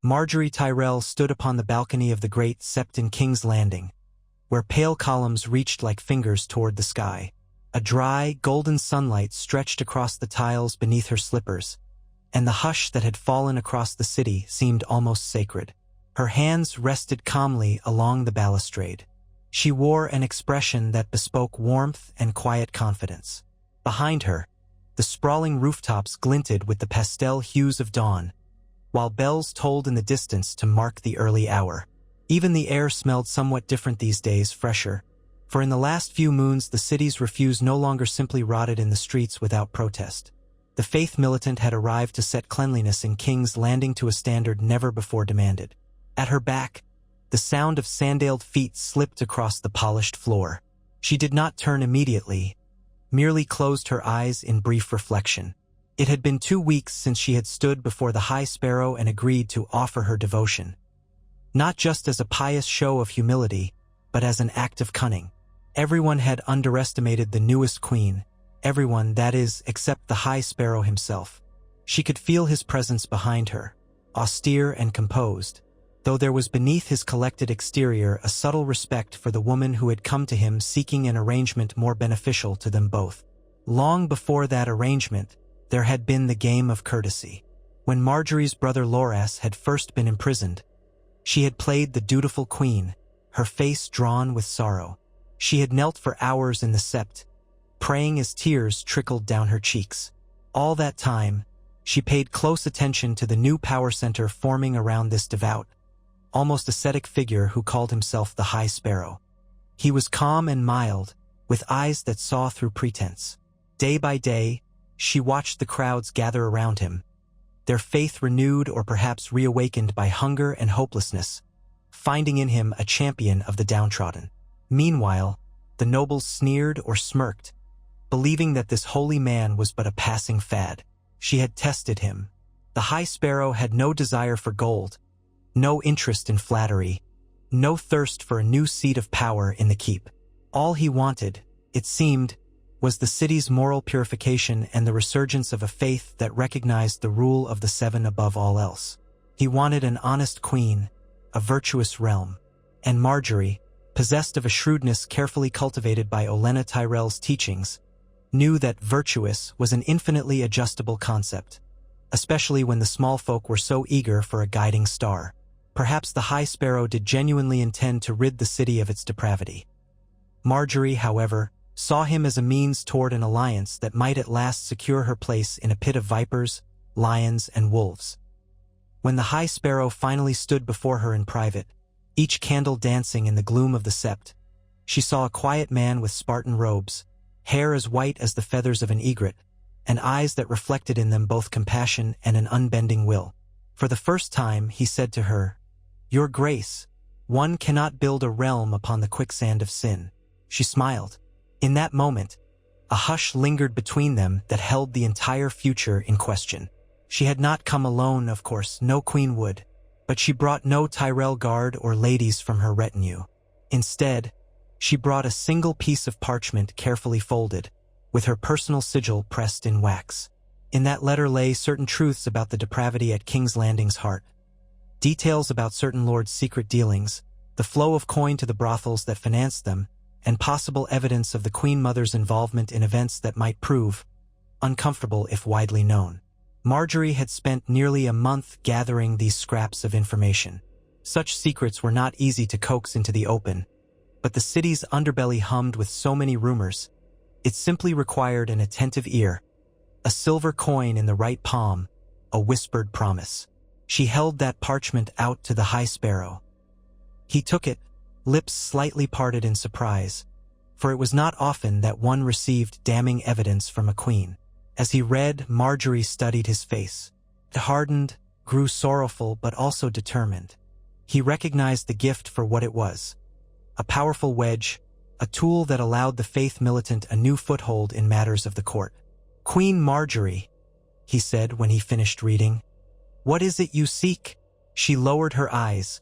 Marjorie Tyrell stood upon the balcony of the great sept in King's Landing, where pale columns reached like fingers toward the sky. A dry, golden sunlight stretched across the tiles beneath her slippers, and the hush that had fallen across the city seemed almost sacred. Her hands rested calmly along the balustrade. She wore an expression that bespoke warmth and quiet confidence. Behind her, the sprawling rooftops glinted with the pastel hues of dawn, while bells tolled in the distance to mark the early hour. Even the air smelled somewhat different these days, fresher, for in the last few moons the city's refuse no longer simply rotted in the streets without protest. The faith militant had arrived to set cleanliness in King's Landing to a standard never before demanded. At her back, the sound of sandaled feet slipped across the polished floor. She did not turn immediately, merely closed her eyes in brief reflection. It had been 2 weeks since she had stood before the High Sparrow and agreed to offer her devotion, not just as a pious show of humility, but as an act of cunning. Everyone had underestimated the newest queen, everyone, that is, except the High Sparrow himself. She could feel his presence behind her, austere and composed, though there was beneath his collected exterior a subtle respect for the woman who had come to him seeking an arrangement more beneficial to them both. Long before that arrangement, there had been the game of courtesy. When Marjorie's brother Loras had first been imprisoned, she had played the dutiful queen, her face drawn with sorrow. She had knelt for hours in the sept, praying as tears trickled down her cheeks. All that time, she paid close attention to the new power center forming around this devout, almost ascetic figure who called himself the High Sparrow. He was calm and mild, with eyes that saw through pretense. Day by day, she watched the crowds gather around him, their faith renewed or perhaps reawakened by hunger and hopelessness, finding in him a champion of the downtrodden. Meanwhile, the nobles sneered or smirked, believing that this holy man was but a passing fad. She had tested him. The High Sparrow had no desire for gold, no interest in flattery, no thirst for a new seat of power in the keep. All he wanted, it seemed, was the city's moral purification and the resurgence of a faith that recognized the rule of the seven above all else. He wanted an honest queen, a virtuous realm, and Marjorie, possessed of a shrewdness carefully cultivated by Olenna Tyrell's teachings, knew that virtuous was an infinitely adjustable concept, especially when the small folk were so eager for a guiding star. Perhaps the High Sparrow did genuinely intend to rid the city of its depravity. Marjorie, however, saw him as a means toward an alliance that might at last secure her place in a pit of vipers, lions, and wolves. When the High Sparrow finally stood before her in private, each candle dancing in the gloom of the sept, she saw a quiet man with Spartan robes, hair as white as the feathers of an egret, and eyes that reflected in them both compassion and an unbending will. For the first time, he said to her, "Your Grace, one cannot build a realm upon the quicksand of sin." She smiled. In that moment, a hush lingered between them that held the entire future in question. She had not come alone, of course, no queen would, but she brought no Tyrell guard or ladies from her retinue. Instead, she brought a single piece of parchment carefully folded, with her personal sigil pressed in wax. In that letter lay certain truths about the depravity at King's Landing's heart, details about certain lords' secret dealings, the flow of coin to the brothels that financed them, and possible evidence of the Queen Mother's involvement in events that might prove uncomfortable if widely known. Marjorie had spent nearly a month gathering these scraps of information. Such secrets were not easy to coax into the open, but the city's underbelly hummed with so many rumors, it simply required an attentive ear, a silver coin in the right palm, a whispered promise. She held that parchment out to the High Sparrow. He took it, lips slightly parted in surprise, for it was not often that one received damning evidence from a queen. As he read, Marjorie studied his face. It hardened, grew sorrowful, but also determined. He recognized the gift for what it was, a powerful wedge, a tool that allowed the faith militant a new foothold in matters of the court. "Queen Marjorie," he said when he finished reading, "what is it you seek?" She lowered her eyes,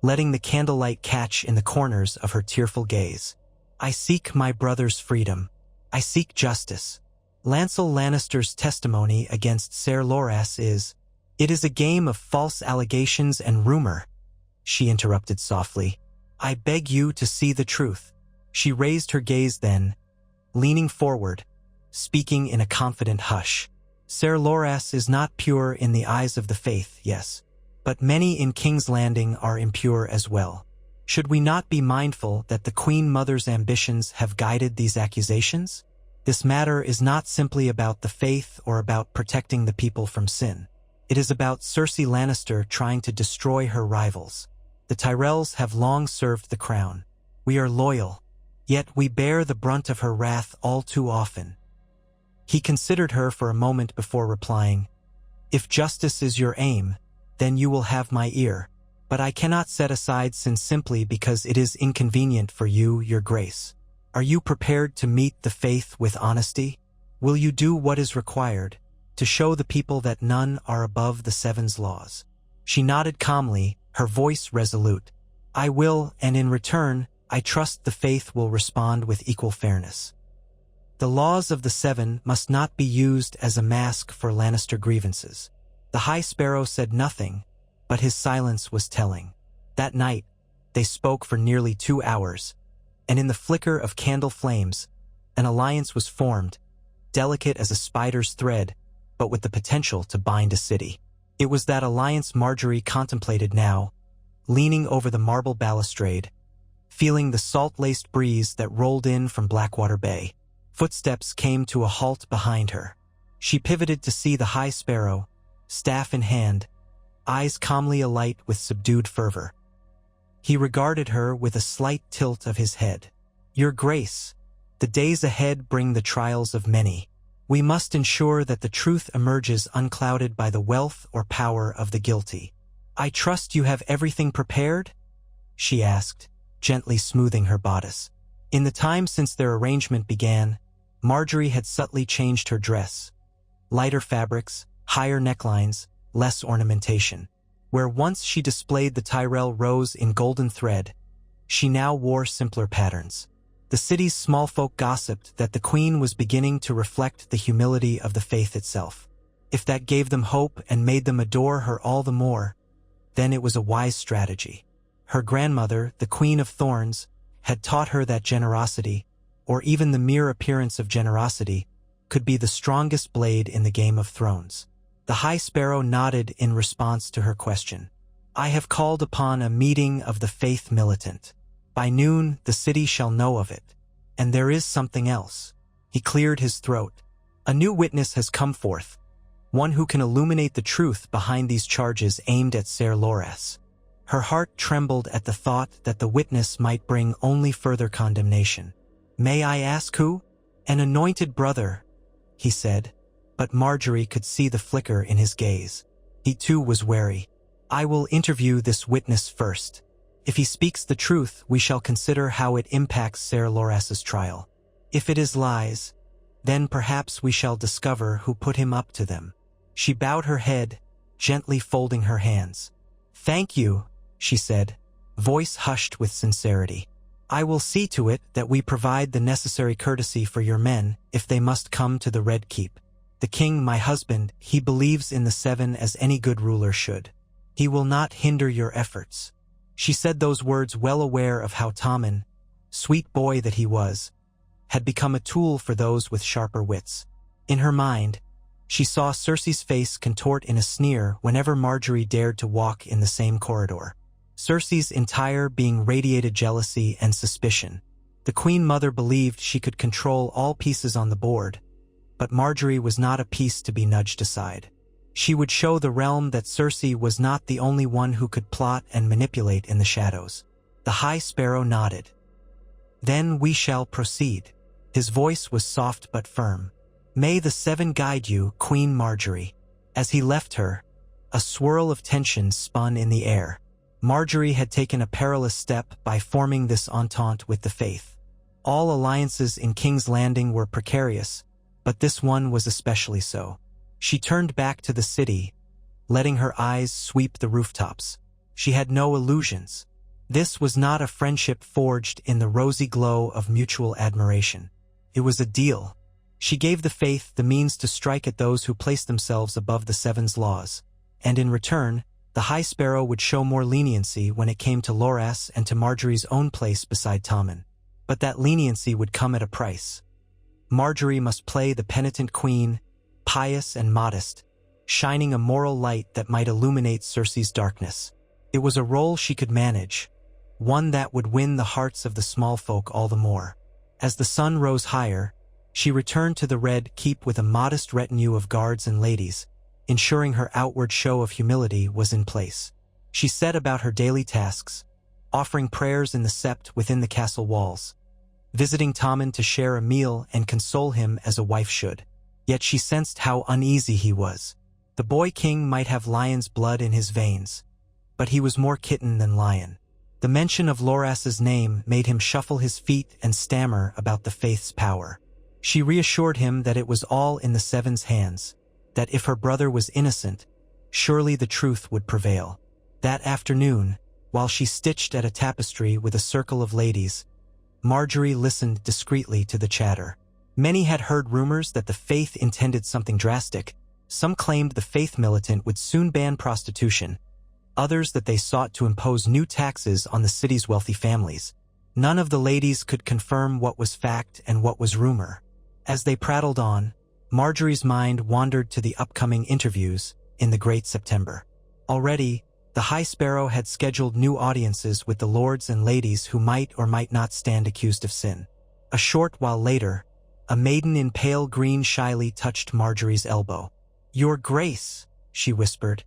letting the candlelight catch in the corners of her tearful gaze. "I seek my brother's freedom. I seek justice. Lancel Lannister's testimony against Ser Loras is..." "It is a game of false allegations and rumor," she interrupted softly. "I beg you to see the truth." She raised her gaze then, leaning forward, speaking in a confident hush. "Ser Loras is not pure in the eyes of the faith, yes. But many in King's Landing are impure as well. Should we not be mindful that the Queen Mother's ambitions have guided these accusations? This matter is not simply about the faith or about protecting the people from sin. It is about Cersei Lannister trying to destroy her rivals. The Tyrells have long served the crown. We are loyal, yet we bear the brunt of her wrath all too often." He considered her for a moment before replying, "If justice is your aim, then you will have my ear. But I cannot set aside sin simply because it is inconvenient for you, your grace. Are you prepared to meet the faith with honesty? Will you do what is required to show the people that none are above the Seven's laws?" She nodded calmly, her voice resolute. "I will, and in return, I trust the faith will respond with equal fairness. The laws of the Seven must not be used as a mask for Lannister grievances." The High Sparrow said nothing, but his silence was telling. That night, they spoke for nearly 2 hours, and in the flicker of candle flames, an alliance was formed, delicate as a spider's thread, but with the potential to bind a city. It was that alliance Margaery contemplated now, leaning over the marble balustrade, feeling the salt-laced breeze that rolled in from Blackwater Bay. Footsteps came to a halt behind her. She pivoted to see the High Sparrow, staff in hand, eyes calmly alight with subdued fervor. He regarded her with a slight tilt of his head. "Your Grace, the days ahead bring the trials of many. We must ensure that the truth emerges unclouded by the wealth or power of the guilty. I trust you have everything prepared?" she asked, gently smoothing her bodice. In the time since their arrangement began, Margaery had subtly changed her dress. Lighter fabrics, higher necklines, less ornamentation. Where once she displayed the Tyrell rose in golden thread, she now wore simpler patterns. The city's small folk gossiped that the queen was beginning to reflect the humility of the faith itself. If that gave them hope and made them adore her all the more, then it was a wise strategy. Her grandmother, the Queen of Thorns, had taught her that generosity, or even the mere appearance of generosity, could be the strongest blade in the Game of Thrones. The High Sparrow nodded in response to her question. "I have called upon a meeting of the faith militant. By noon, the city shall know of it. And there is something else." He cleared his throat. "A new witness has come forth, one who can illuminate the truth behind these charges aimed at Ser Loras." Her heart trembled at the thought that the witness might bring only further condemnation. "May I ask who?" "An anointed brother," he said, but Margaery could see the flicker in his gaze. He too was wary. "I will interview this witness first. If he speaks the truth, we shall consider how it impacts Ser Loras's trial. If it is lies, then perhaps we shall discover who put him up to them." She bowed her head, gently folding her hands. "Thank you," she said, voice hushed with sincerity. "I will see to it that we provide the necessary courtesy for your men if they must come to the Red Keep. The king, my husband, he believes in the Seven as any good ruler should. He will not hinder your efforts." She said those words well aware of how Tommen, sweet boy that he was, had become a tool for those with sharper wits. In her mind, she saw Cersei's face contort in a sneer whenever Margaery dared to walk in the same corridor. Cersei's entire being radiated jealousy and suspicion. The Queen Mother believed she could control all pieces on the board, but Margaery was not a piece to be nudged aside. She would show the realm that Cersei was not the only one who could plot and manipulate in the shadows. The High Sparrow nodded. "Then we shall proceed." His voice was soft but firm. "May the Seven guide you, Queen Margaery." As he left her, a swirl of tension spun in the air. Margaery had taken a perilous step by forming this entente with the faith. All alliances in King's Landing were precarious, but this one was especially so. She turned back to the city, letting her eyes sweep the rooftops. She had no illusions. This was not a friendship forged in the rosy glow of mutual admiration. It was a deal. She gave the faith the means to strike at those who placed themselves above the Seven's laws, and in return, the High Sparrow would show more leniency when it came to Loras and to Marjorie's own place beside Tommen. But that leniency would come at a price. Marjorie must play the penitent queen, pious and modest, shining a moral light that might illuminate Cersei's darkness. It was a role she could manage, one that would win the hearts of the small folk all the more. As the sun rose higher, she returned to the Red Keep with a modest retinue of guards and ladies, ensuring her outward show of humility was in place. She set about her daily tasks, offering prayers in the sept within the castle walls, visiting Tommen to share a meal and console him as a wife should. Yet she sensed how uneasy he was. The boy king might have lion's blood in his veins, but he was more kitten than lion. The mention of Loras's name made him shuffle his feet and stammer about the faith's power. She reassured him that it was all in the Seven's hands, that if her brother was innocent, surely the truth would prevail. That afternoon, while she stitched at a tapestry with a circle of ladies, Marjorie listened discreetly to the chatter. Many had heard rumors that the faith intended something drastic. Some claimed the faith militant would soon ban prostitution, others that they sought to impose new taxes on the city's wealthy families. None of the ladies could confirm what was fact and what was rumor. As they prattled on, Marjorie's mind wandered to the upcoming interviews in the Great September. Already, the High Sparrow had scheduled new audiences with the lords and ladies who might or might not stand accused of sin. A short while later, a maiden in pale green shyly touched Marjorie's elbow. "Your Grace," she whispered.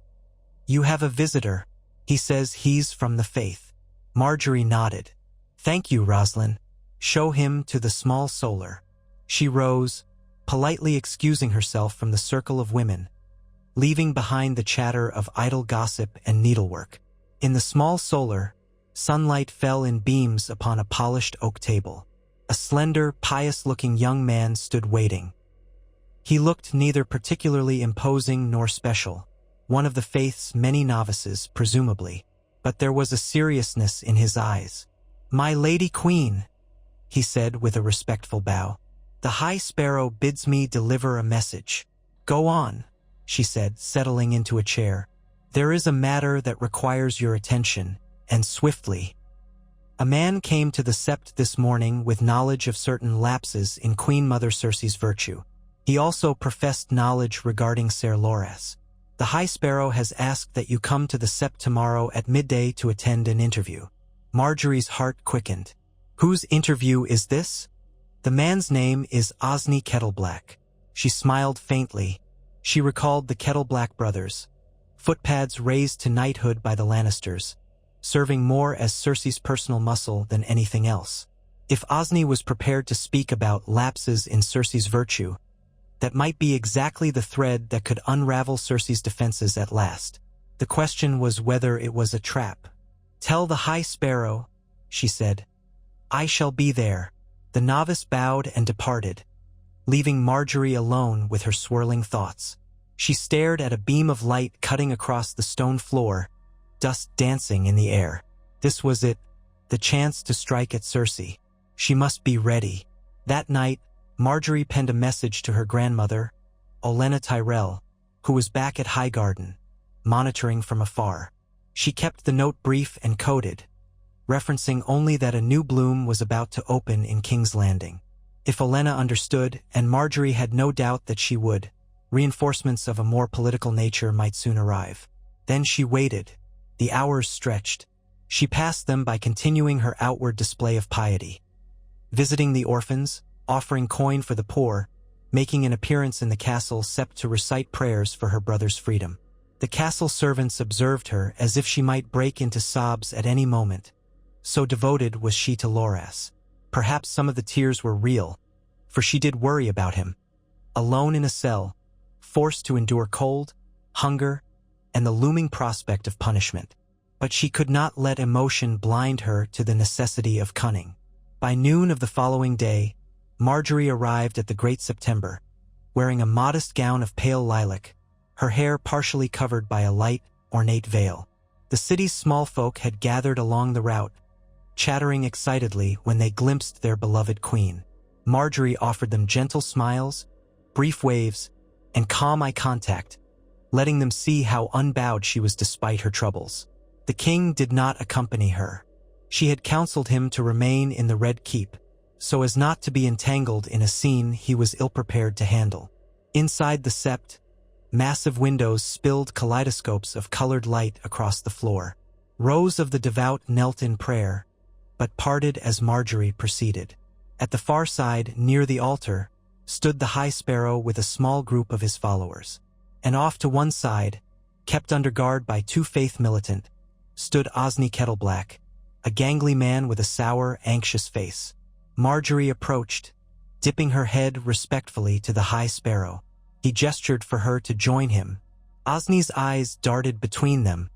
"You have a visitor. He says he's from the faith." Marjorie nodded. "Thank you, Roslyn. Show him to the small solar." She rose, politely excusing herself from the circle of women, leaving behind the chatter of idle gossip and needlework. In the small solar, sunlight fell in beams upon a polished oak table. A slender, pious-looking young man stood waiting. He looked neither particularly imposing nor special, one of the faith's many novices, presumably, but there was a seriousness in his eyes. "My Lady Queen," he said with a respectful bow. "The High Sparrow bids me deliver a message." "Go on," she said, settling into a chair. "There is a matter that requires your attention, and swiftly." A man came to the sept this morning with knowledge of certain lapses in Queen Mother Cersei's virtue. He also professed knowledge regarding Ser Loras. The High Sparrow has asked that you come to the sept tomorrow at midday to attend an interview. Marjorie's heart quickened. "Whose interview is this?" "The man's name is Osney Kettleblack." She smiled faintly. She recalled the Kettleblack brothers, footpads raised to knighthood by the Lannisters, serving more as Cersei's personal muscle than anything else. If Osney was prepared to speak about lapses in Cersei's virtue, that might be exactly the thread that could unravel Cersei's defenses at last. The question was whether it was a trap. "Tell the High Sparrow," she said. "I shall be there." The novice bowed and departed, leaving Marjorie alone with her swirling thoughts. She stared at a beam of light cutting across the stone floor, dust dancing in the air. This was it, the chance to strike at Cersei. She must be ready. That night, Marjorie penned a message to her grandmother, Olenna Tyrell, who was back at Highgarden, monitoring from afar. She kept the note brief and coded, referencing only that a new bloom was about to open in King's Landing. If Olenna understood, and Marjorie had no doubt that she would, reinforcements of a more political nature might soon arrive. Then she waited. The hours stretched. She passed them by continuing her outward display of piety, visiting the orphans, offering coin for the poor, making an appearance in the castle sept to recite prayers for her brother's freedom. The castle servants observed her as if she might break into sobs at any moment. So devoted was she to Loras. Perhaps some of the tears were real, for she did worry about him. Alone in a cell, forced to endure cold, hunger, and the looming prospect of punishment. But she could not let emotion blind her to the necessity of cunning. By noon of the following day, Marjorie arrived at the Great September, wearing a modest gown of pale lilac, her hair partially covered by a light, ornate veil. The city's small folk had gathered along the route, chattering excitedly when they glimpsed their beloved queen. Marjorie offered them gentle smiles, brief waves, and calm eye contact, letting them see how unbowed she was despite her troubles. The king did not accompany her. She had counseled him to remain in the Red Keep, so as not to be entangled in a scene he was ill-prepared to handle. Inside the sept, massive windows spilled kaleidoscopes of colored light across the floor. Rows of the devout knelt in prayer, but parted as Marjorie proceeded. At the far side, near the altar, stood the High Sparrow with a small group of his followers. And off to one side, kept under guard by two faith militant, stood Osney Kettleblack, a gangly man with a sour, anxious face. Marjorie approached, dipping her head respectfully to the High Sparrow. He gestured for her to join him. Osney's eyes darted between them.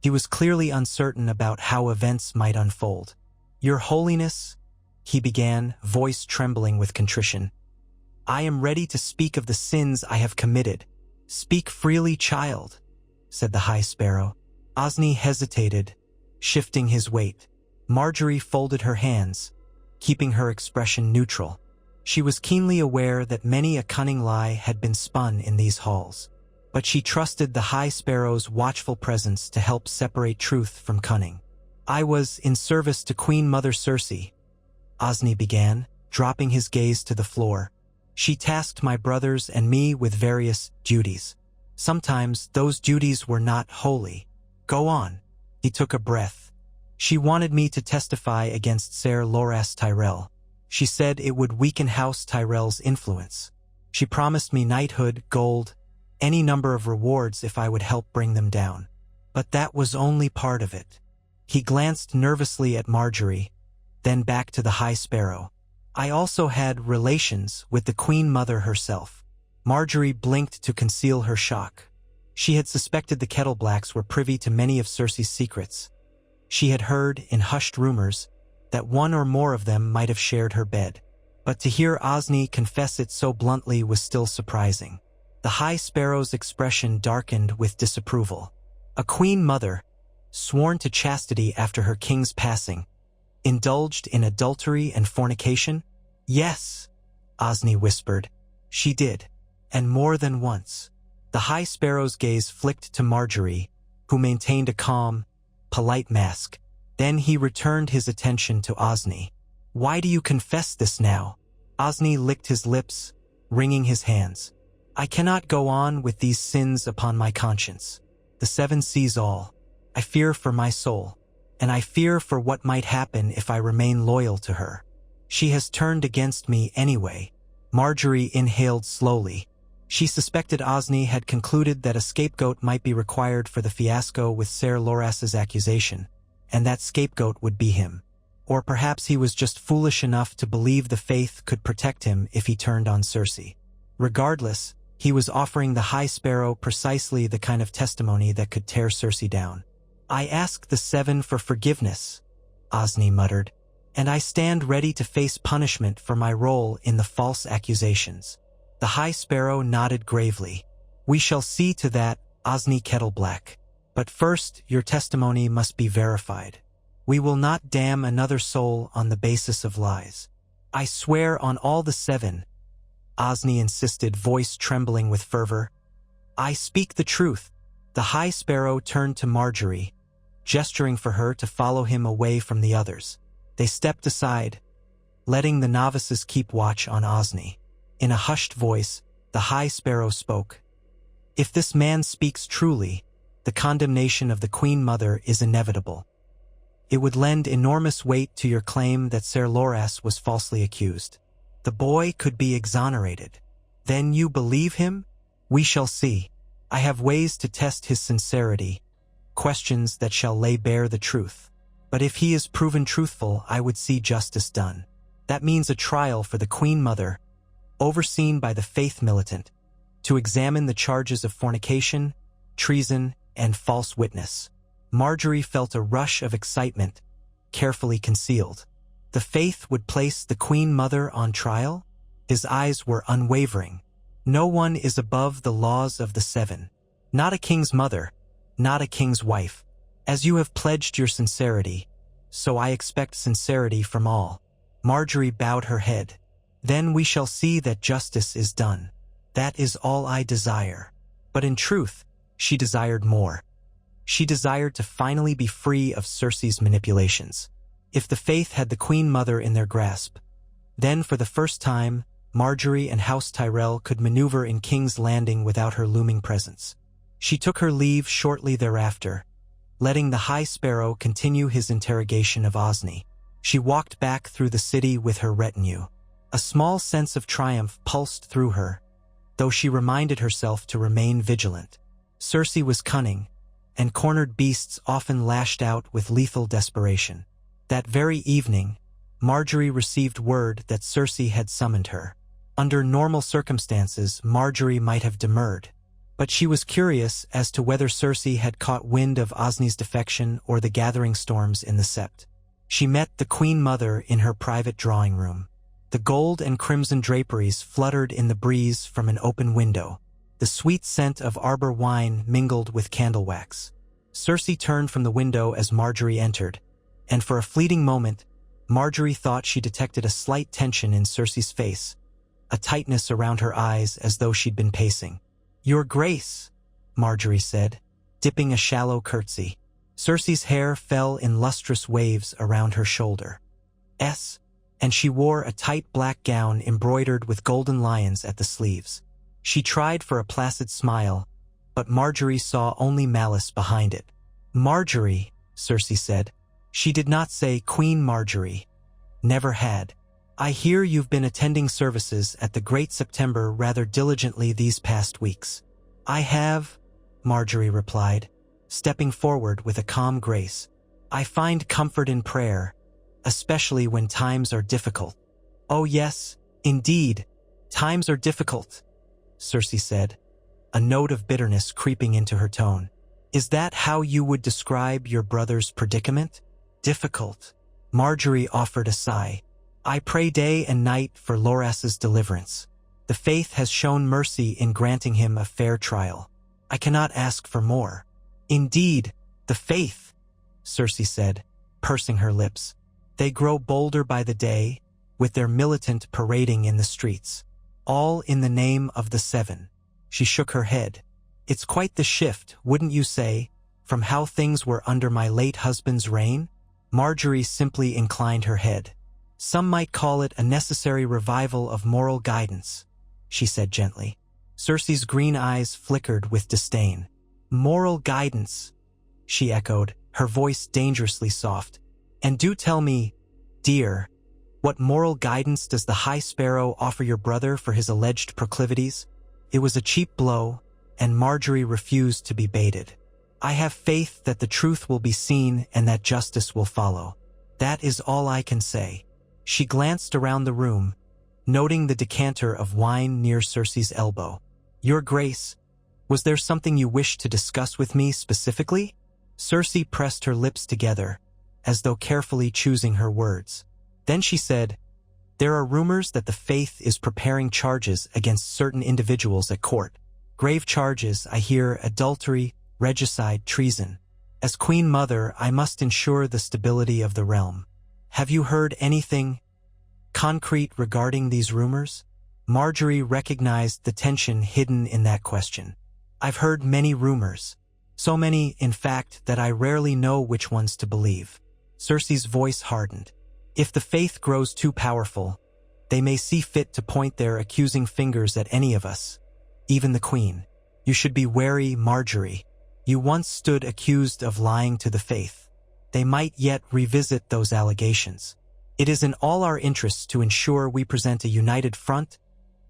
He was clearly uncertain about how events might unfold. "Your Holiness," he began, voice trembling with contrition, "I am ready to speak of the sins I have committed." "Speak freely, child," said the High Sparrow. Osney hesitated, shifting his weight. Marjorie folded her hands, keeping her expression neutral. She was keenly aware that many a cunning lie had been spun in these halls, but she trusted the High Sparrow's watchful presence to help separate truth from cunning. "I was in service to Queen Mother Circe," Osney began, dropping his gaze to the floor. "She tasked my brothers and me with various duties. Sometimes those duties were not holy." "Go on." He took a breath. "She wanted me to testify against Ser Loras Tyrell. She said it would weaken House Tyrell's influence. She promised me knighthood, gold, any number of rewards if I would help bring them down. But that was only part of it." He glanced nervously at Marjorie, then back to the High Sparrow. "I also had relations with the Queen Mother herself." Marjorie blinked to conceal her shock. She had suspected the Kettleblacks were privy to many of Circe's secrets. She had heard, in hushed rumors, that one or more of them might have shared her bed. But to hear Osney confess it so bluntly was still surprising. The High Sparrow's expression darkened with disapproval. A Queen Mother, sworn to chastity after her king's passing, indulged in adultery and fornication? "Yes," Osney whispered. "She did, and more than once." The High Sparrow's gaze flicked to Marjorie, who maintained a calm, polite mask. Then he returned his attention to Osney. "Why do you confess this now?" Osney licked his lips, wringing his hands. "I cannot go on with these sins upon my conscience. The Seven sees all. I fear for my soul, and I fear for what might happen if I remain loyal to her. She has turned against me anyway." Marjorie inhaled slowly. She suspected Osney had concluded that a scapegoat might be required for the fiasco with Ser Loras's accusation, and that scapegoat would be him. Or perhaps he was just foolish enough to believe the faith could protect him if he turned on Circe. Regardless, he was offering the High Sparrow precisely the kind of testimony that could tear Circe down. "I ask the Seven for forgiveness," Osney muttered, "and I stand ready to face punishment for my role in the false accusations." The High Sparrow nodded gravely. "We shall see to that, Osney Kettleblack. But first, your testimony must be verified. We will not damn another soul on the basis of lies." "I swear on all the Seven," Osney insisted, voice trembling with fervor. "I speak the truth." The High Sparrow turned to Marjorie, gesturing for her to follow him away from the others. They stepped aside, letting the novices keep watch on Osney. In a hushed voice, the High Sparrow spoke. "If this man speaks truly, the condemnation of the Queen Mother is inevitable. It would lend enormous weight to your claim that Ser Loras was falsely accused. The boy could be exonerated. Then you believe him? We shall see. I have ways to test his sincerity, questions that shall lay bare the truth. But if he is proven truthful, I would see justice done. That means a trial for the Queen Mother, overseen by the faith militant, to examine the charges of fornication, treason, and false witness." Marjorie felt a rush of excitement, carefully concealed. The faith would place the Queen Mother on trial? His eyes were unwavering. "No one is above the laws of the Seven. Not a king's mother, not a king's wife. As you have pledged your sincerity, so I expect sincerity from all." Marjorie bowed her head. "Then we shall see that justice is done. That is all I desire." But in truth, she desired more. She desired to finally be free of Cersei's manipulations. If the Faith had the Queen Mother in their grasp, then for the first time, Margaery and House Tyrell could maneuver in King's Landing without her looming presence. She took her leave shortly thereafter, letting the High Sparrow continue his interrogation of Osney. She walked back through the city with her retinue. A small sense of triumph pulsed through her, though she reminded herself to remain vigilant. Cersei was cunning, and cornered beasts often lashed out with lethal desperation. That very evening, Margaery received word that Cersei had summoned her. Under normal circumstances, Margaery might have demurred, but she was curious as to whether Cersei had caught wind of Osney's defection or the gathering storms in the Sept. She met the Queen Mother in her private drawing room. The gold and crimson draperies fluttered in the breeze from an open window. The sweet scent of arbor wine mingled with candle wax. Cersei turned from the window as Margaery entered, and for a fleeting moment, Margaery thought she detected a slight tension in Cersei's face, a tightness around her eyes as though she'd been pacing. "Your Grace," Margaery said, dipping a shallow curtsy. Cersei's hair fell in lustrous waves around her shoulder. And she wore a tight black gown embroidered with golden lions at the sleeves. She tried for a placid smile, but Margaery saw only malice behind it. "Margaery," Cersei said. She did not say Queen Margaery. Never had. "I hear you've been attending services at the Great September rather diligently these past weeks." "I have," Margaery replied, stepping forward with a calm grace. "I find comfort in prayer, especially when times are difficult." "Oh yes, indeed, times are difficult," Cersei said, a note of bitterness creeping into her tone. "Is that how you would describe your brother's predicament? Difficult?" Margaery offered a sigh. "I pray day and night for Loras's deliverance. The Faith has shown mercy in granting him a fair trial. I cannot ask for more." "Indeed, the Faith," Cersei said, pursing her lips. "They grow bolder by the day, with their militant parading in the streets. All in the name of the Seven." She shook her head. "It's quite the shift, wouldn't you say, from how things were under my late husband's reign?" Margaery simply inclined her head. "Some might call it a necessary revival of moral guidance," she said gently. Cersei's green eyes flickered with disdain. "Moral guidance," she echoed, her voice dangerously soft. "And do tell me, dear, what moral guidance does the High Sparrow offer your brother for his alleged proclivities?" It was a cheap blow, and Margaery refused to be baited. "I have faith that the truth will be seen and that justice will follow. That is all I can say." She glanced around the room, noting the decanter of wine near Cersei's elbow. "Your Grace, was there something you wished to discuss with me specifically?" Cersei pressed her lips together, as though carefully choosing her words. Then she said, "There are rumors that the Faith is preparing charges against certain individuals at court. Grave charges, I hear: adultery, regicide, treason. As Queen Mother, I must ensure the stability of the realm. Have you heard anything concrete regarding these rumors?" Margaery recognized the tension hidden in that question. "I've heard many rumors. So many, in fact, that I rarely know which ones to believe." Cersei's voice hardened. "If the Faith grows too powerful, they may see fit to point their accusing fingers at any of us, even the Queen. You should be wary, Margaery. You once stood accused of lying to the Faith. They might yet revisit those allegations. It is in all our interests to ensure we present a united front,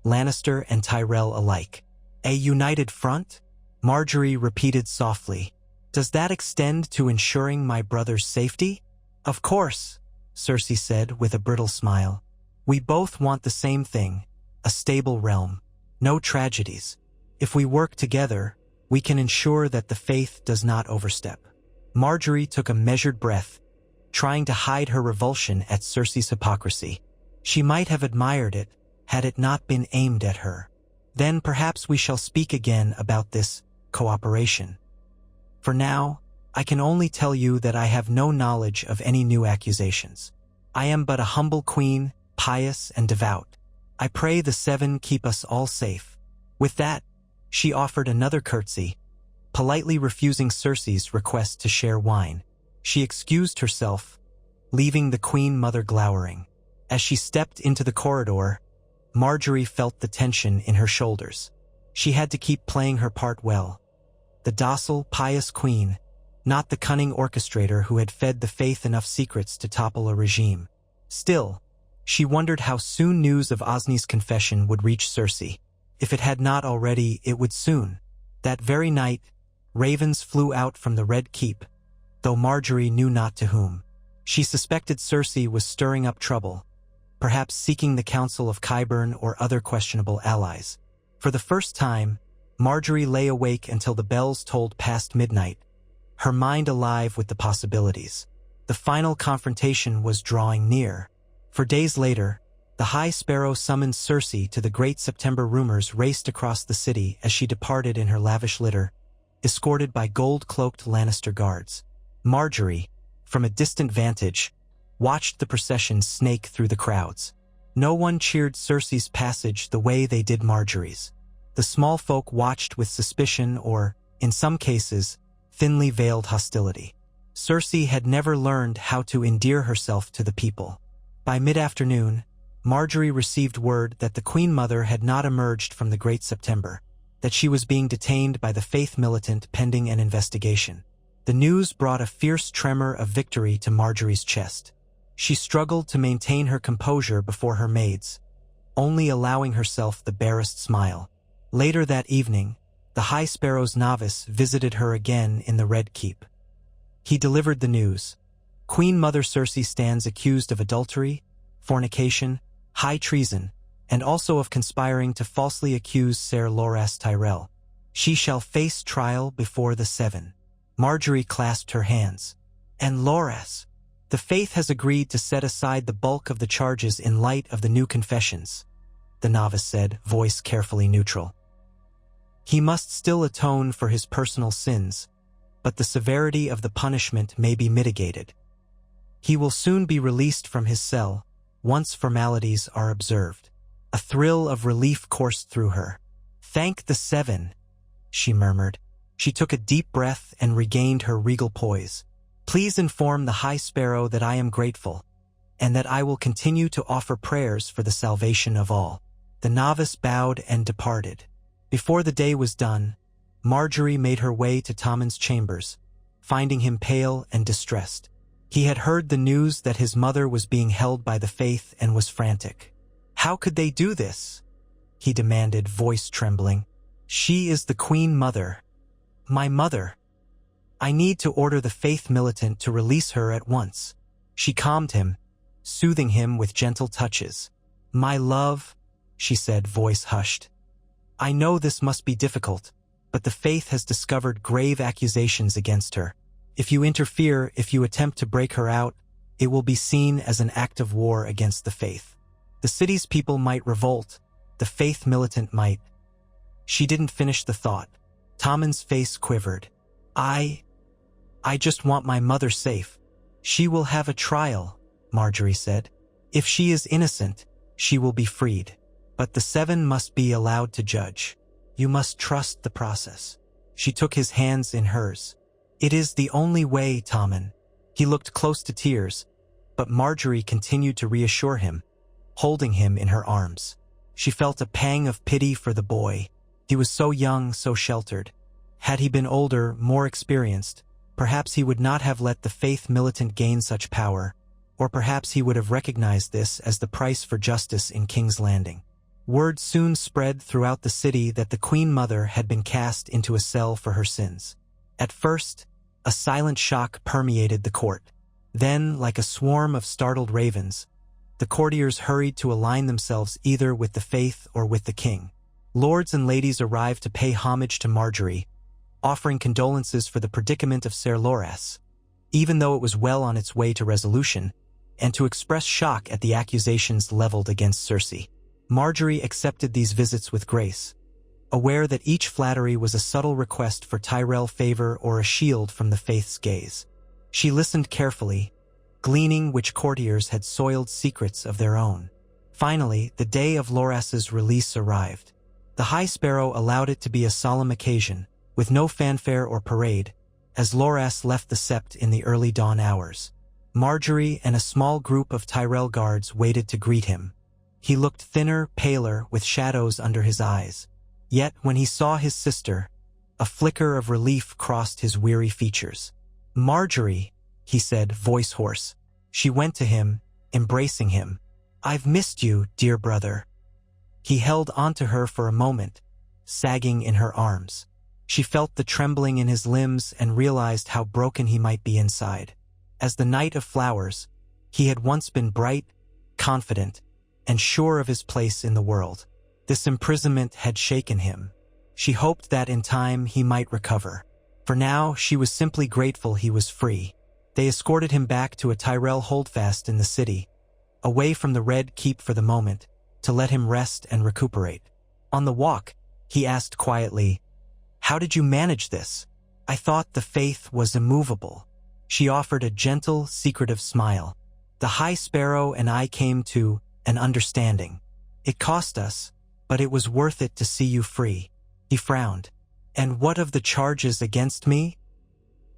Lannister and Tyrell alike." "A united front?" Margaery repeated softly. "Does that extend to ensuring my brother's safety?" "Of course," Cersei said with a brittle smile. "We both want the same thing, a stable realm. No tragedies. If we work together, we can ensure that the Faith does not overstep." Margaery took a measured breath, trying to hide her revulsion at Cersei's hypocrisy. She might have admired it, had it not been aimed at her. "Then perhaps we shall speak again about this cooperation. For now, I can only tell you that I have no knowledge of any new accusations. I am but a humble queen, pious and devout. I pray the Seven keep us all safe." With that, She offered another curtsy, politely refusing Cersei's request to share wine. She excused herself, leaving the Queen Mother glowering. As she stepped into the corridor, Marjorie felt the tension in her shoulders. She had to keep playing her part well. The docile, pious queen, not the cunning orchestrator who had fed the faith enough secrets to topple a regime. Still, she wondered how soon news of Osney's confession would reach Cersei. If it had not already, it would soon. That very night, ravens flew out from the Red Keep, though Marjorie knew not to whom. She suspected Cersei was stirring up trouble, perhaps seeking the counsel of Qyburn or other questionable allies. For the first time, Marjorie lay awake until the bells tolled past midnight, her mind alive with the possibilities. The final confrontation was drawing near. For days later, the High Sparrow summoned Cersei to the great September. Rumors raced across the city as she departed in her lavish litter, escorted by gold-cloaked Lannister guards. Marjorie, from a distant vantage, watched the procession snake through the crowds. No one cheered Cersei's passage the way they did Marjorie's. The small folk watched with suspicion or, in some cases, thinly veiled hostility. Cersei had never learned how to endear herself to the people. By mid-afternoon, Marjorie received word that the Queen Mother had not emerged from the Great September, that she was being detained by the Faith Militant pending an investigation. The news brought a fierce tremor of victory to Marjorie's chest. She struggled to maintain her composure before her maids, only allowing herself the barest smile. Later that evening, the High Sparrow's novice visited her again in the Red Keep. He delivered the news. Queen Mother Cersei stands accused of adultery, fornication, high treason, and also of conspiring to falsely accuse Ser Loras Tyrell. She shall face trial before the Seven. Marjorie clasped her hands. And Loras? The Faith has agreed to set aside the bulk of the charges in light of the new confessions, the novice said, voice carefully neutral. He must still atone for his personal sins, but the severity of the punishment may be mitigated. He will soon be released from his cell, once formalities are observed. A thrill of relief coursed through her. Thank the Seven, she murmured. She took a deep breath and regained her regal poise. Please inform the High Sparrow that I am grateful, and that I will continue to offer prayers for the salvation of all. The novice bowed and departed. Before the day was done, Marjorie made her way to Tommen's chambers, finding him pale and distressed. He had heard the news that his mother was being held by the Faith and was frantic. How could they do this? He demanded, voice trembling. She is the Queen Mother. My mother. I need to order the Faith Militant to release her at once. She calmed him, soothing him with gentle touches. My love, she said, voice hushed. I know this must be difficult, but the Faith has discovered grave accusations against her. If you interfere, if you attempt to break her out, it will be seen as an act of war against the Faith. The city's people might revolt, the Faith Militant might. She didn't finish the thought. Tommen's face quivered. I just want my mother safe. She will have a trial, Marjorie said. If she is innocent, she will be freed. But the Seven must be allowed to judge. You must trust the process. She took his hands in hers. It is the only way, Tommen. He looked close to tears, but Marjorie continued to reassure him, holding him in her arms. She felt a pang of pity for the boy. He was so young, so sheltered. Had he been older, more experienced, perhaps he would not have let the Faith Militant gain such power, or perhaps he would have recognized this as the price for justice in King's Landing. Word soon spread throughout the city that the Queen Mother had been cast into a cell for her sins. At first, a silent shock permeated the court. Then, like a swarm of startled ravens, the courtiers hurried to align themselves either with the Faith or with the king. Lords and ladies arrived to pay homage to Marjorie, offering condolences for the predicament of Ser Loras, even though it was well on its way to resolution, and to express shock at the accusations leveled against Cersei. Marjorie accepted these visits with grace, aware that each flattery was a subtle request for Tyrell favor or a shield from the Faith's gaze. She listened carefully, gleaning which courtiers had soiled secrets of their own. Finally, the day of Loras's release arrived. The High Sparrow allowed it to be a solemn occasion, with no fanfare or parade, as Loras left the sept in the early dawn hours. Marjorie and a small group of Tyrell guards waited to greet him. He looked thinner, paler, with shadows under his eyes. Yet, when he saw his sister, a flicker of relief crossed his weary features. "Marjorie," he said, voice hoarse. She went to him, embracing him. "I've missed you, dear brother." He held onto her for a moment, sagging in her arms. She felt the trembling in his limbs and realized how broken he might be inside. As the Knight of Flowers, he had once been bright, confident, and sure of his place in the world. This imprisonment had shaken him. She hoped that in time he might recover. For now, she was simply grateful he was free. They escorted him back to a Tyrell holdfast in the city, away from the Red Keep for the moment, to let him rest and recuperate. On the walk, he asked quietly, "How did you manage this? I thought the faith was immovable." She offered a gentle, secretive smile. "The High Sparrow and I came to an understanding. It cost us, but it was worth it to see you free." He frowned. "And what of the charges against me?"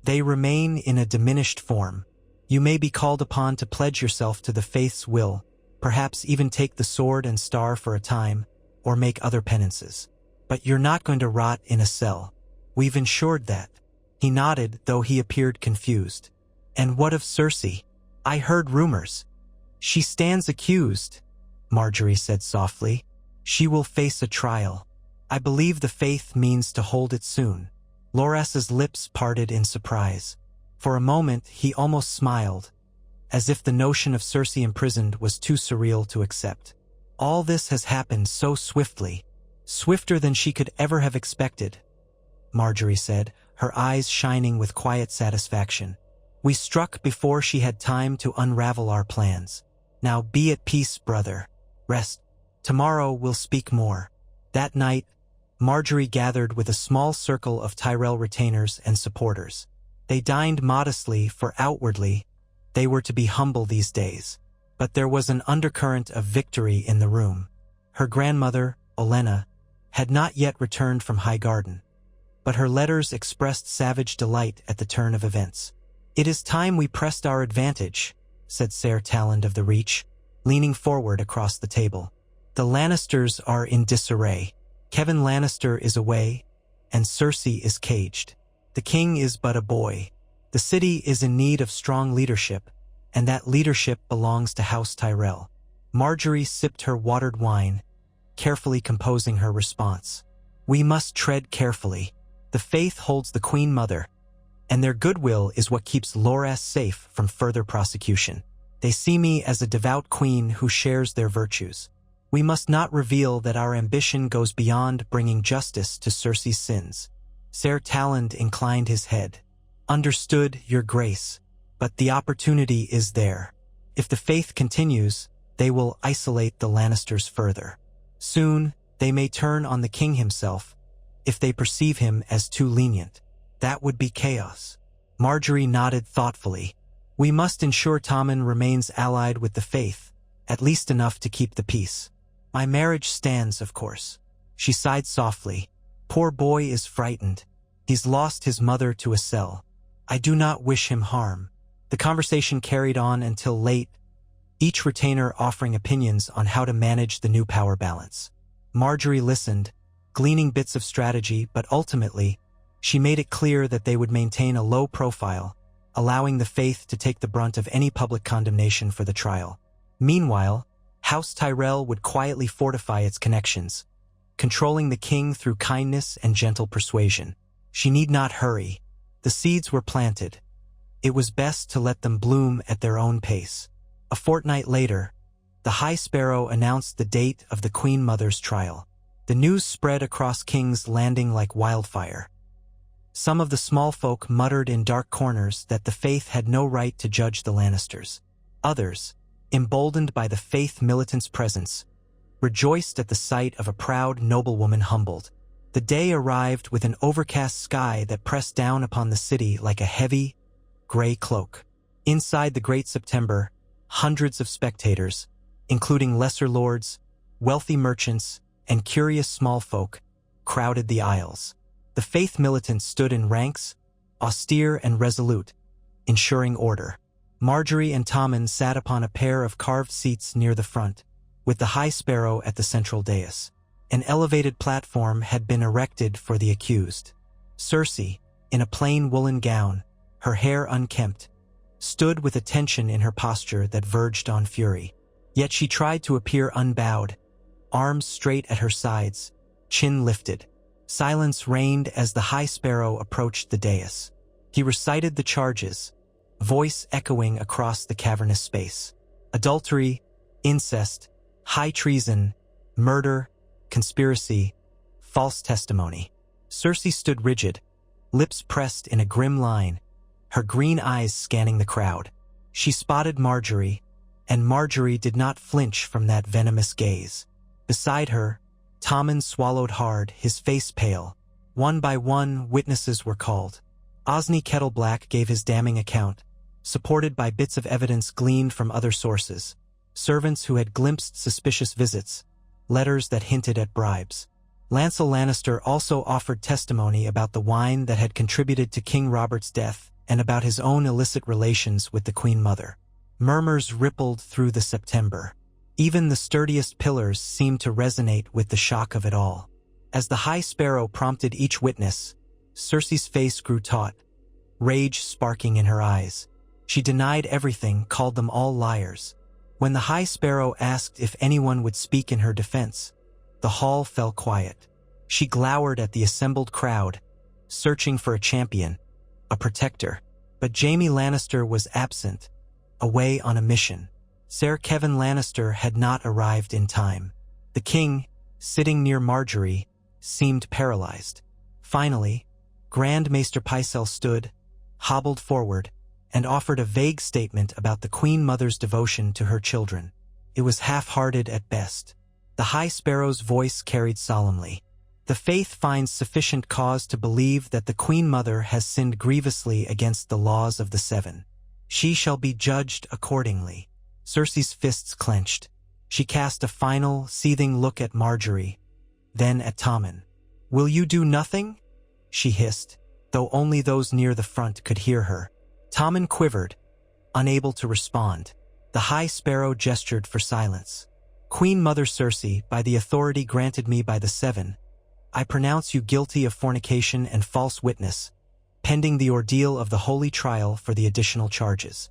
"They remain in a diminished form. You may be called upon to pledge yourself to the faith's will, perhaps even take the sword and star for a time, or make other penances. But you're not going to rot in a cell. We've ensured that." He nodded, though he appeared confused. "And what of Cersei? I heard rumors." "She stands accused," Marjorie said softly. "She will face a trial. I believe the faith means to hold it soon." Loras's lips parted in surprise. For a moment, he almost smiled, as if the notion of Cersei imprisoned was too surreal to accept. "All this has happened so swiftly, swifter than she could ever have expected," Marjorie said, her eyes shining with quiet satisfaction. "We struck before she had time to unravel our plans. Now be at peace, brother. Rest. Tomorrow we'll speak more." That night, Marjorie gathered with a small circle of Tyrell retainers and supporters. They dined modestly, for outwardly, they were to be humble these days. But there was an undercurrent of victory in the room. Her grandmother, Olenna, had not yet returned from Highgarden, but her letters expressed savage delight at the turn of events. "It is time we pressed our advantage," said Ser Talland of the Reach, leaning forward across the table. "The Lannisters are in disarray. Kevin Lannister is away, and Cersei is caged. The king is but a boy. The city is in need of strong leadership, and that leadership belongs to House Tyrell." Marjorie sipped her watered wine, carefully composing her response. "We must tread carefully. The faith holds the Queen Mother, and their goodwill is what keeps Loras safe from further prosecution. They see me as a devout queen who shares their virtues. We must not reveal that our ambition goes beyond bringing justice to Cersei's sins." Ser Talland inclined his head. "Understood, Your Grace, but the opportunity is there. If the faith continues, they will isolate the Lannisters further. Soon, they may turn on the king himself, if they perceive him as too lenient. That would be chaos." Marjorie nodded thoughtfully. "We must ensure Tommen remains allied with the faith, at least enough to keep the peace. My marriage stands, of course." She sighed softly. "Poor boy is frightened. He's lost his mother to a cell. I do not wish him harm." The conversation carried on until late, each retainer offering opinions on how to manage the new power balance. Marjorie listened, gleaning bits of strategy, but ultimately, she made it clear that they would maintain a low profile, allowing the faith to take the brunt of any public condemnation for the trial. Meanwhile, House Tyrell would quietly fortify its connections, controlling the king through kindness and gentle persuasion. She need not hurry. The seeds were planted. It was best to let them bloom at their own pace. A fortnight later, the High Sparrow announced the date of the Queen Mother's trial. The news spread across King's Landing like wildfire. Some of the small folk muttered in dark corners that the faith had no right to judge the Lannisters. Others, emboldened by the faith militant's presence, rejoiced at the sight of a proud noblewoman humbled. The day arrived with an overcast sky that pressed down upon the city like a heavy, gray cloak. Inside the Great September, hundreds of spectators, including lesser lords, wealthy merchants, and curious small folk crowded the aisles. The faith militants stood in ranks, austere and resolute, ensuring order. Marjorie and Tommen sat upon a pair of carved seats near the front, with the High Sparrow at the central dais. An elevated platform had been erected for the accused. Cersei, in a plain woolen gown, her hair unkempt, stood with a tension in her posture that verged on fury. Yet she tried to appear unbowed, arms straight at her sides, chin lifted. Silence reigned as the High Sparrow approached the dais. He recited the charges, voice echoing across the cavernous space. Adultery, incest, high treason, murder, conspiracy, false testimony. Cersei stood rigid, lips pressed in a grim line, her green eyes scanning the crowd. She spotted Marjorie, and Marjorie did not flinch from that venomous gaze. Beside her, Tommen swallowed hard, his face pale. One by one, witnesses were called. Osney Kettleblack gave his damning account, supported by bits of evidence gleaned from other sources, servants who had glimpsed suspicious visits, letters that hinted at bribes. Lancel Lannister also offered testimony about the wine that had contributed to King Robert's death and about his own illicit relations with the Queen Mother. Murmurs rippled through the September. Even the sturdiest pillars seemed to resonate with the shock of it all. As the High Sparrow prompted each witness, Cersei's face grew taut, rage sparking in her eyes. She denied everything, called them all liars. When the High Sparrow asked if anyone would speak in her defense, the hall fell quiet. She glowered at the assembled crowd, searching for a champion, a protector. But Jaime Lannister was absent, away on a mission. Ser Kevin Lannister had not arrived in time. The king, sitting near Marjorie, seemed paralyzed. Finally, Grand Maester Pycelle stood, hobbled forward, and offered a vague statement about the Queen Mother's devotion to her children. It was half-hearted at best. The High Sparrow's voice carried solemnly. The faith finds sufficient cause to believe that the Queen Mother has sinned grievously against the laws of the Seven. She shall be judged accordingly. Cersei's fists clenched. She cast a final, seething look at Marjorie, then at Tommen. "Will you do nothing?" she hissed, though only those near the front could hear her. Tommen quivered, unable to respond. The High Sparrow gestured for silence. "Queen Mother Cersei, by the authority granted me by the Seven, I pronounce you guilty of fornication and false witness, pending the ordeal of the holy trial for the additional charges.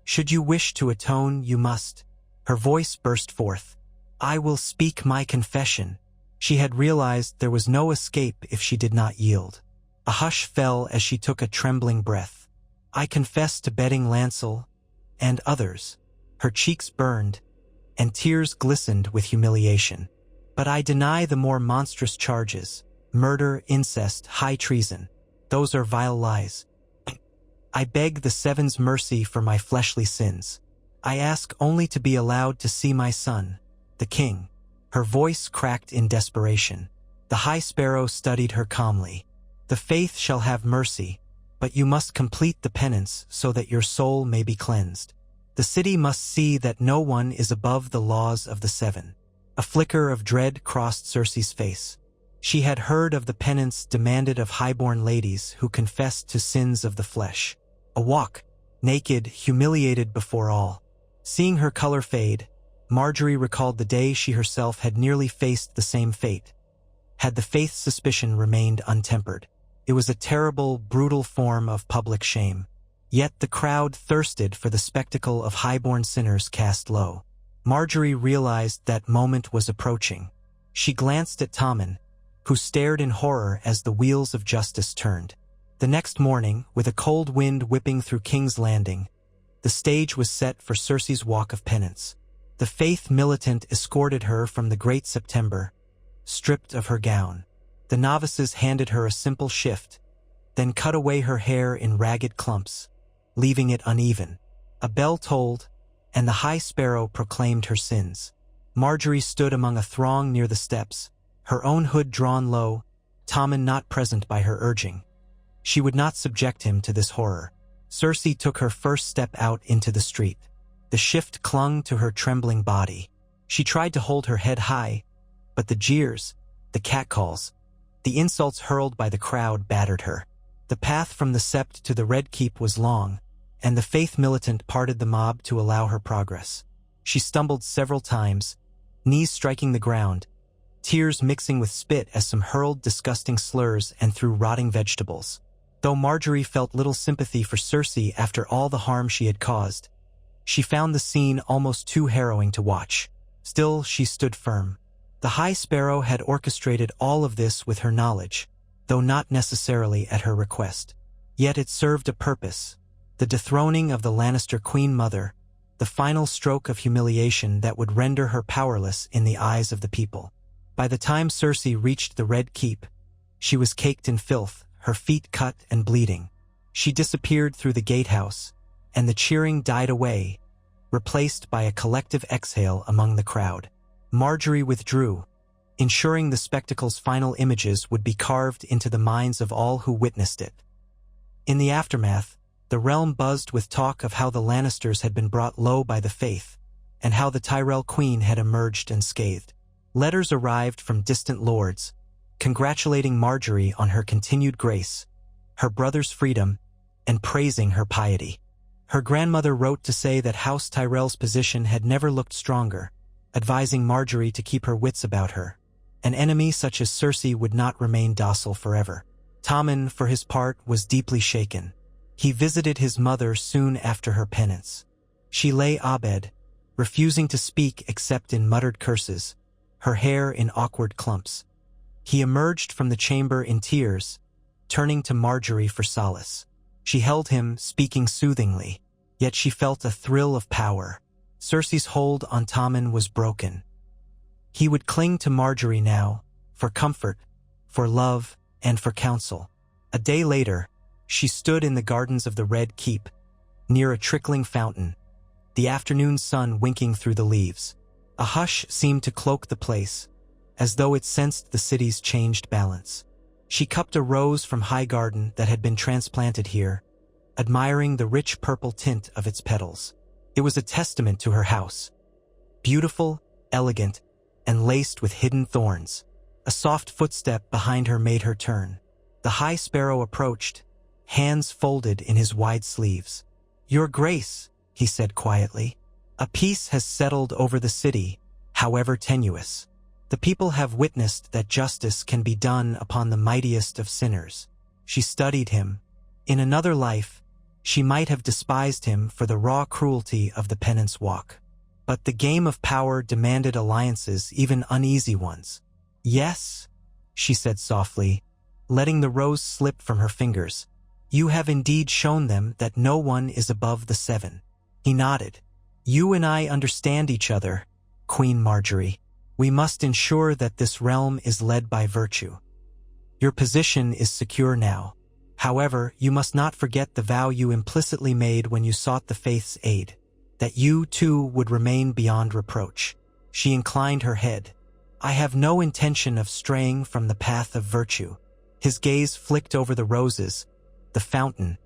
Should you wish to atone, you must." Her voice burst forth. "I will speak my confession." She had realized there was no escape if she did not yield. A hush fell as she took a trembling breath. "I confess to bedding Lancel and others." Her cheeks burned, and tears glistened with humiliation. "But I deny the more monstrous charges: murder, incest, high treason. Those are vile lies. I beg the Seven's mercy for my fleshly sins. I ask only to be allowed to see my son, the king." Her voice cracked in desperation. The High Sparrow studied her calmly. "The faith shall have mercy, but you must complete the penance so that your soul may be cleansed. The city must see that no one is above the laws of the Seven." A flicker of dread crossed Cersei's face. She had heard of the penance demanded of highborn ladies who confessed to sins of the flesh. A walk, naked, humiliated before all. Seeing her color fade, Marjorie recalled the day she herself had nearly faced the same fate. Had the faith's suspicion remained untempered, it was a terrible, brutal form of public shame. Yet the crowd thirsted for the spectacle of highborn sinners cast low. Marjorie realized that moment was approaching. She glanced at Tommen, who stared in horror as the wheels of justice turned. The next morning, with a cold wind whipping through King's Landing, the stage was set for Cersei's walk of penance. The faith militant escorted her from the Great September, stripped of her gown. The novices handed her a simple shift, then cut away her hair in ragged clumps, leaving it uneven. A bell tolled, and the High Sparrow proclaimed her sins. Marjorie stood among a throng near the steps, her own hood drawn low, Tommen not present by her urging. She would not subject him to this horror. Cersei took her first step out into the street. The shift clung to her trembling body. She tried to hold her head high, But the jeers, the catcalls, the insults hurled by the crowd battered her. The path from the Sept to the Red Keep was long, and the faith militant parted the mob to allow her progress. She stumbled several times, knees striking the ground, tears mixing with spit as some hurled disgusting slurs and threw rotting vegetables. Though Marjorie felt little sympathy for Cersei after all the harm she had caused, she found the scene almost too harrowing to watch. Still, she stood firm. The High Sparrow had orchestrated all of this with her knowledge, though not necessarily at her request. Yet it served a purpose: the dethroning of the Lannister Queen Mother, the final stroke of humiliation that would render her powerless in the eyes of the people. By the time Cersei reached the Red Keep, she was caked in filth, her feet cut and bleeding. She disappeared through the gatehouse, and the cheering died away, replaced by a collective exhale among the crowd. Marjorie withdrew, ensuring the spectacle's final images would be carved into the minds of all who witnessed it. In the aftermath, the realm buzzed with talk of how the Lannisters had been brought low by the faith, and how the Tyrell queen had emerged unscathed. Letters arrived from distant lords, congratulating Marjorie on her continued grace, her brother's freedom, and praising her piety. Her grandmother wrote to say that House Tyrell's position had never looked stronger, advising Marjorie to keep her wits about her. An enemy such as Cersei would not remain docile forever. Tommen, for his part, was deeply shaken. He visited his mother soon after her penance. She lay abed, refusing to speak except in muttered curses, her hair in awkward clumps. He emerged from the chamber in tears, turning to Marjorie for solace. She held him, speaking soothingly, yet she felt a thrill of power. Cersei's hold on Tommen was broken. He would cling to Marjorie now, for comfort, for love, and for counsel. A day later, she stood in the gardens of the Red Keep, near a trickling fountain, the afternoon sun winking through the leaves. A hush seemed to cloak the place, as though it sensed the city's changed balance. She cupped a rose from High Garden that had been transplanted here, admiring the rich purple tint of its petals. It was a testament to her house. Beautiful, elegant, and laced with hidden thorns. A soft footstep behind her made her turn. The High Sparrow approached, hands folded in his wide sleeves. "Your Grace," he said quietly, "a peace has settled over the city, however tenuous. The people have witnessed that justice can be done upon the mightiest of sinners." She studied him. In another life, she might have despised him for the raw cruelty of the penance walk. But the game of power demanded alliances, even uneasy ones. "Yes," she said softly, letting the rose slip from her fingers. "You have indeed shown them that no one is above the seven." He nodded. "You and I understand each other, Queen Marjorie. We must ensure that this realm is led by virtue. Your position is secure now. However, you must not forget the vow you implicitly made when you sought the faith's aid, that you, too, would remain beyond reproach." She inclined her head. "I have no intention of straying from the path of virtue." His gaze flicked over the roses, the fountain,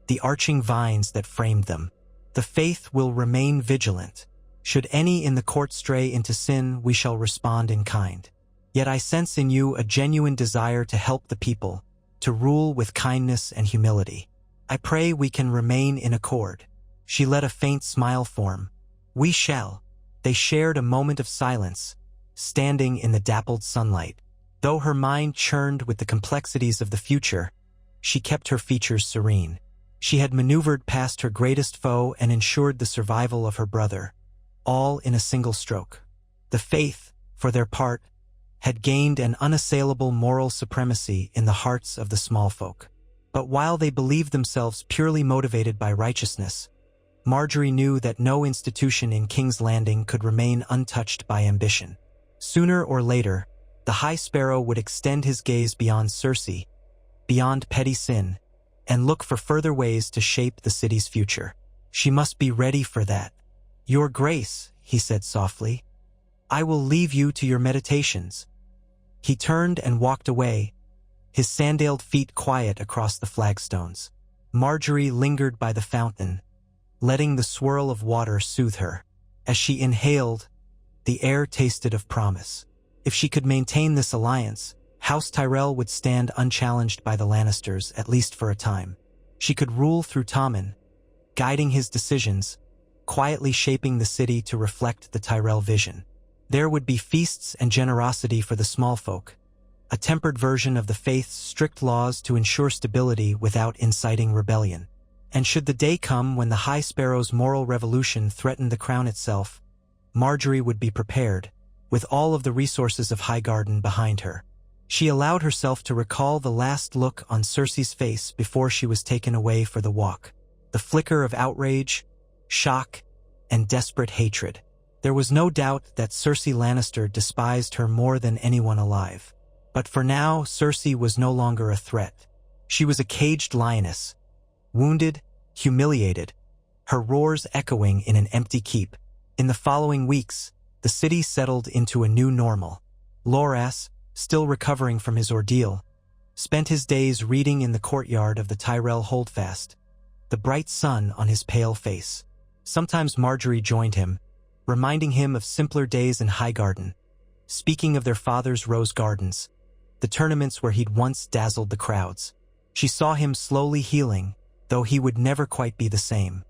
the arching vines that framed them. "The faith will remain vigilant. Should any in the court stray into sin, we shall respond in kind. Yet I sense in you a genuine desire to help the people, to rule with kindness and humility. I pray we can remain in accord." She let a faint smile form. "We shall." They shared a moment of silence, standing in the dappled sunlight. Though her mind churned with the complexities of the future, she kept her features serene. She had maneuvered past her greatest foe and ensured the survival of her brother, all in a single stroke. The faith, for their part, had gained an unassailable moral supremacy in the hearts of the small folk. But while they believed themselves purely motivated by righteousness, Marjorie knew that no institution in King's Landing could remain untouched by ambition. Sooner or later, the High Sparrow would extend his gaze beyond Cersei, beyond petty sin, and look for further ways to shape the city's future. She must be ready for that. "Your Grace," he said softly, "I will leave you to your meditations." He turned and walked away, his sandaled feet quiet across the flagstones. Marjorie lingered by the fountain, letting the swirl of water soothe her. As she inhaled, the air tasted of promise. If she could maintain this alliance, House Tyrell would stand unchallenged by the Lannisters, at least for a time. She could rule through Tommen, guiding his decisions, quietly shaping the city to reflect the Tyrell vision. There would be feasts and generosity for the small folk, a tempered version of the faith's strict laws to ensure stability without inciting rebellion. And should the day come when the High Sparrow's moral revolution threatened the crown itself, Margaery would be prepared, with all of the resources of Highgarden behind her. She allowed herself to recall the last look on Cersei's face before she was taken away for the walk. The flicker of outrage, shock, and desperate hatred. There was no doubt that Cersei Lannister despised her more than anyone alive. But for now, Cersei was no longer a threat. She was a caged lioness, wounded, humiliated, her roars echoing in an empty keep. In the following weeks, the city settled into a new normal. Loras, still recovering from his ordeal, spent his days reading in the courtyard of the Tyrell Holdfast, the bright sun on his pale face. Sometimes Margaery joined him, reminding him of simpler days in Highgarden, speaking of their father's rose gardens, the tournaments where he'd once dazzled the crowds. She saw him slowly healing, though he would never quite be the same.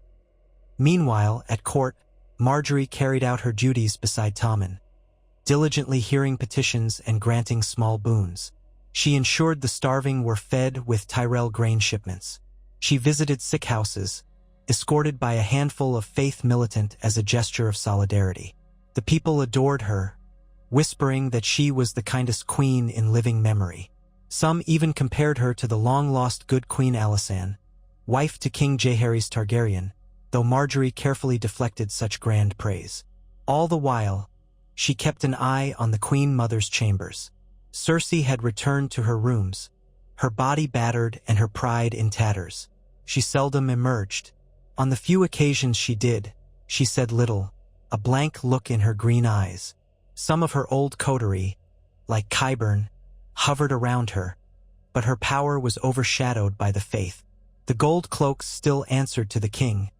Meanwhile, at court, Margaery carried out her duties beside Tommen, diligently hearing petitions and granting small boons. She ensured the starving were fed with Tyrell grain shipments. She visited sick houses, escorted by a handful of faith militant as a gesture of solidarity. The people adored her, whispering that she was the kindest queen in living memory. Some even compared her to the long-lost good Queen Alysanne, wife to King Jaehaerys Targaryen, though Margaery carefully deflected such grand praise. All the while, she kept an eye on the Queen Mother's chambers. Cersei had returned to her rooms, her body battered and her pride in tatters. She seldom emerged. On the few occasions she did, she said little, a blank look in her green eyes. Some of her old coterie, like Qyburn, hovered around her, but her power was overshadowed by the faith. The gold cloaks still answered to the king,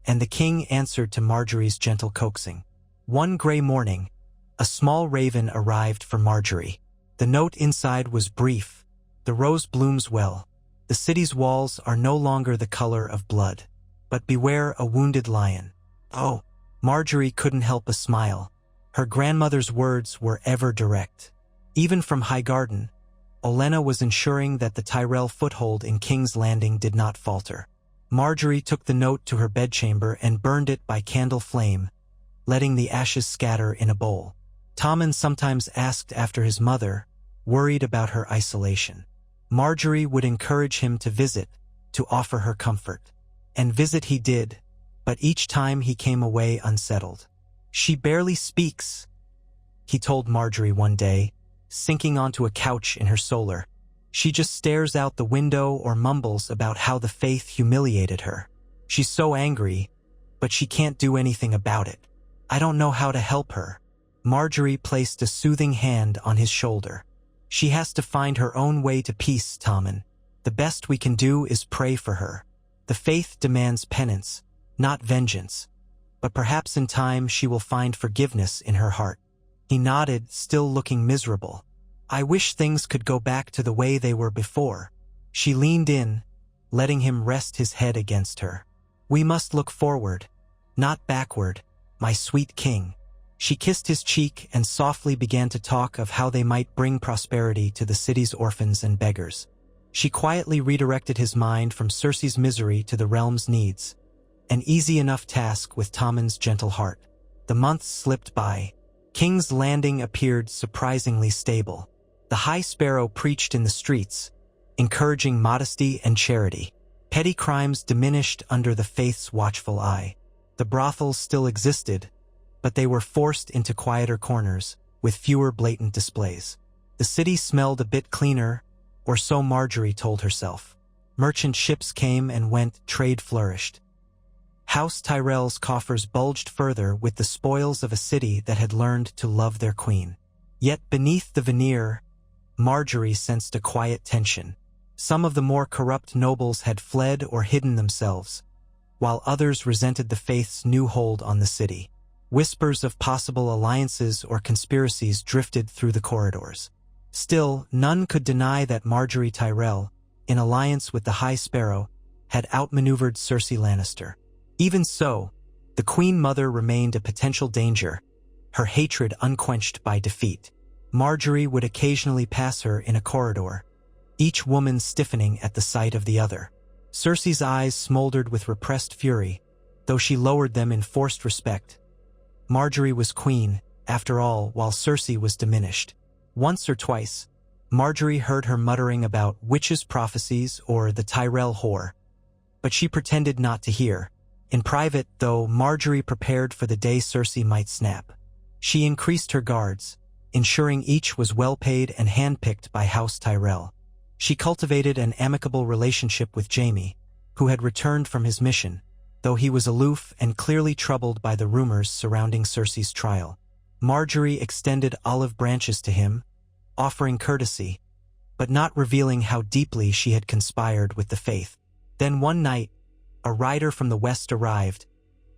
and the king answered to Margaery's gentle coaxing. One gray morning, a small raven arrived for Margaery. The note inside was brief. The rose blooms well. The city's walls are no longer the color of blood. But beware a wounded lion. Oh, Margaery couldn't help a smile. Her grandmother's words were ever direct. Even from Highgarden, Olenna was ensuring that the Tyrell foothold in King's Landing did not falter. Margaery took the note to her bedchamber and burned it by candle flame, letting the ashes scatter in a bowl. Tommen sometimes asked after his mother, worried about her isolation. Margaery would encourage him to visit, to offer her comfort. And visit he did, but each time he came away unsettled. "She barely speaks," he told Margaery one day, sinking onto a couch in her solar. "She just stares out the window or mumbles about how the faith humiliated her. She's so angry, but she can't do anything about it. I don't know how to help her." Margaery placed a soothing hand on his shoulder. "She has to find her own way to peace, Tommen. The best we can do is pray for her. The faith demands penance, not vengeance, but perhaps in time she will find forgiveness in her heart." He nodded, still looking miserable. "I wish things could go back to the way they were before." She leaned in, letting him rest his head against her. "We must look forward, not backward, my sweet king." She kissed his cheek and softly began to talk of how they might bring prosperity to the city's orphans and beggars. She quietly redirected his mind from Cersei's misery to the realm's needs, an easy enough task with Tommen's gentle heart. The months slipped by. King's Landing appeared surprisingly stable. The High Sparrow preached in the streets, encouraging modesty and charity. Petty crimes diminished under the faith's watchful eye. The brothels still existed, but they were forced into quieter corners, with fewer blatant displays. The city smelled a bit cleaner, or so Margaery told herself. Merchant ships came and went, trade flourished. House Tyrell's coffers bulged further with the spoils of a city that had learned to love their queen. Yet beneath the veneer, Margaery sensed a quiet tension. Some of the more corrupt nobles had fled or hidden themselves, while others resented the faith's new hold on the city. Whispers of possible alliances or conspiracies drifted through the corridors. Still, none could deny that Margaery Tyrell, in alliance with the High Sparrow, had outmaneuvered Cersei Lannister. Even so, the Queen Mother remained a potential danger, her hatred unquenched by defeat. Margaery would occasionally pass her in a corridor, each woman stiffening at the sight of the other. Cersei's eyes smoldered with repressed fury, though she lowered them in forced respect. Margaery was queen, after all, while Cersei was diminished. Once or twice, Margaery heard her muttering about witches' prophecies or the Tyrell whore, but she pretended not to hear. In private, though, Margaery prepared for the day Cersei might snap. She increased her guards, ensuring each was well paid and handpicked by House Tyrell. She cultivated an amicable relationship with Jaime, who had returned from his mission, though he was aloof and clearly troubled by the rumors surrounding Cersei's trial. Margaery extended olive branches to him, offering courtesy, but not revealing how deeply she had conspired with the faith. Then one night, a rider from the west arrived,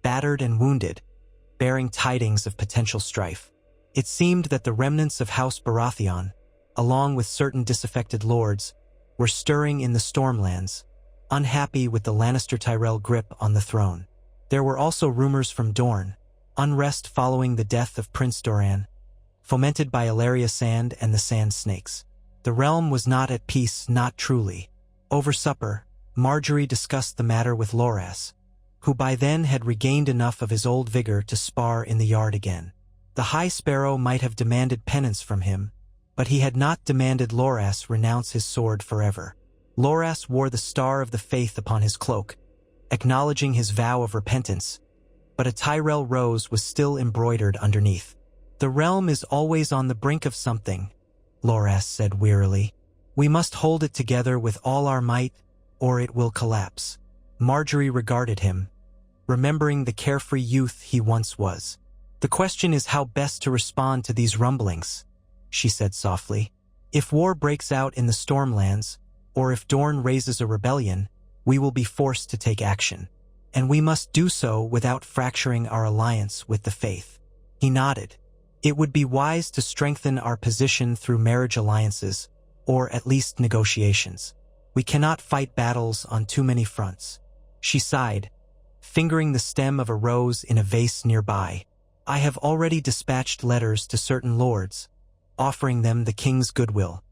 battered and wounded, bearing tidings of potential strife. It seemed that the remnants of House Baratheon, along with certain disaffected lords, were stirring in the Stormlands, unhappy with the Lannister-Tyrell grip on the throne. There were also rumors from Dorne, unrest following the death of Prince Doran, fomented by Illyria Sand and the Sand Snakes. The realm was not at peace, not truly. Over supper, Margaery discussed the matter with Loras, who by then had regained enough of his old vigor to spar in the yard again. The High Sparrow might have demanded penance from him, but he had not demanded Loras renounce his sword forever. Loras wore the star of the faith upon his cloak, acknowledging his vow of repentance, but a Tyrell rose was still embroidered underneath. "The realm is always on the brink of something," Loras said wearily. "We must hold it together with all our might, or it will collapse." Margaery regarded him, remembering the carefree youth he once was. "The question is how best to respond to these rumblings," she said softly. "If war breaks out in the Stormlands, or if Dorne raises a rebellion, we will be forced to take action. And we must do so without fracturing our alliance with the faith." He nodded. "It would be wise to strengthen our position through marriage alliances, or at least negotiations. We cannot fight battles on too many fronts." She sighed, fingering the stem of a rose in a vase nearby. "I have already dispatched letters to certain lords, offering them the king's goodwill.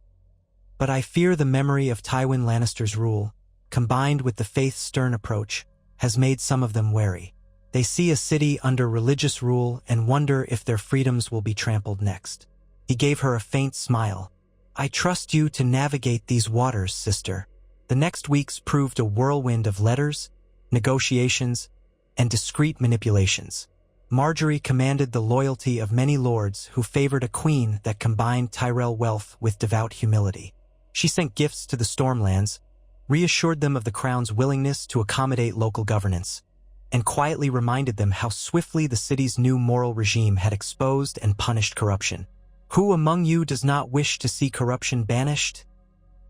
But I fear the memory of Tywin Lannister's rule, combined with the faith's stern approach, has made some of them wary. They see a city under religious rule and wonder if their freedoms will be trampled next." He gave her a faint smile. "I trust you to navigate these waters, sister." The next weeks proved a whirlwind of letters, negotiations, and discreet manipulations. Margaery commanded the loyalty of many lords who favored a queen that combined Tyrell wealth with devout humility. She sent gifts to the Stormlands, reassured them of the crown's willingness to accommodate local governance, and quietly reminded them how swiftly the city's new moral regime had exposed and punished corruption. "Who among you does not wish to see corruption banished?"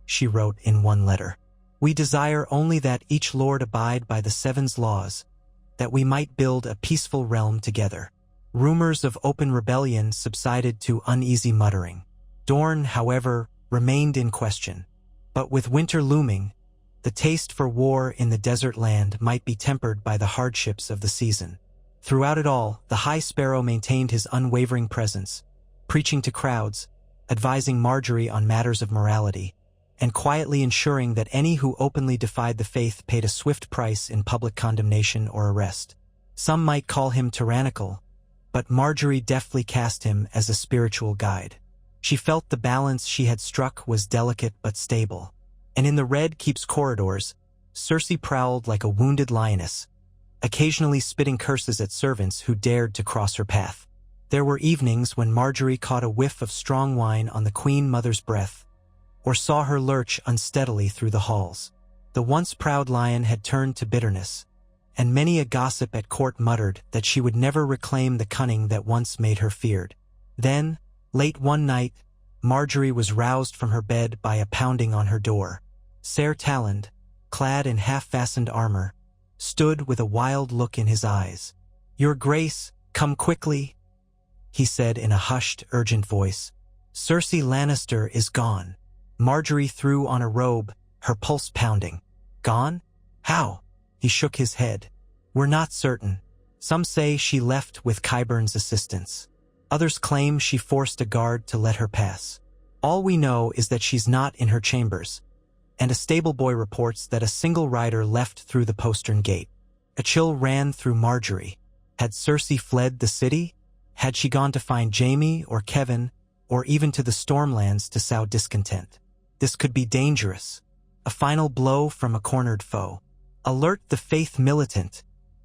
she wrote in one letter. "We desire only that each lord abide by the Seven's laws, that we might build a peaceful realm together." Rumors of open rebellion subsided to uneasy muttering. Dorne, however, remained in question. But with winter looming, the taste for war in the desert land might be tempered by the hardships of the season. Throughout it all, the High Sparrow maintained his unwavering presence, preaching to crowds, advising Margaery on matters of morality, and quietly ensuring that any who openly defied the faith paid a swift price in public condemnation or arrest. Some might call him tyrannical, but Margaery deftly cast him as a spiritual guide. She felt the balance she had struck was delicate but stable. And in the Red Keep's corridors, Cersei prowled like a wounded lioness, occasionally spitting curses at servants who dared to cross her path. There were evenings when Margaery caught a whiff of strong wine on the Queen Mother's breath, or saw her lurch unsteadily through the halls. The once proud lion had turned to bitterness, and many a gossip at court muttered that she would never reclaim the cunning that once made her feared. Then, late one night, Margaery was roused from her bed by a pounding on her door. Ser Talland, clad in half-fastened armor, stood with a wild look in his eyes. "Your Grace," "Come quickly," he said in a hushed, urgent voice. "Cersei Lannister is gone." Marjorie threw on a robe, her pulse pounding. "Gone? How?" He shook his head. "We're not certain. Some say she left with Qyburn's assistance. Others claim she forced a guard to let her pass. All we know is that she's not in her chambers, and a stable boy reports that a single rider left through the postern gate." A chill ran through Marjorie. Had Cersei fled the city? Had she gone to find Jaime or Kevin, or even to the Stormlands to sow discontent? This could be dangerous. A final blow from a cornered foe. "Alert the Faith Militant,"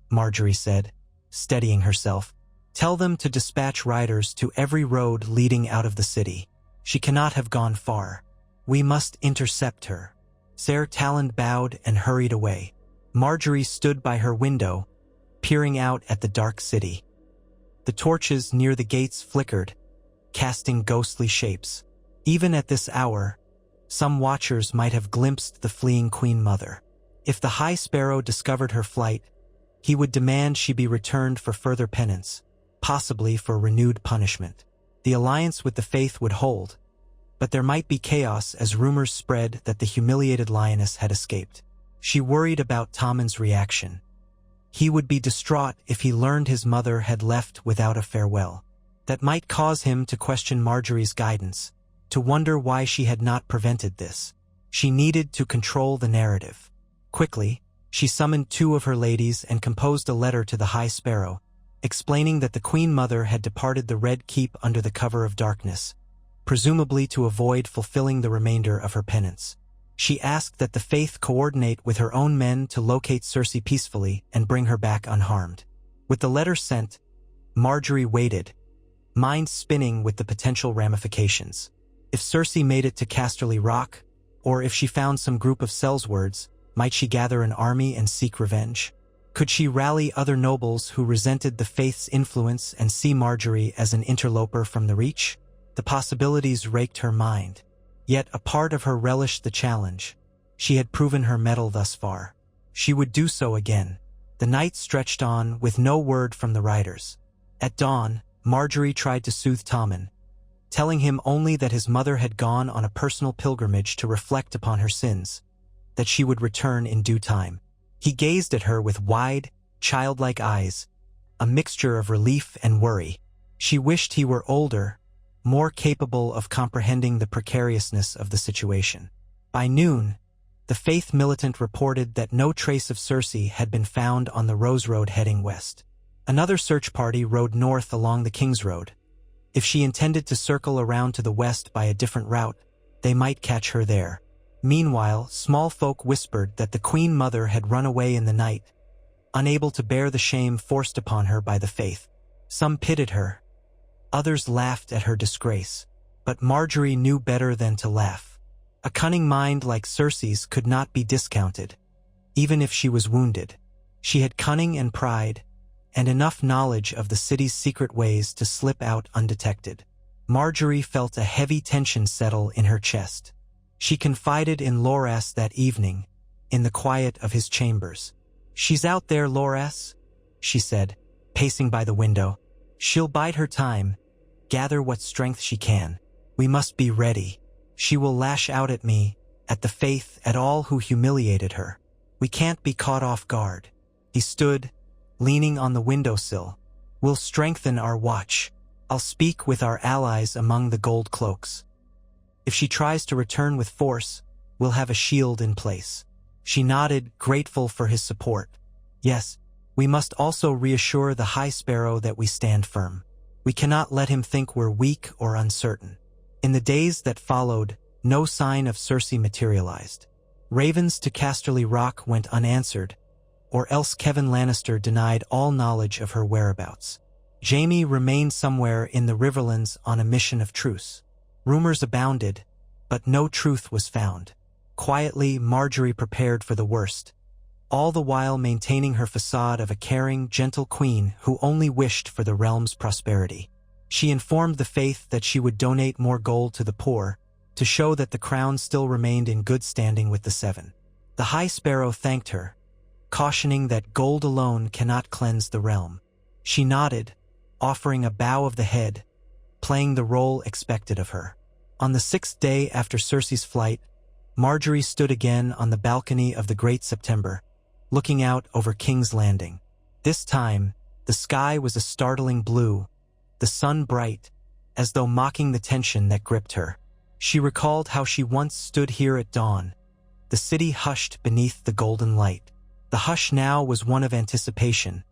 Marjorie said, steadying herself. "Tell them to dispatch riders to every road leading out of the city. She cannot have gone far. We must intercept her." Ser Talon bowed and hurried away. Marjorie stood by her window, peering out at the dark city. The torches near the gates flickered, casting ghostly shapes. Even at this hour, some watchers might have glimpsed the fleeing Queen Mother. If the High Sparrow discovered her flight, he would demand she be returned for further penance, possibly for renewed punishment. The alliance with the Faith would hold, but there might be chaos as rumors spread that the humiliated lioness had escaped. She worried about Tommen's reaction. He would be distraught if he learned his mother had left without a farewell. That might cause him to question Marjorie's guidance, to wonder why she had not prevented this. She needed to control the narrative. Quickly, she summoned 2 of her ladies and composed a letter to the High Sparrow, explaining that the Queen Mother had departed the Red Keep under the cover of darkness, presumably to avoid fulfilling the remainder of her penance. She asked that the Faith coordinate with her own men to locate Cersei peacefully and bring her back unharmed. With the letter sent, Marjorie waited, mind spinning with the potential ramifications. If Cersei made it to Casterly Rock, or if she found some group of Sellswords, might she gather an army and seek revenge? Could she rally other nobles who resented the Faith's influence and see Marjorie as an interloper from the Reach? The possibilities raked her mind. Yet a part of her relished the challenge. She had proven her mettle thus far. She would do so again. The night stretched on with no word from the riders. At dawn, Marjorie tried to soothe Tommen, telling him only that his mother had gone on a personal pilgrimage to reflect upon her sins, that she would return in due time. He gazed at her with wide, childlike eyes, a mixture of relief and worry. She wished he were older, more capable of comprehending the precariousness of the situation. By noon, the Faith Militant reported that no trace of Cersei had been found on the Rose Road heading west. Another search party rode north along the King's Road. If she intended to circle around to the west by a different route, they might catch her there. Meanwhile, small folk whispered that the Queen Mother had run away in the night, unable to bear the shame forced upon her by the Faith. Some pitied her. Others laughed at her disgrace, but Marjorie knew better than to laugh. A cunning mind like Cersei's could not be discounted, even if she was wounded. She had cunning and pride, and enough knowledge of the city's secret ways to slip out undetected. Marjorie felt a heavy tension settle in her chest. She confided in Loras that evening, in the quiet of his chambers. "She's out there, Loras," she said, pacing by the window. "She'll bide her time, gather what strength she can. We must be ready. She will lash out at me, at the Faith, at all who humiliated her. We can't be caught off guard." He stood, leaning on the windowsill. "We'll strengthen our watch. I'll speak with our allies among the gold cloaks. If she tries to return with force, we'll have a shield in place." She nodded, grateful for his support. "Yes, we must also reassure the High Sparrow that we stand firm. We cannot let him think we're weak or uncertain." In the days that followed, no sign of Cersei materialized. Ravens to Casterly Rock went unanswered, or else Kevin Lannister denied all knowledge of her whereabouts. Jaime remained somewhere in the Riverlands on a mission of truce. Rumors abounded, but no truth was found. Quietly, Marjorie prepared for the worst, all the while maintaining her facade of a caring, gentle queen who only wished for the realm's prosperity. She informed the Faith that she would donate more gold to the poor, to show that the crown still remained in good standing with the Seven. The High Sparrow thanked her, cautioning that gold alone cannot cleanse the realm. She nodded, offering a bow of the head, playing the role expected of her. On the 6th day after Cersei's flight, Marjorie stood again on the balcony of the Great September, looking out over King's Landing. This time, the sky was a startling blue, the sun bright, as though mocking the tension that gripped her. She recalled how she once stood here at dawn, the city hushed beneath the golden light. The hush now was one of anticipation,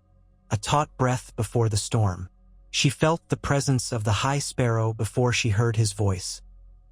a taut breath before the storm. She felt the presence of the High Sparrow before she heard his voice.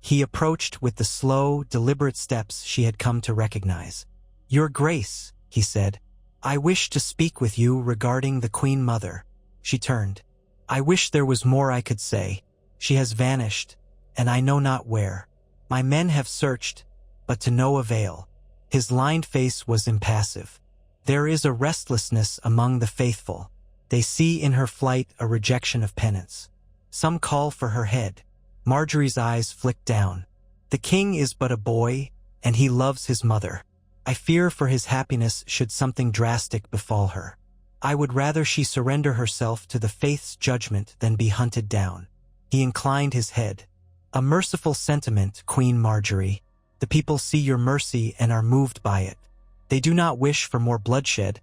He approached with the slow, deliberate steps she had come to recognize. "Your Grace," he said, "I wish to speak with you regarding the Queen Mother." She turned. "I wish there was more I could say. She has vanished, and I know not where. My men have searched, but to no avail." His lined face was impassive. "There is a restlessness among the faithful. They see in her flight a rejection of penance. Some call for her head." Marjorie's eyes flicked down. "The king is but a boy, and he loves his mother. I fear for his happiness should something drastic befall her. I would rather she surrender herself to the faith's judgment than be hunted down." He inclined his head. "A merciful sentiment, Queen Marjorie. The people see your mercy and are moved by it. They do not wish for more bloodshed,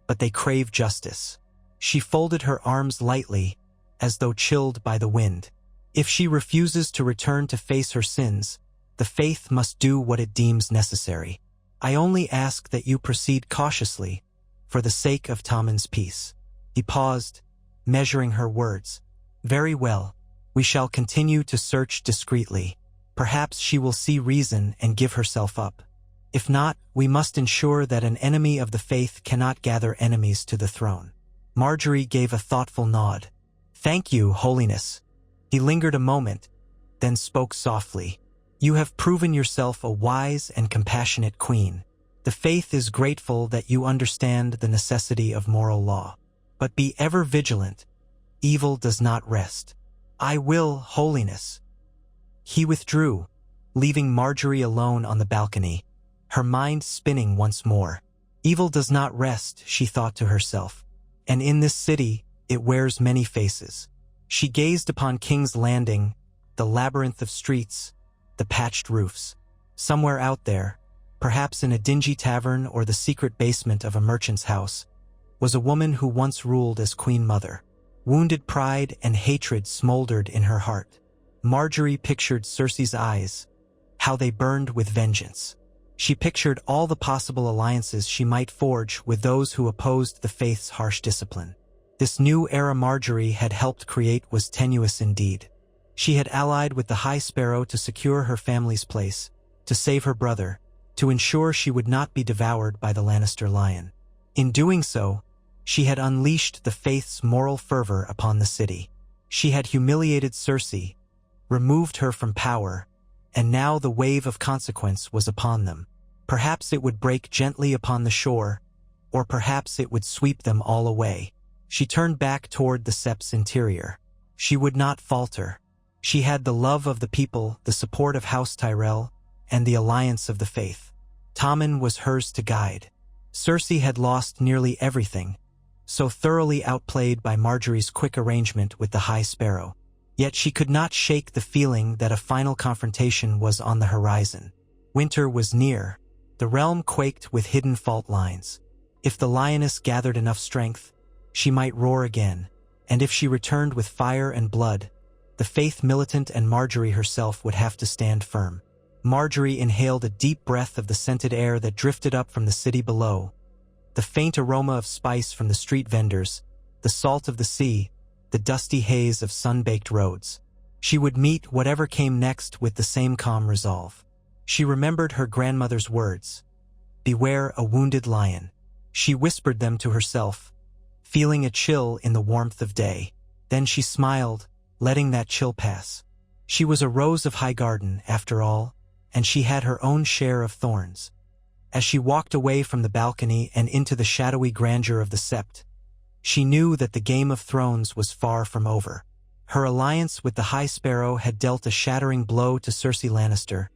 but they crave justice." She folded her arms lightly, as though chilled by the wind. "If she refuses to return to face her sins, the faith must do what it deems necessary. I only ask that you proceed cautiously, for the sake of Tommen's peace." He paused, measuring her words. "Very well. We shall continue to search discreetly. Perhaps she will see reason and give herself up. If not, we must ensure that an enemy of the faith cannot gather enemies to the throne." Marjorie gave a thoughtful nod. "Thank you, Holiness." He lingered a moment, then spoke softly. "You have proven yourself a wise and compassionate queen. The faith is grateful that you understand the necessity of moral law. But be ever vigilant. Evil does not rest." "I will, Holiness." He withdrew, leaving Marjorie alone on the balcony, her mind spinning once more. Evil does not rest, she thought to herself, and in this city it wears many faces. She gazed upon King's Landing, the labyrinth of streets, the patched roofs. Somewhere out there, perhaps in a dingy tavern or the secret basement of a merchant's house, was a woman who once ruled as Queen Mother. Wounded pride and hatred smoldered in her heart. Marjorie pictured Cersei's eyes, how they burned with vengeance. She pictured all the possible alliances she might forge with those who opposed the faith's harsh discipline. This new era Marjorie had helped create was tenuous indeed. She had allied with the High Sparrow to secure her family's place, to save her brother, to ensure she would not be devoured by the Lannister lion. In doing so, she had unleashed the faith's moral fervor upon the city. She had humiliated Cersei, removed her from power, and now the wave of consequence was upon them. Perhaps it would break gently upon the shore, or perhaps it would sweep them all away. She turned back toward the Sept's interior. She would not falter. She had the love of the people, the support of House Tyrell, and the alliance of the faith. Tommen was hers to guide. Cersei had lost nearly everything, so thoroughly outplayed by Marjorie's quick arrangement with the High Sparrow. Yet she could not shake the feeling that a final confrontation was on the horizon. Winter was near. The realm quaked with hidden fault lines. If the lioness gathered enough strength, she might roar again, and if she returned with fire and blood, the faith militant and Marjorie herself would have to stand firm. Marjorie inhaled a deep breath of the scented air that drifted up from the city below, the faint aroma of spice from the street vendors, the salt of the sea, the dusty haze of sun-baked roads. She would meet whatever came next with the same calm resolve. She remembered her grandmother's words, "Beware a wounded lion." She whispered them to herself, feeling a chill in the warmth of day. Then she smiled, letting that chill pass. She was a rose of Highgarden, after all, and she had her own share of thorns. As she walked away from the balcony and into the shadowy grandeur of the Sept, she knew that the Game of Thrones was far from over. Her alliance with the High Sparrow had dealt a shattering blow to Cersei Lannister,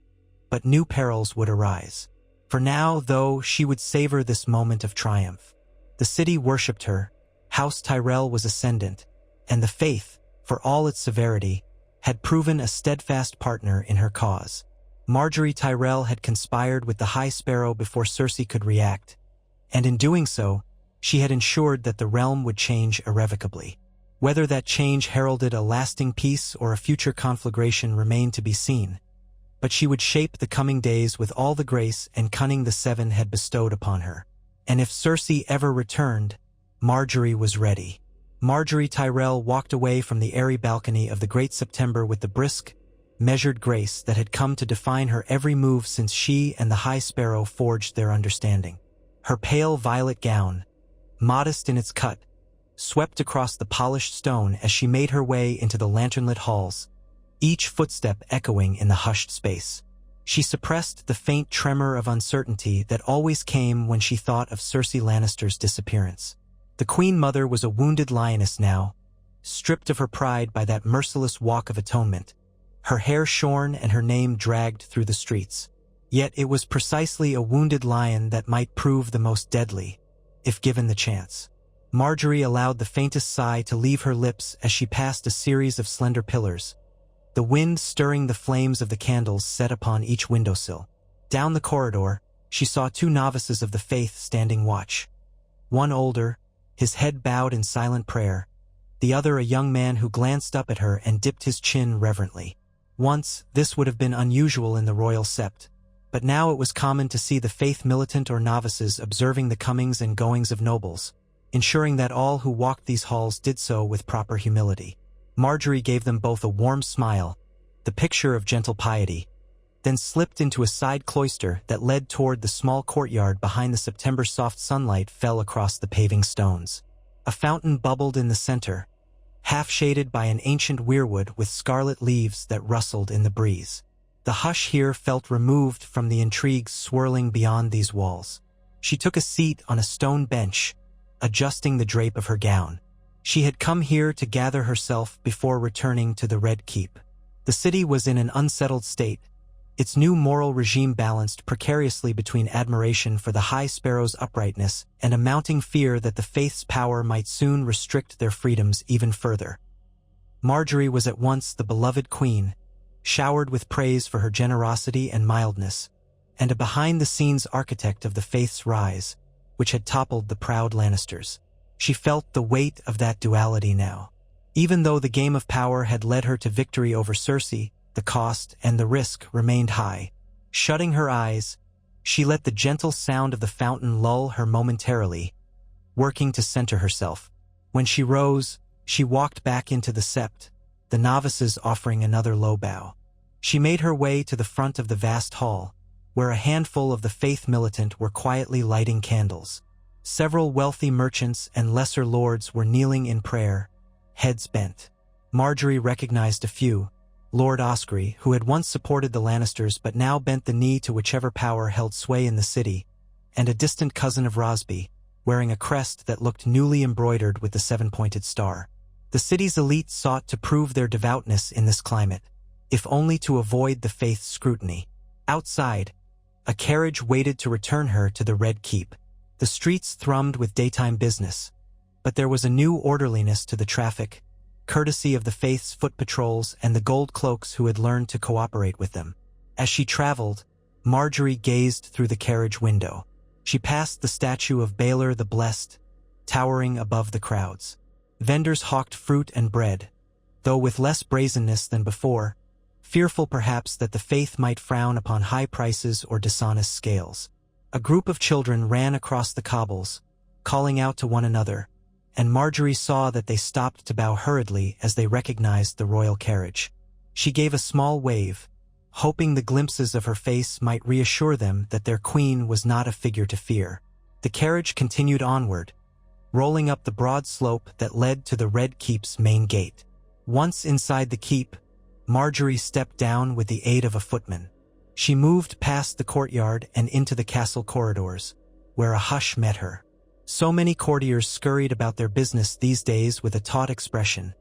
but new perils would arise. For now, though, she would savor this moment of triumph. The city worshipped her, House Tyrell was ascendant, and the faith, for all its severity, had proven a steadfast partner in her cause. Marjorie Tyrell had conspired with the High Sparrow before Cersei could react, and in doing so, she had ensured that the realm would change irrevocably. Whether that change heralded a lasting peace or a future conflagration remained to be seen, but she would shape the coming days with all the grace and cunning the Seven had bestowed upon her. And if Cersei ever returned, Marjorie was ready. Marjorie Tyrell walked away from the airy balcony of the Great September with the brisk, measured grace that had come to define her every move since she and the High Sparrow forged their understanding. Her pale violet gown, modest in its cut, swept across the polished stone as she made her way into the lanternlit halls, each footstep echoing in the hushed space. She suppressed the faint tremor of uncertainty that always came when she thought of Cersei Lannister's disappearance. The Queen Mother was a wounded lioness now, stripped of her pride by that merciless walk of atonement, her hair shorn and her name dragged through the streets. Yet it was precisely a wounded lion that might prove the most deadly, if given the chance. Marjorie allowed the faintest sigh to leave her lips as she passed a series of slender pillars, the wind stirring the flames of the candles set upon each windowsill. Down the corridor, she saw two novices of the faith standing watch. One older, his head bowed in silent prayer, the other a young man who glanced up at her and dipped his chin reverently. Once, this would have been unusual in the royal sept, but now it was common to see the faith militant or novices observing the comings and goings of nobles, ensuring that all who walked these halls did so with proper humility. Marjorie gave them both a warm smile, the picture of gentle piety, then slipped into a side cloister that led toward the small courtyard behind the September soft sunlight fell across the paving stones. A fountain bubbled in the center, half shaded by an ancient weirwood with scarlet leaves that rustled in the breeze. The hush here felt removed from the intrigues swirling beyond these walls. She took a seat on a stone bench, adjusting the drape of her gown. She had come here to gather herself before returning to the Red Keep. The city was in an unsettled state, its new moral regime balanced precariously between admiration for the High Sparrow's uprightness and a mounting fear that the faith's power might soon restrict their freedoms even further. Marjorie was at once the beloved queen, showered with praise for her generosity and mildness, and a behind-the-scenes architect of the faith's rise, which had toppled the proud Lannisters. She felt the weight of that duality now. Even though the game of power had led her to victory over Cersei, the cost and the risk remained high. Shutting her eyes, she let the gentle sound of the fountain lull her momentarily, working to center herself. When she rose, she walked back into the sept, the novices offering another low bow. She made her way to the front of the vast hall, where a handful of the faith militant were quietly lighting candles. Several wealthy merchants and lesser lords were kneeling in prayer, heads bent. Marjorie recognized a few. Lord Oscary, who had once supported the Lannisters but now bent the knee to whichever power held sway in the city, and a distant cousin of Rosby, wearing a crest that looked newly embroidered with the seven-pointed star. The city's elite sought to prove their devoutness in this climate, if only to avoid the faith's scrutiny. Outside, a carriage waited to return her to the Red Keep. The streets thrummed with daytime business, but there was a new orderliness to the traffic, courtesy of the faith's foot patrols and the gold cloaks who had learned to cooperate with them. As she traveled, Marjorie gazed through the carriage window. She passed the statue of Baelor the Blessed, towering above the crowds. Vendors hawked fruit and bread, though with less brazenness than before, fearful perhaps that the faith might frown upon high prices or dishonest scales. A group of children ran across the cobbles, calling out to one another, and Marjorie saw that they stopped to bow hurriedly as they recognized the royal carriage. She gave a small wave, hoping the glimpses of her face might reassure them that their queen was not a figure to fear. The carriage continued onward, rolling up the broad slope that led to the Red Keep's main gate. Once inside the keep, Marjorie stepped down with the aid of a footman. She moved past the courtyard and into the castle corridors, where a hush met her. So many courtiers scurried about their business these days with a taut expression,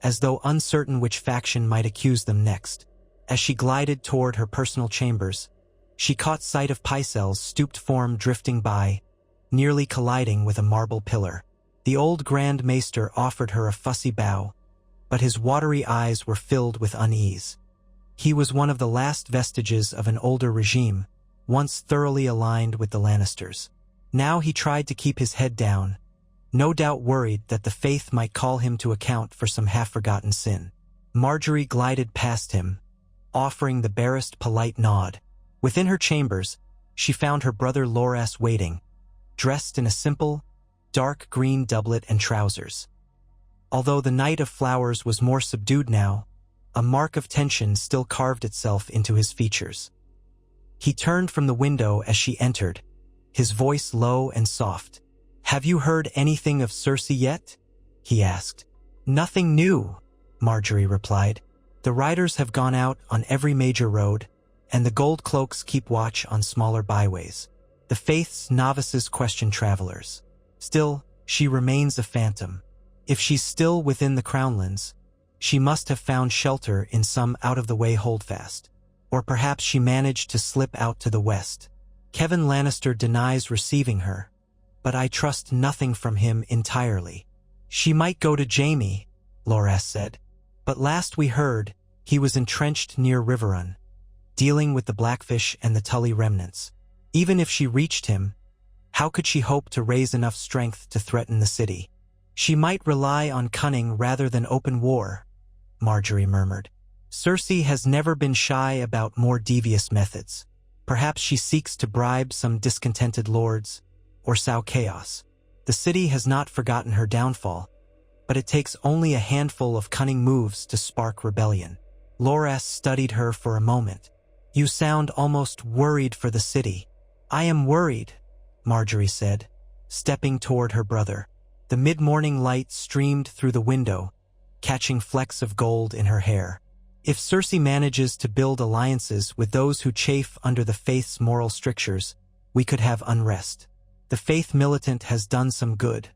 as though uncertain which faction might accuse them next. As she glided toward her personal chambers, she caught sight of Pycelle's stooped form drifting by, nearly colliding with a marble pillar. The old Grand Maester offered her a fussy bow, but his watery eyes were filled with unease. He was one of the last vestiges of an older regime, once thoroughly aligned with the Lannisters. Now he tried to keep his head down, no doubt worried that the faith might call him to account for some half-forgotten sin. Marjorie glided past him, offering the barest polite nod. Within her chambers, she found her brother Loras waiting, dressed in a simple, dark green doublet and trousers. Although the Knight of Flowers was more subdued now, a mark of tension still carved itself into his features. He turned from the window as she entered, his voice low and soft. "Have you heard anything of Cersei yet?" he asked. "Nothing new," Marjorie replied. "The riders have gone out on every major road, and the gold cloaks keep watch on smaller byways. The faith's novices question travelers. Still, she remains a phantom. If she's still within the Crownlands, she must have found shelter in some out-of-the-way holdfast. Or perhaps she managed to slip out to the west. Kevin Lannister denies receiving her, but I trust nothing from him entirely. She might go to Jaime, Loras said. But last we heard, he was entrenched near Riverrun, dealing with the Blackfish and the Tully remnants. Even if she reached him, how could she hope to raise enough strength to threaten the city? She might rely on cunning rather than open war, Marjorie murmured. Cersei has never been shy about more devious methods. Perhaps she seeks to bribe some discontented lords, or sow chaos. The city has not forgotten her downfall, but it takes only a handful of cunning moves to spark rebellion. Loras studied her for a moment. "You sound almost worried for the city." "I am worried," Marjorie said, stepping toward her brother. The mid-morning light streamed through the window, catching flecks of gold in her hair. "If Cersei manages to build alliances with those who chafe under the faith's moral strictures, we could have unrest. The faith militant has done some good,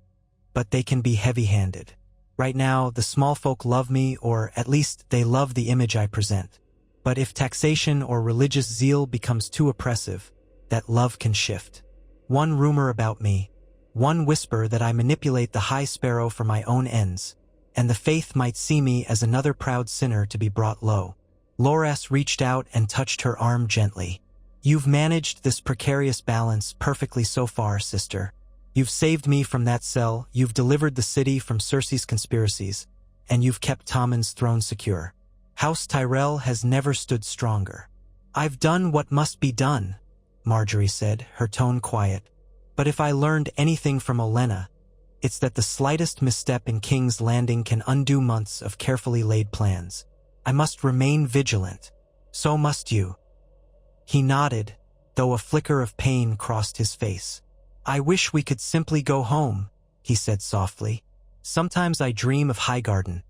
but they can be heavy-handed. Right now, the small folk love me, or at least they love the image I present. But if taxation or religious zeal becomes too oppressive, that love can shift. One rumor about me, one whisper that I manipulate the High Sparrow for my own ends, and the faith might see me as another proud sinner to be brought low." Loras reached out and touched her arm gently. "You've managed this precarious balance perfectly so far, sister. You've saved me from that cell, you've delivered the city from Cersei's conspiracies, and you've kept Tommen's throne secure. House Tyrell has never stood stronger." "I've done what must be done," Marjorie said, her tone quiet. "But if I learned anything from Olenna, it's that the slightest misstep in King's Landing can undo months of carefully laid plans. I must remain vigilant. So must you." He nodded, though a flicker of pain crossed his face. "I wish we could simply go home," he said softly. "Sometimes I dream of Highgarden,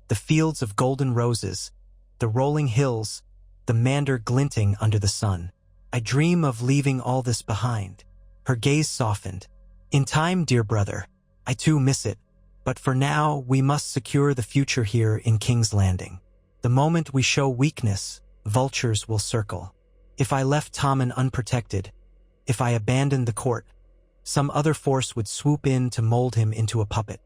the fields of golden roses, the rolling hills, the Mander glinting under the sun. I dream of leaving all this behind." Her gaze softened. "In time, dear brother, I too miss it, but for now we must secure the future here in King's Landing. The moment we show weakness, vultures will circle. If I left Tommen unprotected, if I abandoned the court, some other force would swoop in to mold him into a puppet."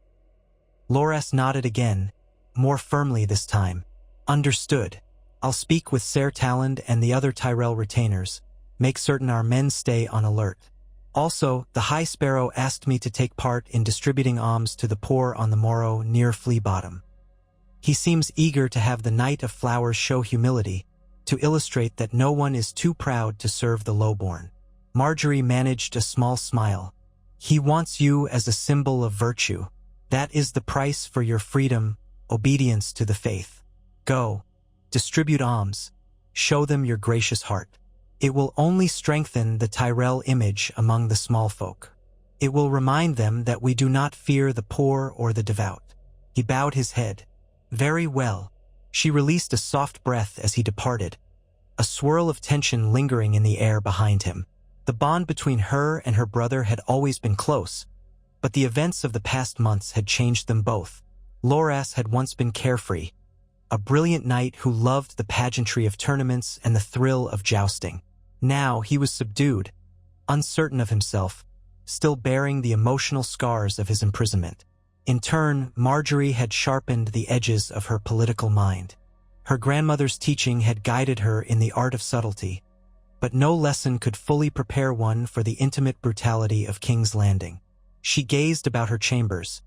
Loras nodded again, more firmly this time. "Understood. I'll speak with Ser Talland and the other Tyrell retainers, make certain our men stay on alert. Also, the High Sparrow asked me to take part in distributing alms to the poor on the morrow near Flea Bottom. He seems eager to have the Knight of Flowers show humility, to illustrate that no one is too proud to serve the lowborn." Marjorie managed a small smile. "He wants you as a symbol of virtue. That is the price for your freedom, obedience to the faith. Go, distribute alms, show them your gracious heart. It will only strengthen the Tyrell image among the small folk. It will remind them that we do not fear the poor or the devout." He bowed his head. "Very well." She released a soft breath as he departed, a swirl of tension lingering in the air behind him. The bond between her and her brother had always been close, but the events of the past months had changed them both. Loras had once been carefree, a brilliant knight who loved the pageantry of tournaments and the thrill of jousting. Now he was subdued, uncertain of himself, still bearing the emotional scars of his imprisonment. In turn, Marjorie had sharpened the edges of her political mind. Her grandmother's teaching had guided her in the art of subtlety, but no lesson could fully prepare one for the intimate brutality of King's Landing. She gazed about her chambers,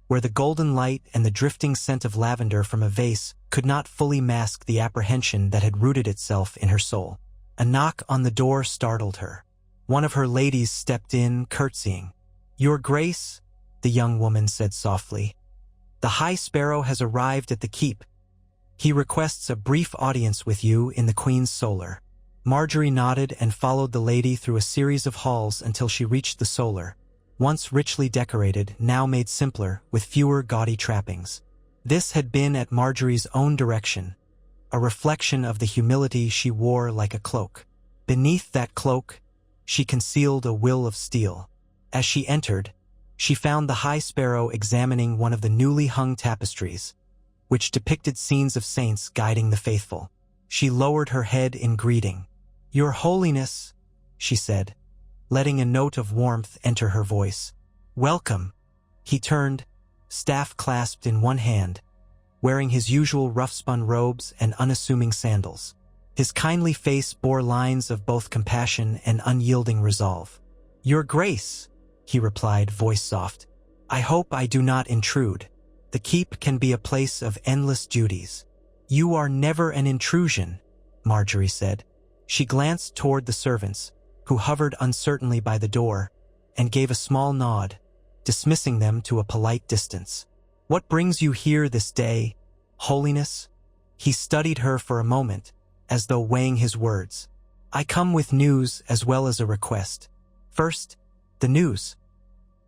where the golden light and the drifting scent of lavender from a vase could not fully mask the apprehension that had rooted itself in her soul. A knock on the door startled her. One of her ladies stepped in, curtsying. "Your Grace," the young woman said softly, "the High Sparrow has arrived at the keep. He requests a brief audience with you in the Queen's solar." Marjorie nodded and followed the lady through a series of halls until she reached the solar, once richly decorated, now made simpler, with fewer gaudy trappings. This had been at Marjorie's own direction, a reflection of the humility she wore like a cloak. Beneath that cloak, she concealed a will of steel. As she entered, she found the High Sparrow examining one of the newly hung tapestries, which depicted scenes of saints guiding the faithful. She lowered her head in greeting. "Your Holiness," she said, letting a note of warmth enter her voice. "Welcome." He turned, staff clasped in one hand, wearing his usual rough-spun robes and unassuming sandals. His kindly face bore lines of both compassion and unyielding resolve. "Your Grace," he replied, voice soft, "I hope I do not intrude. The keep can be a place of endless duties." "You are never an intrusion," Marjorie said. She glanced toward the servants, who hovered uncertainly by the door, and gave a small nod, dismissing them to a polite distance. "What brings you here this day, Holiness?" He studied her for a moment, as though weighing his words. "I come with news as well as a request. First, the news.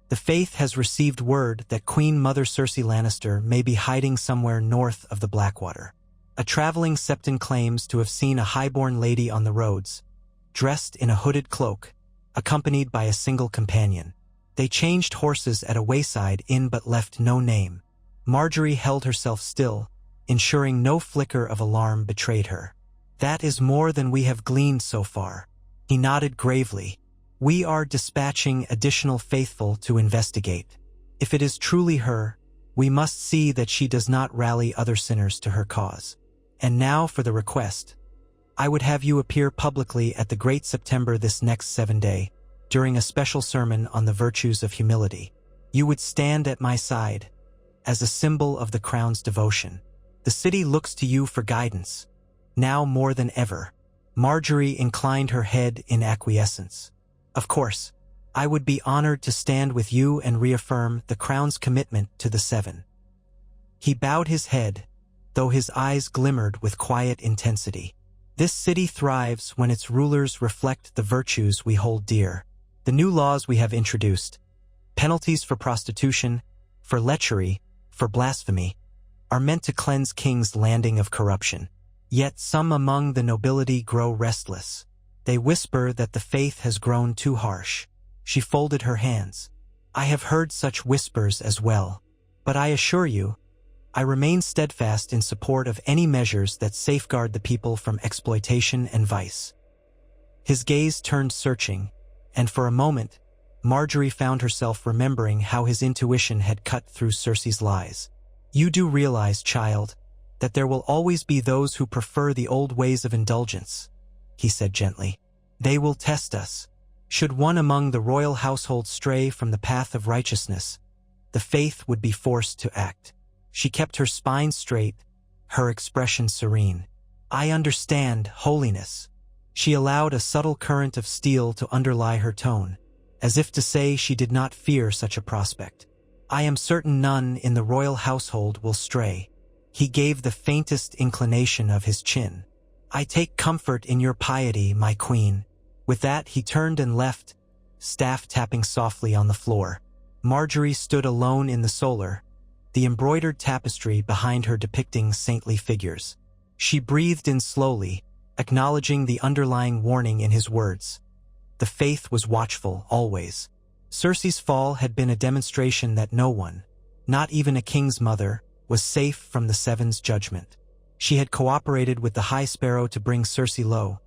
The Faith has received word that Queen Mother Cersei Lannister may be hiding somewhere north of the Blackwater. A traveling septon claims to have seen a highborn lady on the roads, dressed in a hooded cloak, accompanied by a single companion. They changed horses at a wayside inn but left no name." Marjorie held herself still, ensuring no flicker of alarm betrayed her. "That is more than we have gleaned so far." He nodded gravely. "We are dispatching additional faithful to investigate. If it is truly her, we must see that she does not rally other sinners to her cause. And now for the request. I would have you appear publicly at the Great September this next 7-day, during a special sermon on the virtues of humility. You would stand at my side, as a symbol of the crown's devotion. The city looks to you for guidance, now more than ever." Marjorie inclined her head in acquiescence. "Of course, I would be honored to stand with you and reaffirm the crown's commitment to the Seven." He bowed his head, though his eyes glimmered with quiet intensity. "This city thrives when its rulers reflect the virtues we hold dear. The new laws we have introduced, penalties for prostitution, for lechery, for blasphemy, are meant to cleanse King's Landing of corruption. Yet some among the nobility grow restless. They whisper that the faith has grown too harsh." She folded her hands. "I have heard such whispers as well. But I assure you, I remain steadfast in support of any measures that safeguard the people from exploitation and vice." His gaze turned searching, and for a moment, Marjorie found herself remembering how his intuition had cut through Cersei's lies. "You do realize, child, that there will always be those who prefer the old ways of indulgence," he said gently. "They will test us. Should one among the royal household stray from the path of righteousness, the faith would be forced to act." She kept her spine straight, her expression serene. "I understand, Holiness." She allowed a subtle current of steel to underlie her tone, as if to say she did not fear such a prospect. "I am certain none in the royal household will stray." He gave the faintest inclination of his chin. "I take comfort in your piety, my queen." With that, he turned and left, staff tapping softly on the floor. Marjorie stood alone in the solar, the embroidered tapestry behind her depicting saintly figures. She breathed in slowly, acknowledging the underlying warning in his words. The faith was watchful, always. Cersei's fall had been a demonstration that no one, not even a king's mother, was safe from the Seven's judgment. She had cooperated with the High Sparrow to bring Cersei low,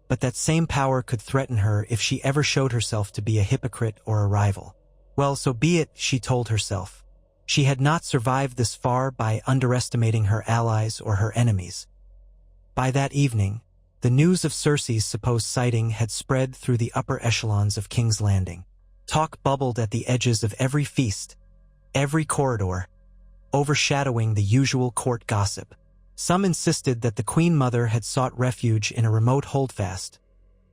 but that same power could threaten her if she ever showed herself to be a hypocrite or a rival. Well, so be it, she told herself. She had not survived this far by underestimating her allies or her enemies. By that evening, the news of Cersei's supposed sighting had spread through the upper echelons of King's Landing. Talk bubbled at the edges of every feast, every corridor, overshadowing the usual court gossip. Some insisted that the Queen Mother had sought refuge in a remote holdfast,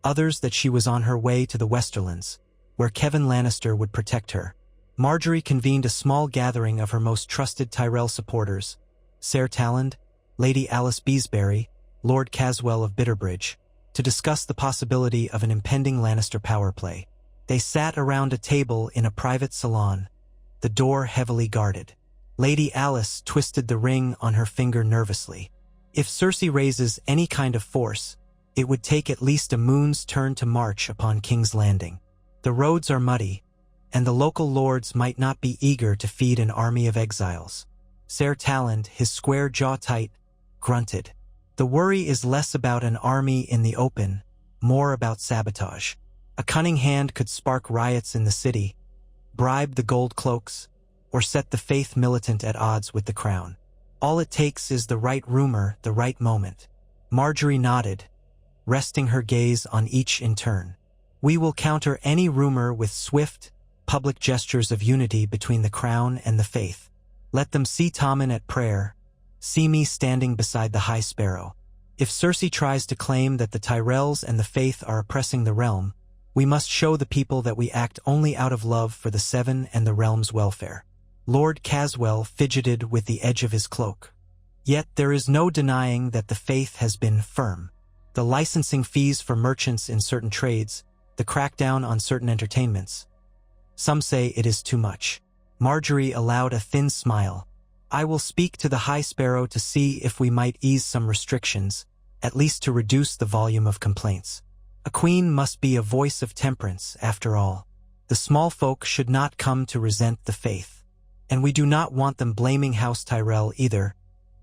others that she was on her way to the Westerlands, where Kevin Lannister would protect her. Marjorie convened a small gathering of her most trusted Tyrell supporters, Ser Talland, Lady Alice Beesbury, Lord Caswell of Bitterbridge, to discuss the possibility of an impending Lannister power play. They sat around a table in a private salon, the door heavily guarded. Lady Alice twisted the ring on her finger nervously. If Cersei raises any kind of force, it would take at least a moon's turn to march upon King's Landing. The roads are muddy, and the local lords might not be eager to feed an army of exiles. Ser Talland, his square jaw tight, grunted. The worry is less about an army in the open, more about sabotage. A cunning hand could spark riots in the city, bribe the gold cloaks, or set the faith militant at odds with the crown. All it takes is the right rumor, the right moment. Marjorie nodded, resting her gaze on each in turn. We will counter any rumor with swift, public gestures of unity between the crown and the faith. Let them see Tommen at prayer, see me standing beside the High Sparrow. If Cersei tries to claim that the Tyrells and the faith are oppressing the realm, we must show the people that we act only out of love for the Seven and the realm's welfare. Lord Caswell fidgeted with the edge of his cloak. Yet there is no denying that the faith has been firm. The licensing fees for merchants in certain trades, the crackdown on certain entertainments. Some say it is too much. Marjorie allowed a thin smile. I will speak to the High Sparrow to see if we might ease some restrictions, at least to reduce the volume of complaints. A queen must be a voice of temperance, after all. The small folk should not come to resent the faith. And we do not want them blaming House Tyrell either,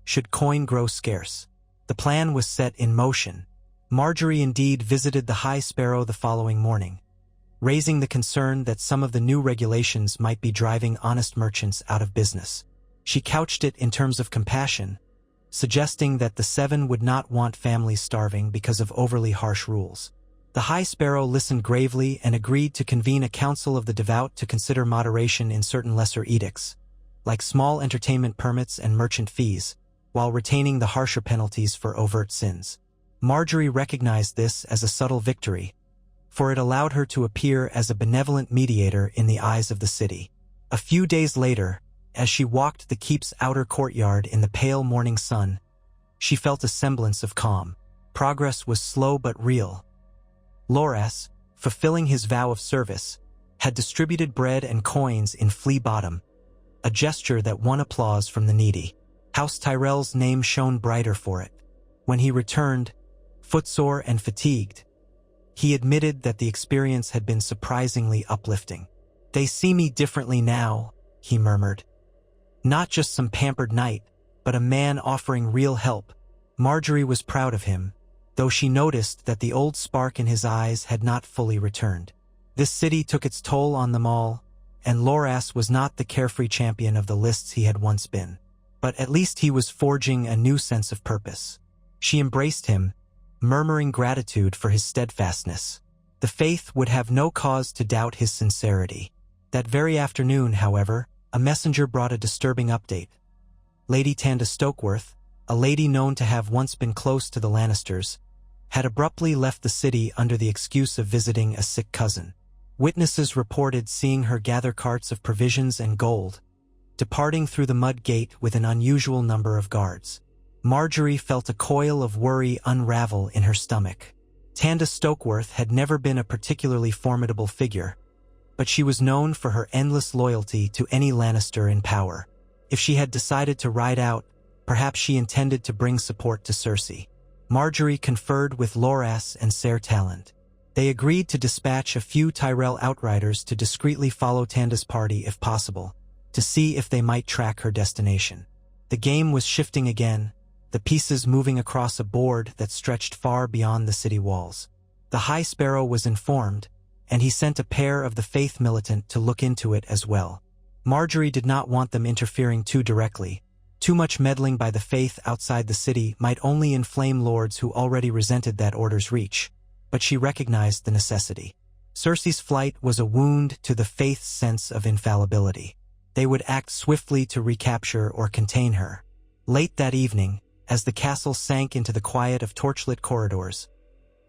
should coin grow scarce. The plan was set in motion. Marjorie indeed visited the High Sparrow the following morning, raising the concern that some of the new regulations might be driving honest merchants out of business. She couched it in terms of compassion, suggesting that the Seven would not want families starving because of overly harsh rules. The High Sparrow listened gravely and agreed to convene a council of the devout to consider moderation in certain lesser edicts, like small entertainment permits and merchant fees, while retaining the harsher penalties for overt sins. Marjorie recognized this as a subtle victory, for it allowed her to appear as a benevolent mediator in the eyes of the city. A few days later, as she walked the keep's outer courtyard in the pale morning sun, she felt a semblance of calm. Progress was slow but real. Loras, fulfilling his vow of service, had distributed bread and coins in Flea Bottom, a gesture that won applause from the needy. House Tyrell's name shone brighter for it. When he returned, footsore and fatigued, he admitted that the experience had been surprisingly uplifting. They see me differently now, he murmured. Not just some pampered knight, but a man offering real help. Marjorie was proud of him, though she noticed that the old spark in his eyes had not fully returned. This city took its toll on them all, and Loras was not the carefree champion of the lists he had once been. But at least he was forging a new sense of purpose. She embraced him, murmuring gratitude for his steadfastness. The faith would have no cause to doubt his sincerity. That very afternoon, however, a messenger brought a disturbing update. Lady Tanda Stokeworth, a lady known to have once been close to the Lannisters, had abruptly left the city under the excuse of visiting a sick cousin. Witnesses reported seeing her gather carts of provisions and gold, departing through the mud gate with an unusual number of guards. Marjorie felt a coil of worry unravel in her stomach. Tanda Stokeworth had never been a particularly formidable figure, but she was known for her endless loyalty to any Lannister in power. If she had decided to ride out, perhaps she intended to bring support to Cersei. Marjorie conferred with Loras and Ser Talland. They agreed to dispatch a few Tyrell outriders to discreetly follow Tanda's party if possible, to see if they might track her destination. The game was shifting again, the pieces moving across a board that stretched far beyond the city walls. The High Sparrow was informed, and he sent a pair of the Faith militant to look into it as well. Marjorie did not want them interfering too directly. Too much meddling by the Faith outside the city might only inflame lords who already resented that order's reach, but she recognized the necessity. Cersei's flight was a wound to the Faith's sense of infallibility. They would act swiftly to recapture or contain her. Late that evening, as the castle sank into the quiet of torchlit corridors,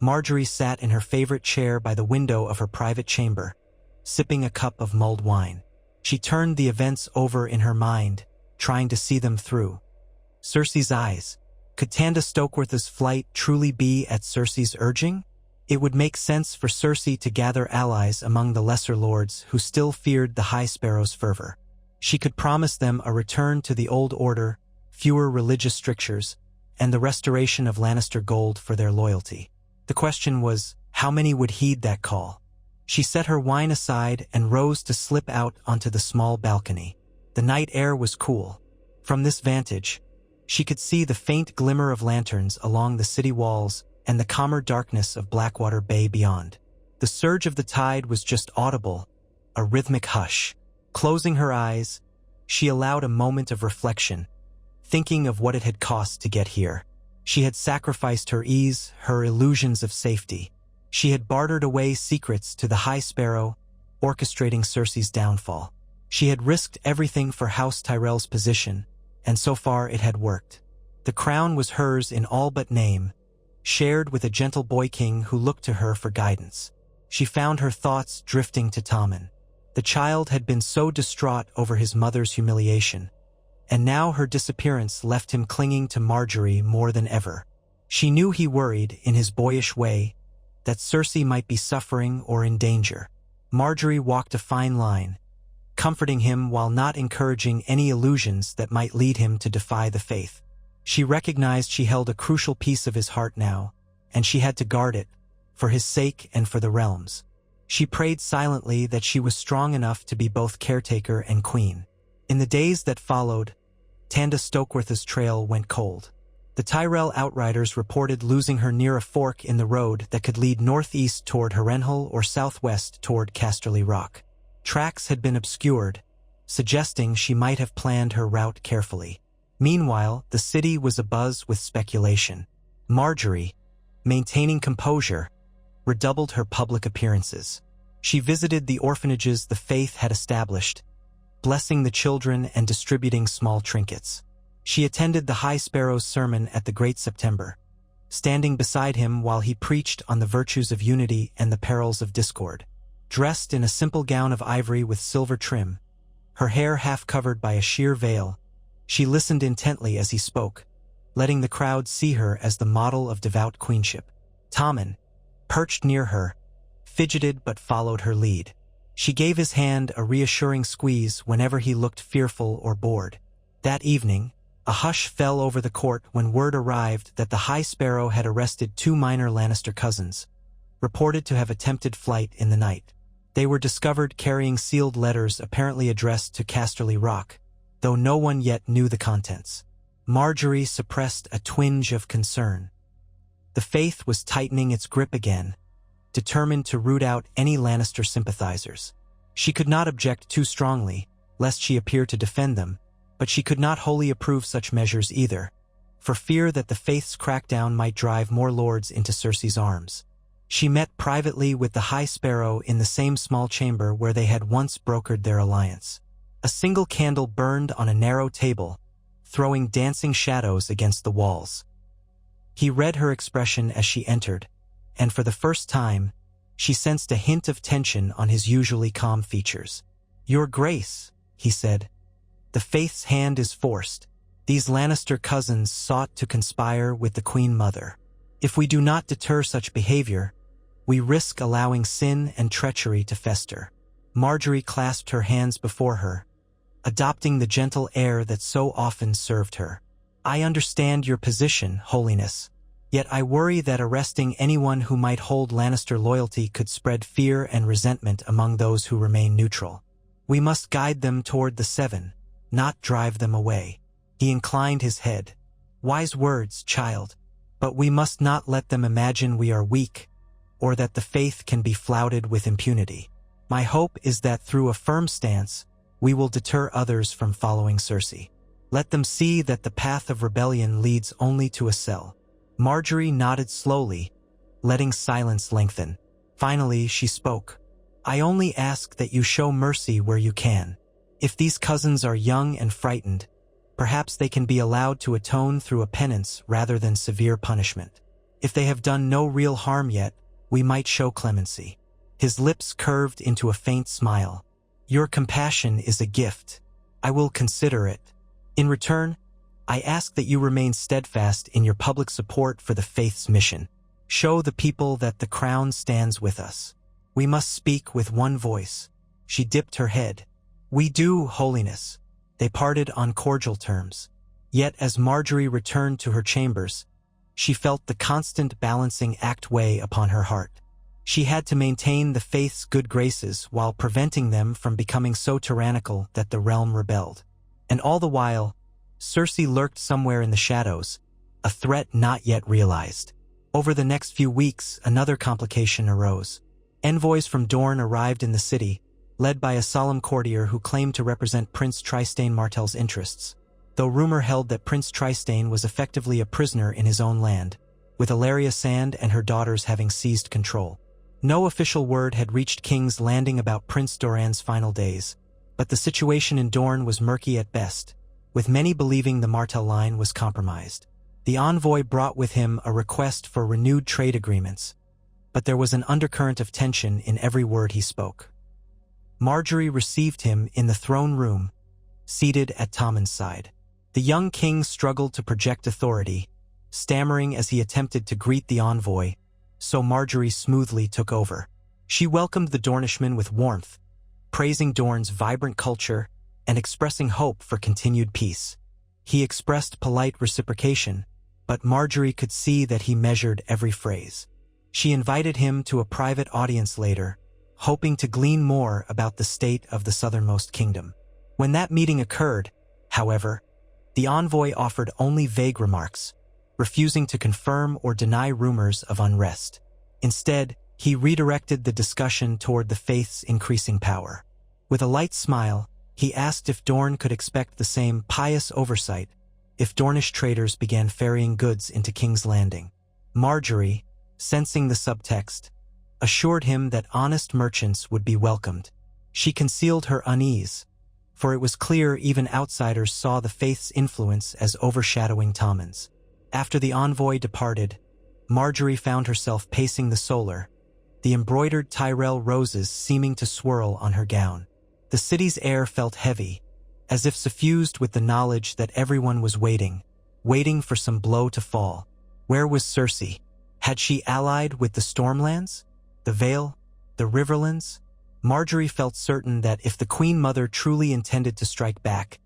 Marjorie sat in her favorite chair by the window of her private chamber, sipping a cup of mulled wine. She turned the events over in her mind, trying to see them through. Cersei's eyes. Could Tanda Stokeworth's flight truly be at Cersei's urging? It would make sense for Cersei to gather allies among the lesser lords who still feared the High Sparrow's fervor. She could promise them a return to the old order, fewer religious strictures, and the restoration of Lannister gold for their loyalty. The question was, how many would heed that call? She set her wine aside and rose to slip out onto the small balcony. The night air was cool. From this vantage, she could see the faint glimmer of lanterns along the city walls and the calmer darkness of Blackwater Bay beyond. The surge of the tide was just audible, a rhythmic hush. Closing her eyes, she allowed a moment of reflection, thinking of what it had cost to get here. She had sacrificed her ease, her illusions of safety. She had bartered away secrets to the High Sparrow, orchestrating Cersei's downfall. She had risked everything for House Tyrell's position, and so far it had worked. The crown was hers in all but name, shared with a gentle boy king who looked to her for guidance. She found her thoughts drifting to Tommen. The child had been so distraught over his mother's humiliation, and now her disappearance left him clinging to Marjorie more than ever. She knew he worried, in his boyish way, that Cersei might be suffering or in danger. Marjorie walked a fine line, comforting him while not encouraging any illusions that might lead him to defy the Faith. She recognized she held a crucial piece of his heart now, and she had to guard it, for his sake and for the realm's. She prayed silently that she was strong enough to be both caretaker and queen. In the days that followed, Tanda Stokeworth's trail went cold. The Tyrell outriders reported losing her near a fork in the road that could lead northeast toward Harrenhal or southwest toward Casterly Rock. Tracks had been obscured, suggesting she might have planned her route carefully. Meanwhile, the city was abuzz with speculation. Marjorie, maintaining composure, redoubled her public appearances. She visited the orphanages the Faith had established, blessing the children and distributing small trinkets. She attended the High Sparrow's sermon at the Great September, standing beside him while he preached on the virtues of unity and the perils of discord. Dressed in a simple gown of ivory with silver trim, her hair half covered by a sheer veil, she listened intently as he spoke, letting the crowd see her as the model of devout queenship. Tommen, perched near her, fidgeted but followed her lead. She gave his hand a reassuring squeeze whenever he looked fearful or bored. That evening, a hush fell over the court when word arrived that the High Sparrow had arrested 2 minor Lannister cousins, reported to have attempted flight in the night. They were discovered carrying sealed letters apparently addressed to Casterly Rock, though no one yet knew the contents. Marjorie suppressed a twinge of concern. The Faith was tightening its grip again, determined to root out any Lannister sympathizers. She could not object too strongly, lest she appear to defend them, but she could not wholly approve such measures either, for fear that the Faith's crackdown might drive more lords into Cersei's arms. She met privately with the High Sparrow in the same small chamber where they had once brokered their alliance. A single candle burned on a narrow table, throwing dancing shadows against the walls. He read her expression as she entered, and for the first time, she sensed a hint of tension on his usually calm features. "Your Grace," he said, "the Faith's hand is forced. These Lannister cousins sought to conspire with the Queen Mother. If we do not deter such behavior, we risk allowing sin and treachery to fester." Marjorie clasped her hands before her, adopting the gentle air that so often served her. "I understand your position, Holiness, yet I worry that arresting anyone who might hold Lannister loyalty could spread fear and resentment among those who remain neutral. We must guide them toward the Seven, not drive them away." He inclined his head. "Wise words, child, but we must not let them imagine we are weak, or that the faith can be flouted with impunity. My hope is that through a firm stance, we will deter others from following Cersei. Let them see that the path of rebellion leads only to a cell." Marjorie nodded slowly, letting silence lengthen. Finally, she spoke. "I only ask that you show mercy where you can. If these cousins are young and frightened, perhaps they can be allowed to atone through a penance rather than severe punishment. If they have done no real harm yet, we might show clemency." His lips curved into a faint smile. "Your compassion is a gift. I will consider it. In return, I ask that you remain steadfast in your public support for the faith's mission. Show the people that the crown stands with us. We must speak with one voice." She dipped her head. "We do, Holiness." They parted on cordial terms. Yet as Marjorie returned to her chambers, she felt the constant balancing act weigh upon her heart. She had to maintain the faith's good graces while preventing them from becoming so tyrannical that the realm rebelled. And all the while, Cersei lurked somewhere in the shadows, a threat not yet realized. Over the next few weeks, another complication arose. Envoys from Dorne arrived in the city, led by a solemn courtier who claimed to represent Prince Trystane Martell's interests, though rumor held that Prince Trystane was effectively a prisoner in his own land, with Ellaria Sand and her daughters having seized control. No official word had reached King's Landing about Prince Doran's final days, but the situation in Dorne was murky at best, with many believing the Martell line was compromised. The envoy brought with him a request for renewed trade agreements, but there was an undercurrent of tension in every word he spoke. Marjorie received him in the throne room, seated at Tommen's side. The young king struggled to project authority, stammering as he attempted to greet the envoy, so Marjorie smoothly took over. She welcomed the Dornishman with warmth, praising Dorne's vibrant culture and expressing hope for continued peace. He expressed polite reciprocation, but Marjorie could see that he measured every phrase. She invited him to a private audience later, hoping to glean more about the state of the southernmost kingdom. When that meeting occurred, however, the envoy offered only vague remarks, refusing to confirm or deny rumors of unrest. Instead, he redirected the discussion toward the faith's increasing power. With a light smile, he asked if Dorne could expect the same pious oversight if Dornish traders began ferrying goods into King's Landing. Marjorie, sensing the subtext, assured him that honest merchants would be welcomed. She concealed her unease, for it was clear even outsiders saw the faith's influence as overshadowing Tommen's. After the envoy departed, Marjorie found herself pacing the solar, the embroidered Tyrell roses seeming to swirl on her gown. The city's air felt heavy, as if suffused with the knowledge that everyone was waiting for some blow to fall. Where was Cersei? Had she allied with the Stormlands, the Vale, the Riverlands? Marjorie felt certain that if the Queen Mother truly intended to strike back,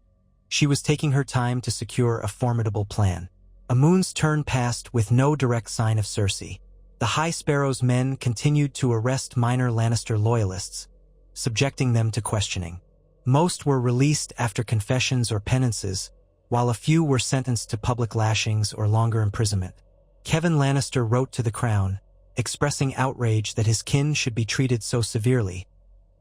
she was taking her time to secure a formidable plan. A moon's turn passed with no direct sign of Cersei. The High Sparrow's men continued to arrest minor Lannister loyalists, subjecting them to questioning. Most were released after confessions or penances, while a few were sentenced to public lashings or longer imprisonment. Kevin Lannister wrote to the Crown, expressing outrage that his kin should be treated so severely,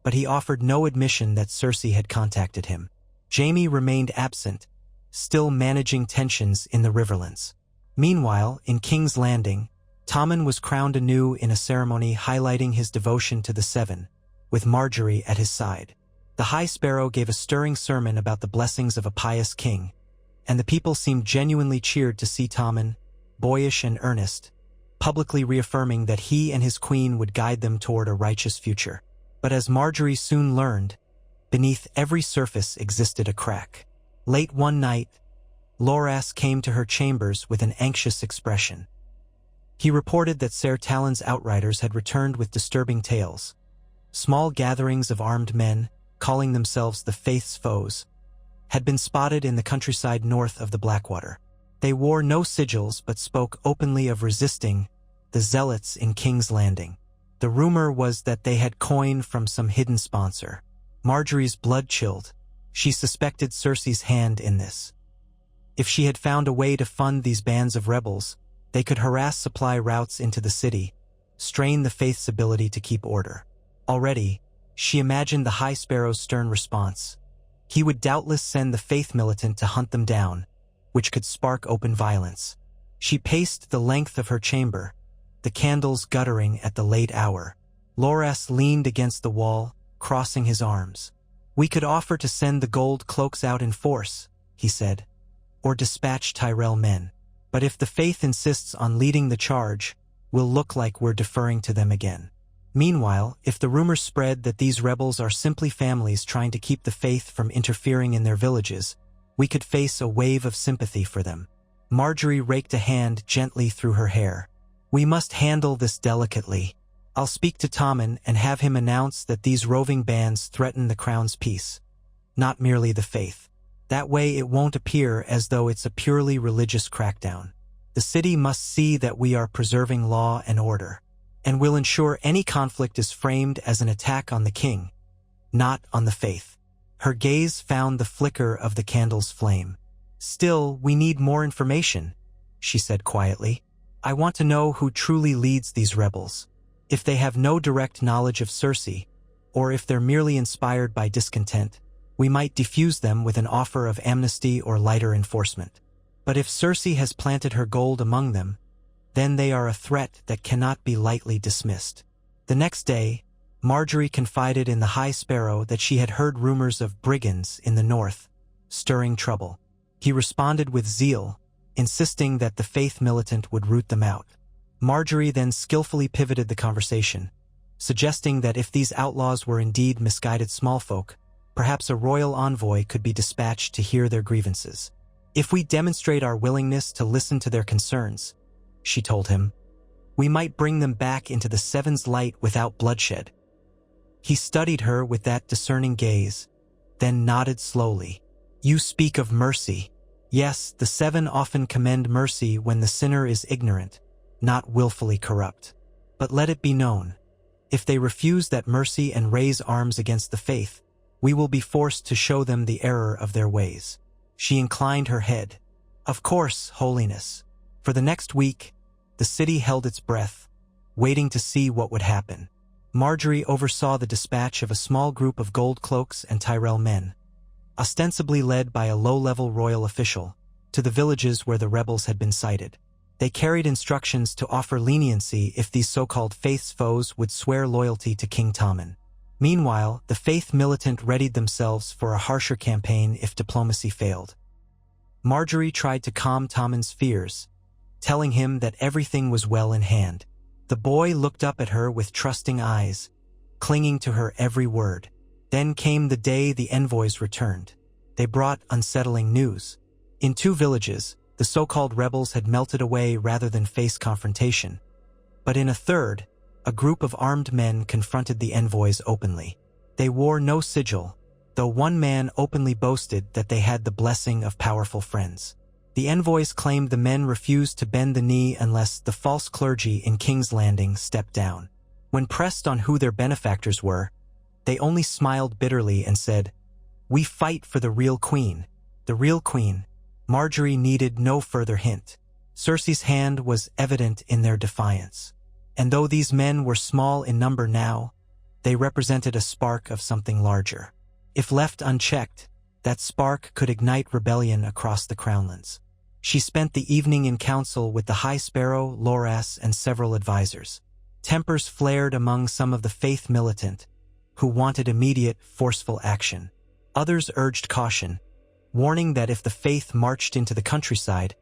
but he offered no admission that Cersei had contacted him. Jaime remained absent, still managing tensions in the Riverlands. Meanwhile, in King's Landing, Tommen was crowned anew in a ceremony highlighting his devotion to the Seven, with Marjorie at his side. The High Sparrow gave a stirring sermon about the blessings of a pious king, and the people seemed genuinely cheered to see Tommen, boyish and earnest, publicly reaffirming that he and his queen would guide them toward a righteous future. But as Marjorie soon learned, beneath every surface existed a crack. Late one night, Loras came to her chambers with an anxious expression. He reported that Ser Talon's outriders had returned with disturbing tales. Small gatherings of armed men, calling themselves the Faith's foes, had been spotted in the countryside north of the Blackwater. They wore no sigils but spoke openly of resisting the Zealots in King's Landing. The rumor was that they had coin from some hidden sponsor. Marjorie's blood chilled. She suspected Cersei's hand in this. If she had found a way to fund these bands of rebels, they could harass supply routes into the city, strain the faith's ability to keep order. Already, she imagined the High Sparrow's stern response. He would doubtless send the faith militant to hunt them down, which could spark open violence. She paced the length of her chamber, the candles guttering at the late hour. Loras leaned against the wall, crossing his arms. "We could offer to send the gold cloaks out in force," he said, "or dispatch Tyrell men. But if the faith insists on leading the charge, we'll look like we're deferring to them again. Meanwhile, if the rumors spread that these rebels are simply families trying to keep the faith from interfering in their villages, we could face a wave of sympathy for them." Marjorie raked a hand gently through her hair. "We must handle this delicately. I'll speak to Tommen and have him announce that these roving bands threaten the crown's peace, not merely the faith. That way it won't appear as though it's a purely religious crackdown. The city must see that we are preserving law and order, and will ensure any conflict is framed as an attack on the king, not on the faith." Her gaze found the flicker of the candle's flame. "Still, we need more information," she said quietly. "I want to know who truly leads these rebels. If they have no direct knowledge of Cersei, or if they're merely inspired by discontent, we might defuse them with an offer of amnesty or lighter enforcement. But if Cersei has planted her gold among them, then they are a threat that cannot be lightly dismissed." The next day, Marjorie confided in the High Sparrow that she had heard rumors of brigands in the north, stirring trouble. He responded with zeal, insisting that the faith militant would root them out. Marjorie then skillfully pivoted the conversation, suggesting that if these outlaws were indeed misguided smallfolk, perhaps a royal envoy could be dispatched to hear their grievances. "If we demonstrate our willingness to listen to their concerns," she told him, "we might bring them back into the Seven's light without bloodshed." He studied her with that discerning gaze, then nodded slowly. "You speak of mercy. Yes, the Seven often commend mercy when the sinner is ignorant, not willfully corrupt. But let it be known, if they refuse that mercy and raise arms against the faith, we will be forced to show them the error of their ways." She inclined her head. "Of course, Holiness." For the next week, the city held its breath, waiting to see what would happen. Marjorie oversaw the dispatch of a small group of gold cloaks and Tyrell men, ostensibly led by a low-level royal official, to the villages where the rebels had been sighted. They carried instructions to offer leniency if these so-called faith's foes would swear loyalty to King Tommen. Meanwhile, the faith militant readied themselves for a harsher campaign if diplomacy failed. Marjorie tried to calm Tommen's fears, telling him that everything was well in hand. The boy looked up at her with trusting eyes, clinging to her every word. Then came the day the envoys returned. They brought unsettling news. In 2 villages, the so-called rebels had melted away rather than face confrontation. But in a third, a group of armed men confronted the envoys openly. They wore no sigil, though one man openly boasted that they had the blessing of powerful friends. The envoys claimed the men refused to bend the knee unless the false clergy in King's Landing stepped down. When pressed on who their benefactors were, they only smiled bitterly and said, "We fight for the real queen." The real queen. Marjorie needed no further hint. Cersei's hand was evident in their defiance. And though these men were small in number now, they represented a spark of something larger. If left unchecked, that spark could ignite rebellion across the Crownlands. She spent the evening in council with the High Sparrow, Loras, and several advisors. Tempers flared among some of the faith militant, who wanted immediate, forceful action. Others urged caution, warning that if the faith marched into the countryside,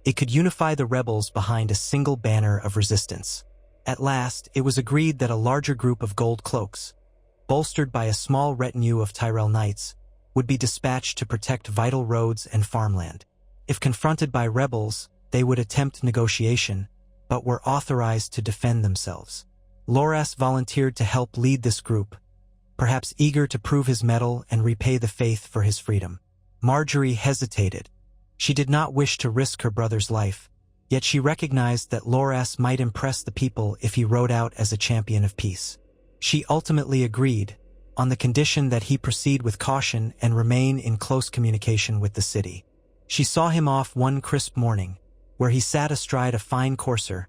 it could unify the rebels behind a single banner of resistance. At last, it was agreed that a larger group of gold cloaks, bolstered by a small retinue of Tyrell knights, would be dispatched to protect vital roads and farmland. If confronted by rebels, they would attempt negotiation, but were authorized to defend themselves. Loras volunteered to help lead this group, perhaps eager to prove his mettle and repay the faith for his freedom. Marjorie hesitated. She did not wish to risk her brother's life, yet she recognized that Loras might impress the people if he rode out as a champion of peace. She ultimately agreed, on the condition that he proceed with caution and remain in close communication with the city. She saw him off one crisp morning, where he sat astride a fine courser,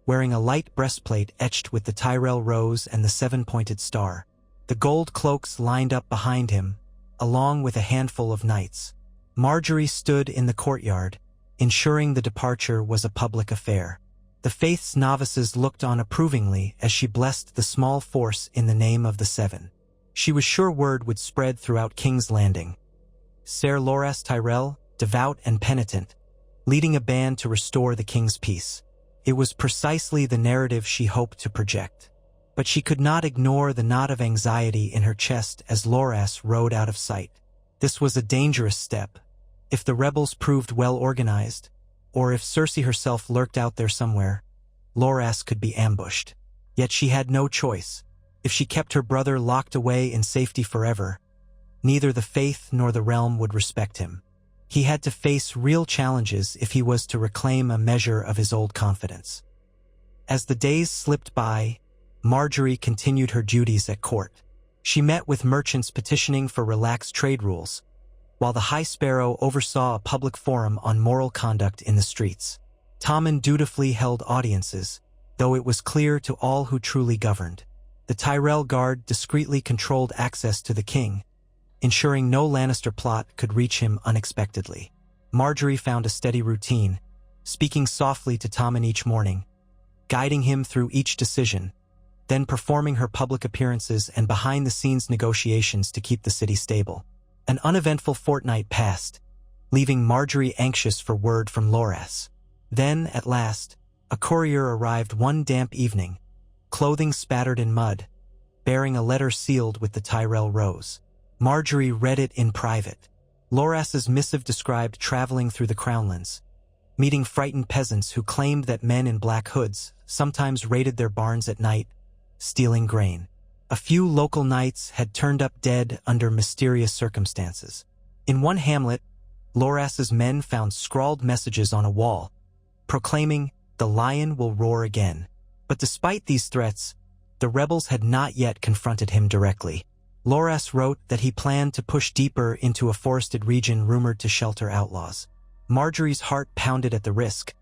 wearing a light breastplate etched with the Tyrell rose and the seven-pointed star. The gold cloaks lined up behind him, along with a handful of knights. Marjorie stood in the courtyard, ensuring the departure was a public affair. The faith's novices looked on approvingly as she blessed the small force in the name of the Seven. She was sure word would spread throughout King's Landing. Ser Loras Tyrell, devout and penitent, leading a band to restore the king's peace. It was precisely the narrative she hoped to project. But she could not ignore the knot of anxiety in her chest as Loras rode out of sight. This was a dangerous step. If the rebels proved well organized, or if Cersei herself lurked out there somewhere, Loras could be ambushed. Yet she had no choice. If she kept her brother locked away in safety forever, neither the faith nor the realm would respect him. He had to face real challenges if he was to reclaim a measure of his old confidence. As the days slipped by, Marjorie continued her duties at court. She met with merchants petitioning for relaxed trade rules, while the High Sparrow oversaw a public forum on moral conduct in the streets. Tommen dutifully held audiences, though it was clear to all who truly governed. The Tyrell Guard discreetly controlled access to the king, ensuring no Lannister plot could reach him unexpectedly. Marjorie found a steady routine, speaking softly to Tommen each morning, guiding him through each decision, then performing her public appearances and behind-the-scenes negotiations to keep the city stable. An uneventful fortnight passed, leaving Marjorie anxious for word from Loras. Then, at last, a courier arrived one damp evening, clothing spattered in mud, bearing a letter sealed with the Tyrell rose. Marjorie read it in private. Loras's missive described traveling through the Crownlands, meeting frightened peasants who claimed that men in black hoods sometimes raided their barns at night, stealing grain. A few local knights had turned up dead under mysterious circumstances. In one hamlet, Loras's men found scrawled messages on a wall, proclaiming, "The lion will roar again." But despite these threats, the rebels had not yet confronted him directly. Loras wrote that he planned to push deeper into a forested region rumored to shelter outlaws. Marjorie's heart pounded at the risk,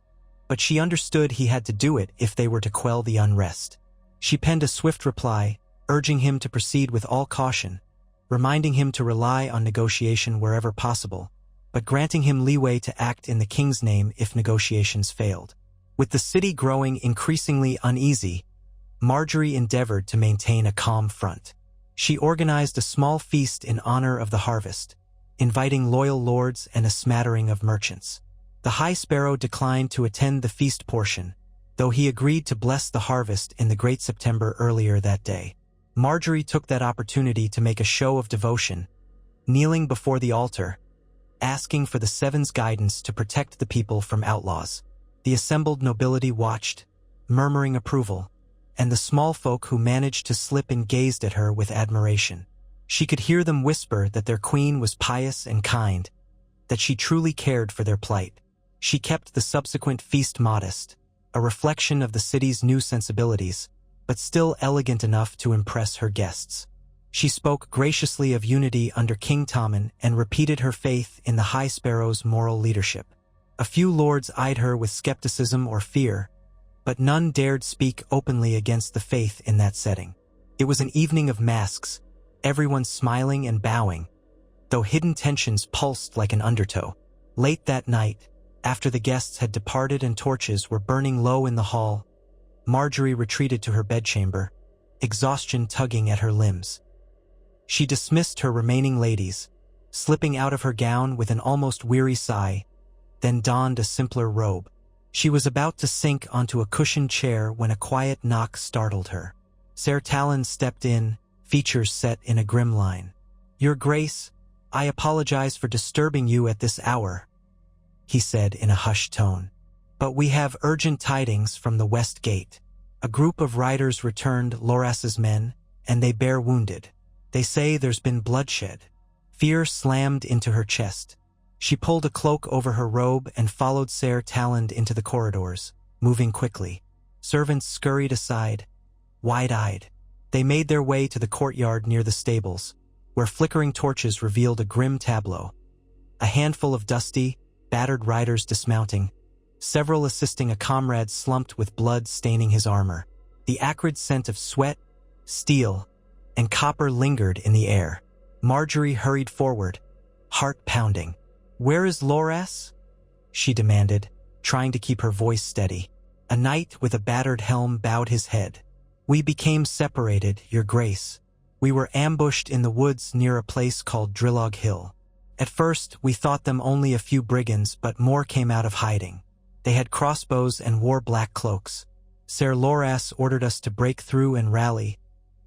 but she understood he had to do it if they were to quell the unrest. She penned a swift reply, urging him to proceed with all caution, reminding him to rely on negotiation wherever possible, but granting him leeway to act in the king's name if negotiations failed. With the city growing increasingly uneasy, Marjorie endeavored to maintain a calm front. She organized a small feast in honor of the harvest, inviting loyal lords and a smattering of merchants. The High Sparrow declined to attend the feast portion, though he agreed to bless the harvest in the Great September earlier that day. Marjorie took that opportunity to make a show of devotion, kneeling before the altar, asking for the Seven's guidance to protect the people from outlaws. The assembled nobility watched, murmuring approval, and the small folk who managed to slip in gazed at her with admiration. She could hear them whisper that their queen was pious and kind, that she truly cared for their plight. She kept the subsequent feast modest, a reflection of the city's new sensibilities, but still elegant enough to impress her guests. She spoke graciously of unity under King Tommen and repeated her faith in the High Sparrow's moral leadership. A few lords eyed her with skepticism or fear, but none dared speak openly against the faith in that setting. It was an evening of masks, everyone smiling and bowing, though hidden tensions pulsed like an undertow. Late that night, after the guests had departed and torches were burning low in the hall, Marjorie retreated to her bedchamber, exhaustion tugging at her limbs. She dismissed her remaining ladies, slipping out of her gown with an almost weary sigh, then donned a simpler robe. She was about to sink onto a cushioned chair when a quiet knock startled her. Ser Talon stepped in, features set in a grim line. "Your Grace, I apologize for disturbing you at this hour," he said in a hushed tone. "But we have urgent tidings from the West Gate. A group of riders returned Loras's men, and they bear wounded. They say there's been bloodshed." Fear slammed into her chest. She pulled a cloak over her robe and followed Ser Talon into the corridors, moving quickly. Servants scurried aside, wide-eyed. They made their way to the courtyard near the stables, where flickering torches revealed a grim tableau. A handful of dusty, battered riders dismounting, several assisting a comrade slumped with blood staining his armor. The acrid scent of sweat, steel, and copper lingered in the air. Marjorie hurried forward, heart pounding. "Where is Loras?" she demanded, trying to keep her voice steady. A knight with a battered helm bowed his head. "We became separated, Your Grace. We were ambushed in the woods near a place called Drillog Hill. At first, we thought them only a few brigands, but more came out of hiding. They had crossbows and wore black cloaks. Ser Loras ordered us to break through and rally,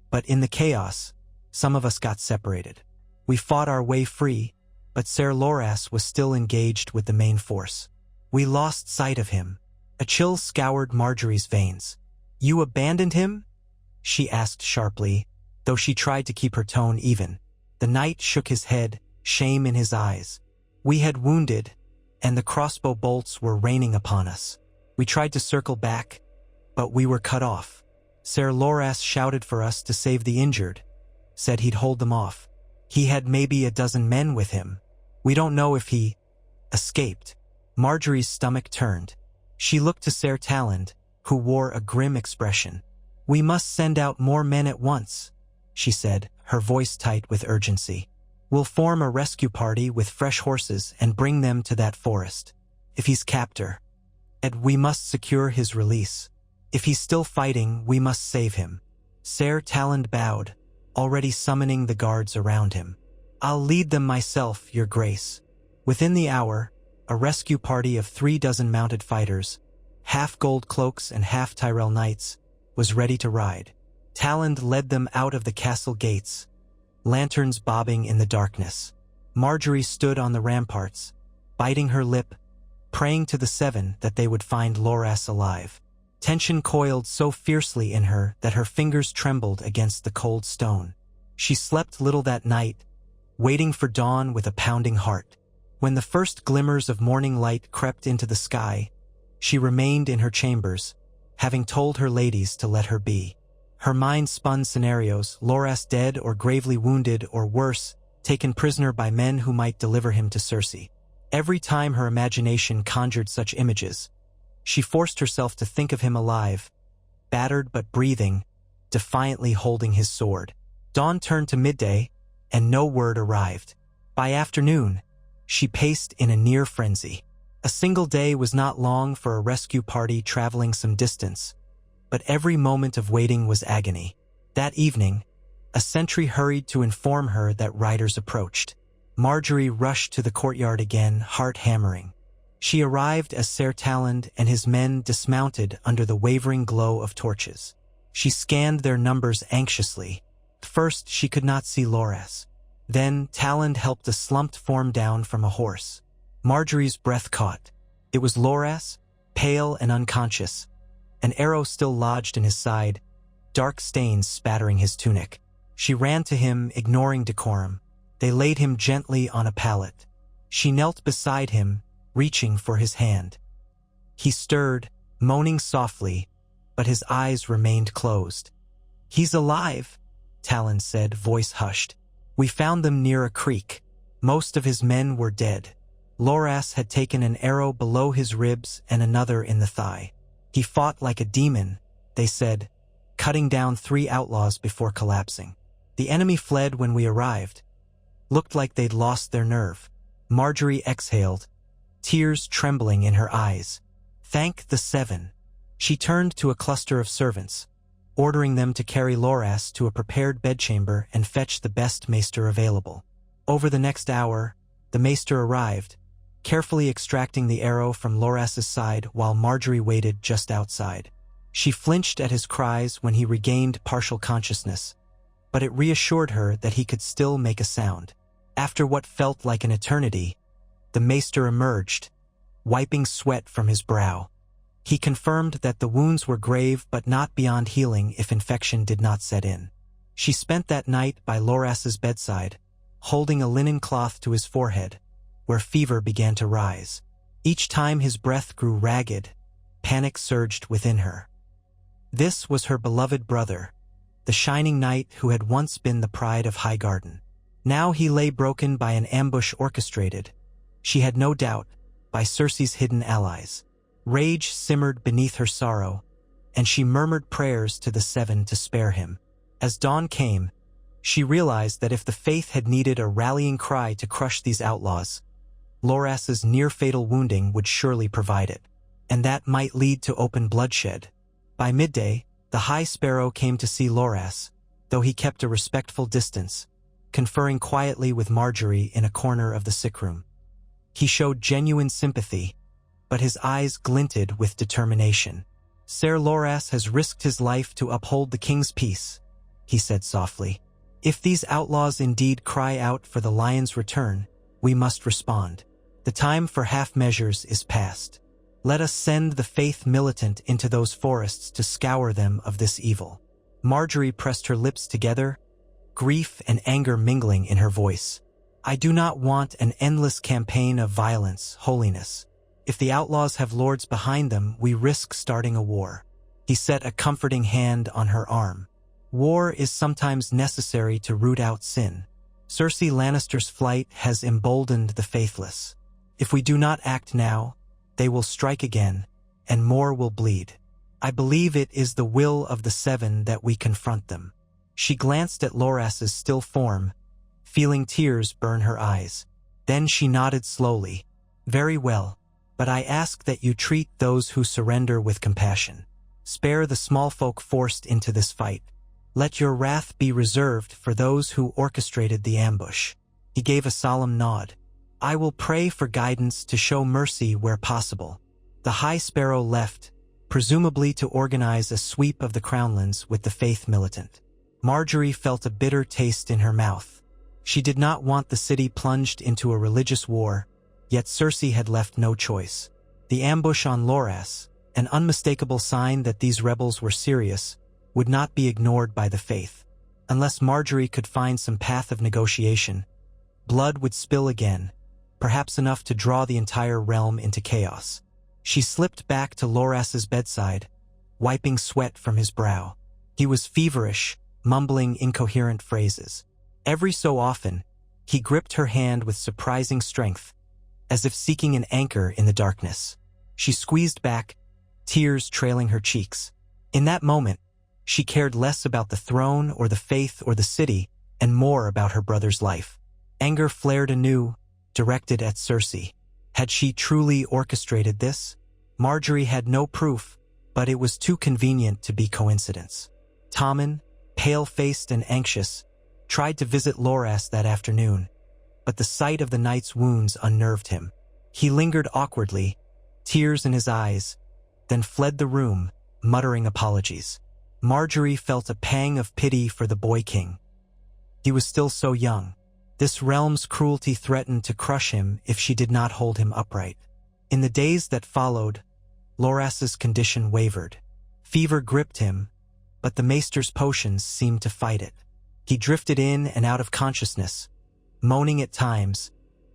but in the chaos, some of us got separated. We fought our way free, but Ser Loras was still engaged with the main force. We lost sight of him." A chill scoured Marjorie's veins. "You abandoned him?" she asked sharply, though she tried to keep her tone even. The knight shook his head, shame in his eyes. "We had wounded, and the crossbow bolts were raining upon us. We tried to circle back, but we were cut off. Ser Loras shouted for us to save the injured, said he'd hold them off. He had maybe a dozen men with him. We don't know if he escaped." Marjorie's stomach turned. She looked to Ser Talland, who wore a grim expression. "We must send out more men at once," she said, her voice tight with urgency. "We'll form a rescue party with fresh horses and bring them to that forest. If he's captor, and we must secure his release. If he's still fighting, we must save him." Ser Talland bowed, already summoning the guards around him. "I'll lead them myself, Your Grace." Within the hour, a rescue party of 36 mounted fighters, half gold cloaks and half Tyrell knights, was ready to ride. Talland led them out of the castle gates, lanterns bobbing in the darkness. Marjorie stood on the ramparts, biting her lip, praying to the Seven that they would find Loras alive. Tension coiled so fiercely in her that her fingers trembled against the cold stone. She slept little that night, waiting for dawn with a pounding heart. When the first glimmers of morning light crept into the sky, she remained in her chambers, having told her ladies to let her be. Her mind spun scenarios, Loras dead or gravely wounded or worse, taken prisoner by men who might deliver him to Cersei. Every time her imagination conjured such images, she forced herself to think of him alive, battered but breathing, defiantly holding his sword. Dawn turned to midday, and no word arrived. By afternoon, she paced in a near frenzy. A single day was not long for a rescue party traveling some distance, but every moment of waiting was agony. That evening, a sentry hurried to inform her that riders approached. Marjorie rushed to the courtyard again, heart hammering. She arrived as Ser Talland and his men dismounted under the wavering glow of torches. She scanned their numbers anxiously. First, she could not see Loras. Then, Talland helped a slumped form down from a horse. Marjorie's breath caught. It was Loras, pale and unconscious, an arrow still lodged in his side, dark stains spattering his tunic. She ran to him, ignoring decorum. They laid him gently on a pallet. She knelt beside him, reaching for his hand. He stirred, moaning softly, but his eyes remained closed. "He's alive," Talland said, voice hushed. "We found them near a creek. Most of his men were dead. Loras had taken an arrow below his ribs and another in the thigh. He fought like a demon," they said, cutting down 3 outlaws before collapsing. "The enemy fled when we arrived. Looked like they'd lost their nerve." Marjorie exhaled, tears trembling in her eyes. Thank the Seven. She turned to a cluster of servants, ordering them to carry Loras to a prepared bedchamber and fetch the best maester available. Over the next hour, the maester arrived, carefully extracting the arrow from Loras's side while Marjorie waited just outside. She flinched at his cries when he regained partial consciousness, but it reassured her that he could still make a sound. After what felt like an eternity, the maester emerged, wiping sweat from his brow. He confirmed that the wounds were grave but not beyond healing if infection did not set in. She spent that night by Loras's bedside, holding a linen cloth to his forehead, where fever began to rise. Each time his breath grew ragged, panic surged within her. This was her beloved brother, the shining knight who had once been the pride of Highgarden. Now he lay broken by an ambush orchestrated, she had no doubt, by Cersei's hidden allies. Rage simmered beneath her sorrow, and she murmured prayers to the seven to spare him. As dawn came, she realized that if the faith had needed a rallying cry to crush these outlaws, Loras's near-fatal wounding would surely provide it, and that might lead to open bloodshed. By midday, the High Sparrow came to see Loras, though he kept a respectful distance, conferring quietly with Marjorie in a corner of the sick room. He showed genuine sympathy, but his eyes glinted with determination. "Ser Loras has risked his life to uphold the king's peace," he said softly. "If these outlaws indeed cry out for the lion's return, we must respond. The time for half measures is past. Let us send the faith militant into those forests to scour them of this evil." Marjorie pressed her lips together, grief and anger mingling in her voice. "I do not want an endless campaign of violence, Holiness. If the outlaws have lords behind them, we risk starting a war." He set a comforting hand on her arm. "War is sometimes necessary to root out sin. Cersei Lannister's flight has emboldened the faithless. If we do not act now, they will strike again, and more will bleed. I believe it is the will of the seven that we confront them." She glanced at Loras's still form, feeling tears burn her eyes. Then she nodded slowly. "Very well, but I ask that you treat those who surrender with compassion. Spare the small folk forced into this fight. Let your wrath be reserved for those who orchestrated the ambush." He gave a solemn nod. "I will pray for guidance to show mercy where possible." The High Sparrow left, presumably to organize a sweep of the Crownlands with the faith militant. Marjorie felt a bitter taste in her mouth. She did not want the city plunged into a religious war, yet Cersei had left no choice. The ambush on Loras, an unmistakable sign that these rebels were serious, would not be ignored by the faith. Unless Marjorie could find some path of negotiation, blood would spill again, perhaps enough to draw the entire realm into chaos. She slipped back to Loras's bedside, wiping sweat from his brow. He was feverish, mumbling incoherent phrases. Every so often, he gripped her hand with surprising strength, as if seeking an anchor in the darkness. She squeezed back, tears trailing her cheeks. In that moment, she cared less about the throne or the faith or the city, and more about her brother's life. Anger flared anew, directed at Cersei. Had she truly orchestrated this? Marjorie had no proof, but it was too convenient to be coincidence. Tommen, pale-faced and anxious, tried to visit Loras that afternoon, but the sight of the knight's wounds unnerved him. He lingered awkwardly, tears in his eyes, then fled the room, muttering apologies. Marjorie felt a pang of pity for the boy king. He was still so young. This realm's cruelty threatened to crush him if she did not hold him upright. In the days that followed, Loras's condition wavered. Fever gripped him, but the maester's potions seemed to fight it. He drifted in and out of consciousness, moaning at times,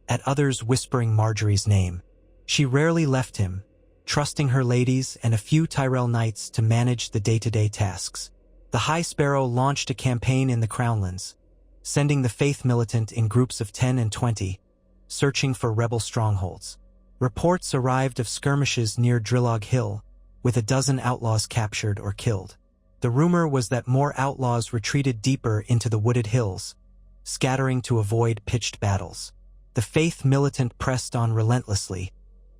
at others whispering Marjorie's name. She rarely left him, trusting her ladies and a few Tyrell knights to manage the day-to-day tasks. The High Sparrow launched a campaign in the Crownlands, sending the faith militant in groups of 10 and 20, searching for rebel strongholds. Reports arrived of skirmishes near Drillog Hill, with a dozen outlaws captured or killed. The rumor was that more outlaws retreated deeper into the wooded hills, scattering to avoid pitched battles. The faith militant pressed on relentlessly,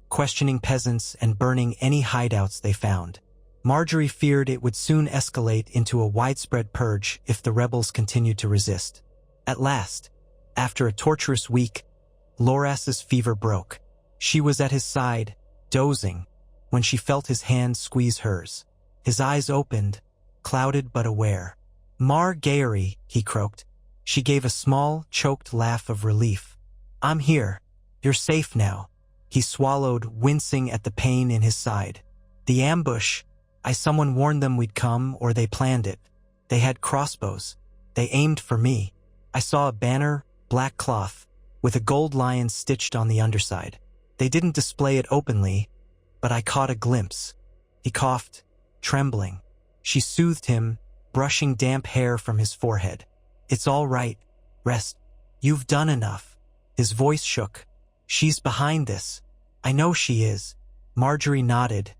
questioning peasants and burning any hideouts they found. Marjorie feared it would soon escalate into a widespread purge if the rebels continued to resist. At last, after a torturous week, Loras's fever broke. She was at his side, dozing, when she felt his hand squeeze hers. His eyes opened, clouded but aware. "Mar Gaery," he croaked. She gave a small, choked laugh of relief. "I'm here. You're safe now." He swallowed, wincing at the pain in his side. "The ambush. Someone warned them we'd come, or they planned it. They had crossbows. They aimed for me. I saw a banner, black cloth, with a gold lion stitched on the underside. They didn't display it openly, but I caught a glimpse." He coughed, trembling. She soothed him, brushing damp hair from his forehead. "It's all right. Rest. You've done enough." His voice shook. "She's behind this. I know she is. Marjorie nodded,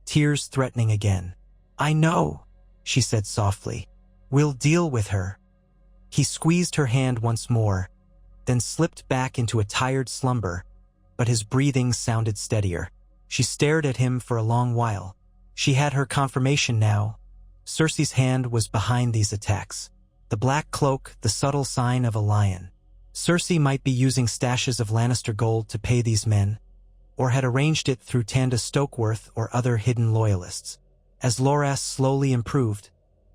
tears threatening again. "I know," she said softly. "We'll deal with her." He squeezed her hand once more, then slipped back into a tired slumber, but his breathing sounded steadier. She stared at him for a long while. She had her confirmation now. Cersei's hand was behind these attacks. The black cloak, the subtle sign of a lion. Cersei might be using stashes of Lannister gold to pay these men, or had arranged it through Tanda Stokeworth or other hidden loyalists. As Loras slowly improved,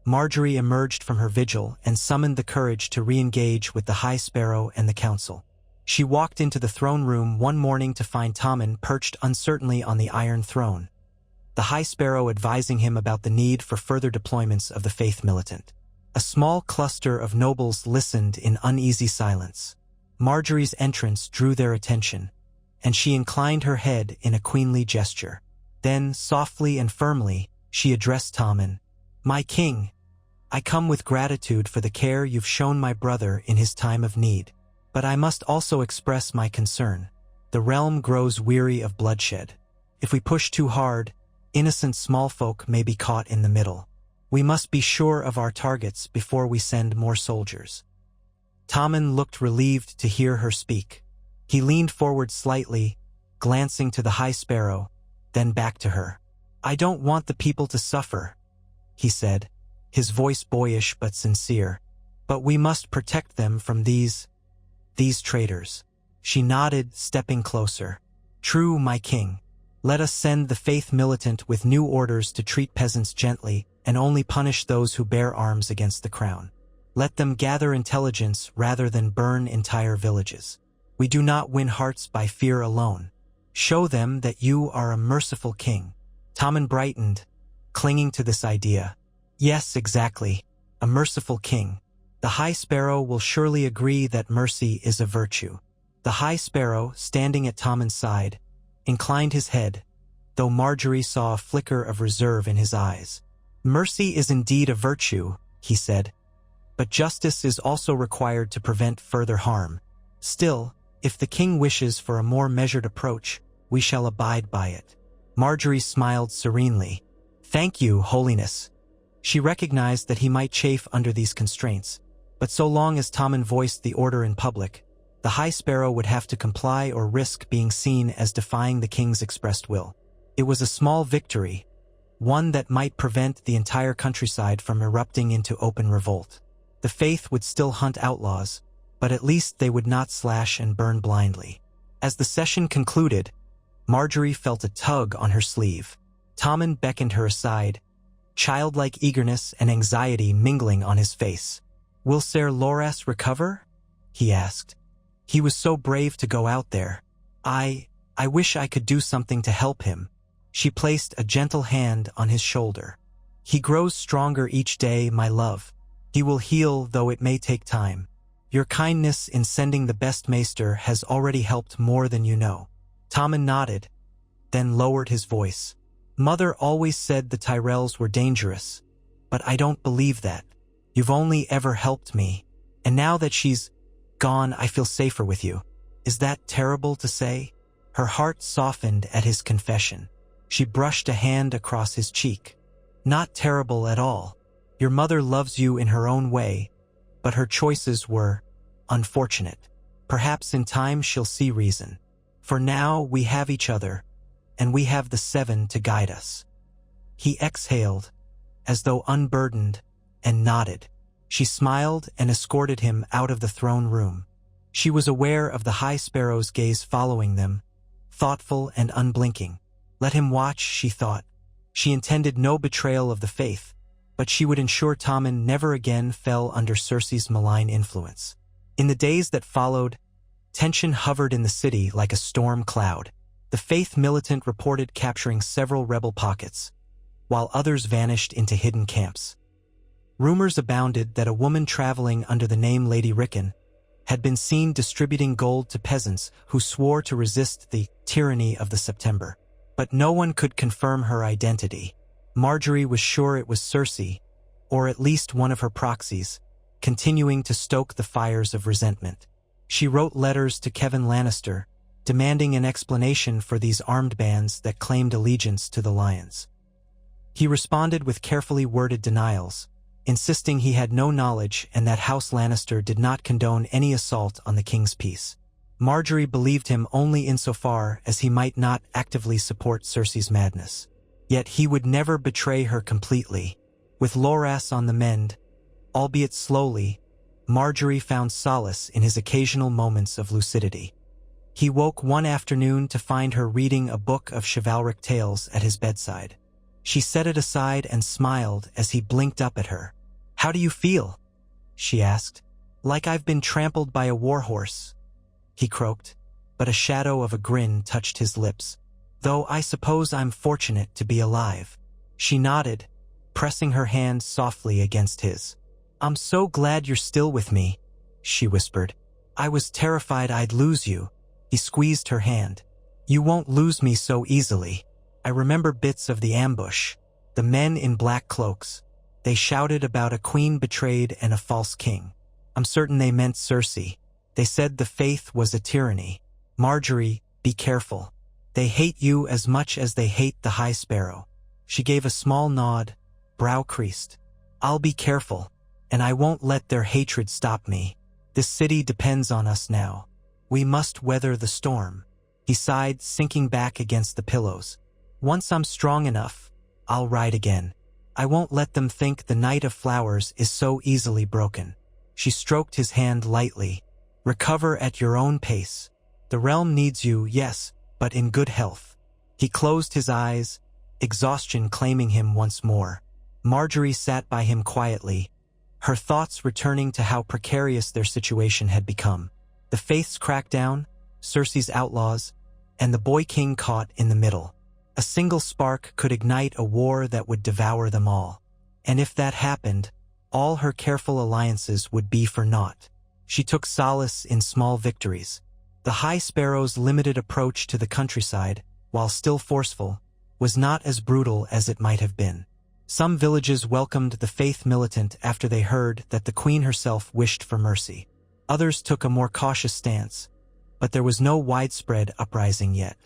Marjorie emerged from her vigil and summoned the courage to re-engage with the High Sparrow and the Council. She walked into the throne room one morning to find Tommen perched uncertainly on the Iron Throne, the High Sparrow advising him about the need for further deployments of the Faith Militant. A small cluster of nobles listened in uneasy silence. Marjorie's entrance drew their attention, and she inclined her head in a queenly gesture. Then, softly and firmly, she addressed Tommen. "My king, I come with gratitude for the care you've shown my brother in his time of need. But I must also express my concern. The realm grows weary of bloodshed. If we push too hard, innocent small folk may be caught in the middle. We must be sure of our targets before we send more soldiers." Tommen looked relieved to hear her speak. He leaned forward slightly, glancing to the High Sparrow, then back to her. "I don't want the people to suffer," he said, his voice boyish but sincere. "But we must protect them from these traitors." She nodded, stepping closer. "True, my king. Let us send the Faith Militant with new orders to treat peasants gently and only punish those who bear arms against the crown. Let them gather intelligence rather than burn entire villages. We do not win hearts by fear alone. Show them that you are a merciful king." Tommen brightened, clinging to this idea. "Yes, exactly. A merciful king. The High Sparrow will surely agree that mercy is a virtue." The High Sparrow, standing at Tommen's side, inclined his head, though Marjorie saw a flicker of reserve in his eyes. "Mercy is indeed a virtue," he said, "but justice is also required to prevent further harm. Still, if the king wishes for a more measured approach, we shall abide by it." Marjorie smiled serenely. "Thank you, Holiness." She recognized that he might chafe under these constraints, but so long as Tommen voiced the order in public, the High Sparrow would have to comply or risk being seen as defying the king's expressed will. It was a small victory, one that might prevent the entire countryside from erupting into open revolt. The Faith would still hunt outlaws, but at least they would not slash and burn blindly. As the session concluded, Marjorie felt a tug on her sleeve. Tommen beckoned her aside, childlike eagerness and anxiety mingling on his face. "Will Ser Loras recover?" he asked. "He was so brave to go out there. I wish I could do something to help him." She placed a gentle hand on his shoulder. "He grows stronger each day, my love. He will heal, though it may take time. Your kindness in sending the best maester has already helped more than you know." Tommen nodded, then lowered his voice. "Mother always said the Tyrells were dangerous, but I don't believe that. You've only ever helped me, and now that she's gone, I feel safer with you. Is that terrible to say?" Her heart softened at his confession. She brushed a hand across his cheek. "Not terrible at all. Your mother loves you in her own way, but her choices were unfortunate. Perhaps in time she'll see reason. For now, we have each other, and we have the Seven to guide us." He exhaled, as though unburdened, and nodded. She smiled and escorted him out of the throne room. She was aware of the High Sparrow's gaze following them, thoughtful and unblinking. Let him watch, she thought. She intended no betrayal of the faith, but she would ensure Tommen never again fell under Cersei's malign influence. In the days that followed, tension hovered in the city like a storm cloud. The Faith Militant reported capturing several rebel pockets, while others vanished into hidden camps. Rumors abounded that a woman traveling under the name Lady Rickon had been seen distributing gold to peasants who swore to resist the tyranny of the September. But no one could confirm her identity. Marjorie was sure it was Cersei, or at least one of her proxies, continuing to stoke the fires of resentment. She wrote letters to Kevin Lannister, demanding an explanation for these armed bands that claimed allegiance to the Lions. He responded with carefully worded denials, insisting he had no knowledge and that House Lannister did not condone any assault on the king's peace. Margaery believed him only insofar as he might not actively support Cersei's madness. Yet he would never betray her completely. With Loras on the mend, albeit slowly, Margaery found solace in his occasional moments of lucidity. He woke one afternoon to find her reading a book of chivalric tales at his bedside. She set it aside and smiled as he blinked up at her. "How do you feel?" she asked. "Like I've been trampled by a warhorse," he croaked, but a shadow of a grin touched his lips. "Though I suppose I'm fortunate to be alive." She nodded, pressing her hand softly against his. "I'm so glad you're still with me," she whispered. "I was terrified I'd lose you." He squeezed her hand. "You won't lose me so easily. I remember bits of the ambush. The men in black cloaks. They shouted about a queen betrayed and a false king. I'm certain they meant Cersei. They said the faith was a tyranny. Margaery, be careful. They hate you as much as they hate the High Sparrow." She gave a small nod, brow creased. "I'll be careful, and I won't let their hatred stop me. This city depends on us now. We must weather the storm." He sighed, sinking back against the pillows. "Once I'm strong enough, I'll ride again. I won't let them think the Night of Flowers is so easily broken." She stroked his hand lightly. "Recover at your own pace. The realm needs you, yes, but in good health." He closed his eyes, exhaustion claiming him once more. Margaery sat by him quietly, her thoughts returning to how precarious their situation had become. The Faith's crackdown, Cersei's outlaws, and the Boy King caught in the middle. A single spark could ignite a war that would devour them all. And if that happened, all her careful alliances would be for naught. She took solace in small victories. The High Sparrow's limited approach to the countryside, while still forceful, was not as brutal as it might have been. Some villages welcomed the Faith militant after they heard that the Queen herself wished for mercy. Others took a more cautious stance, but there was no widespread uprising yet.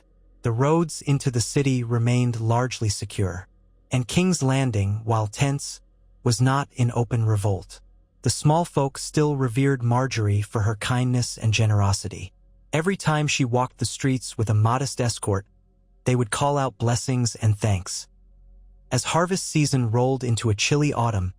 The roads into the city remained largely secure, and King's Landing, while tense, was not in open revolt. The small folk still revered Margaery for her kindness and generosity. Every time she walked the streets with a modest escort, they would call out blessings and thanks. As harvest season rolled into a chilly autumn,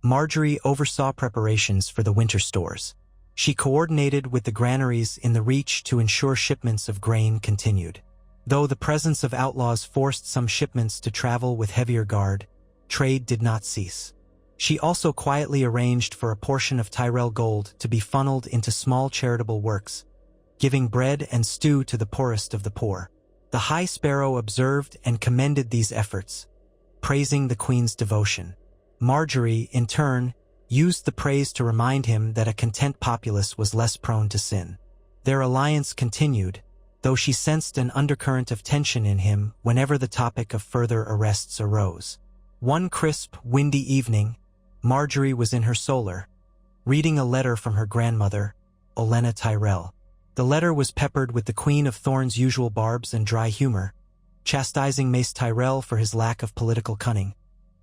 Margaery oversaw preparations for the winter stores. She coordinated with the granaries in the Reach to ensure shipments of grain continued. Though the presence of outlaws forced some shipments to travel with heavier guard, trade did not cease. She also quietly arranged for a portion of Tyrell gold to be funneled into small charitable works, giving bread and stew to the poorest of the poor. The High Sparrow observed and commended these efforts, praising the Queen's devotion. Margaery, in turn, used the praise to remind him that a content populace was less prone to sin. Their alliance continued, though she sensed an undercurrent of tension in him whenever the topic of further arrests arose. One crisp, windy evening, Margaery was in her solar, reading a letter from her grandmother, Olenna Tyrell. The letter was peppered with the Queen of Thorns' usual barbs and dry humor, chastising Mace Tyrell for his lack of political cunning,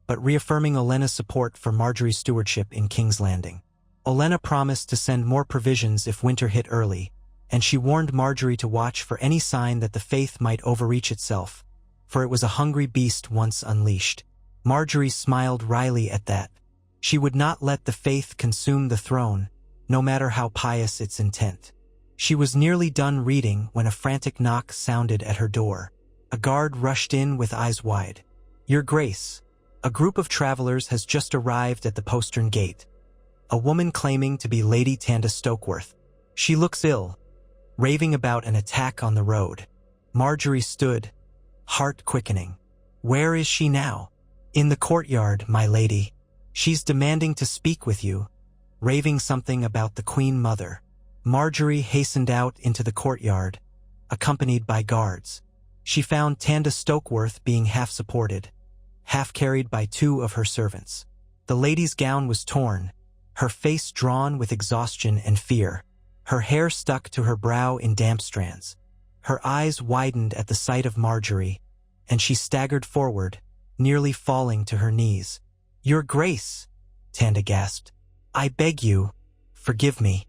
but reaffirming Olenna's support for Margaery's stewardship in King's Landing. Olenna promised to send more provisions if winter hit early, and she warned Margaery to watch for any sign that the Faith might overreach itself, for it was a hungry beast once unleashed. Margaery smiled wryly at that. She would not let the Faith consume the throne, no matter how pious its intent. She was nearly done reading when a frantic knock sounded at her door. A guard rushed in with eyes wide. "Your Grace, a group of travelers has just arrived at the postern gate. A woman claiming to be Lady Tanda Stokeworth. She looks ill, raving about an attack on the road." Margaery stood, heart quickening. "Where is she now?" "In the courtyard, my lady. She's demanding to speak with you, raving something about the Queen Mother." Margaery hastened out into the courtyard, accompanied by guards. She found Tanda Stokeworth being half supported, half carried by two of her servants. The lady's gown was torn, her face drawn with exhaustion and fear. Her hair stuck to her brow in damp strands. Her eyes widened at the sight of Marjorie, and she staggered forward, nearly falling to her knees. "Your Grace," Tanda gasped. "I beg you, forgive me.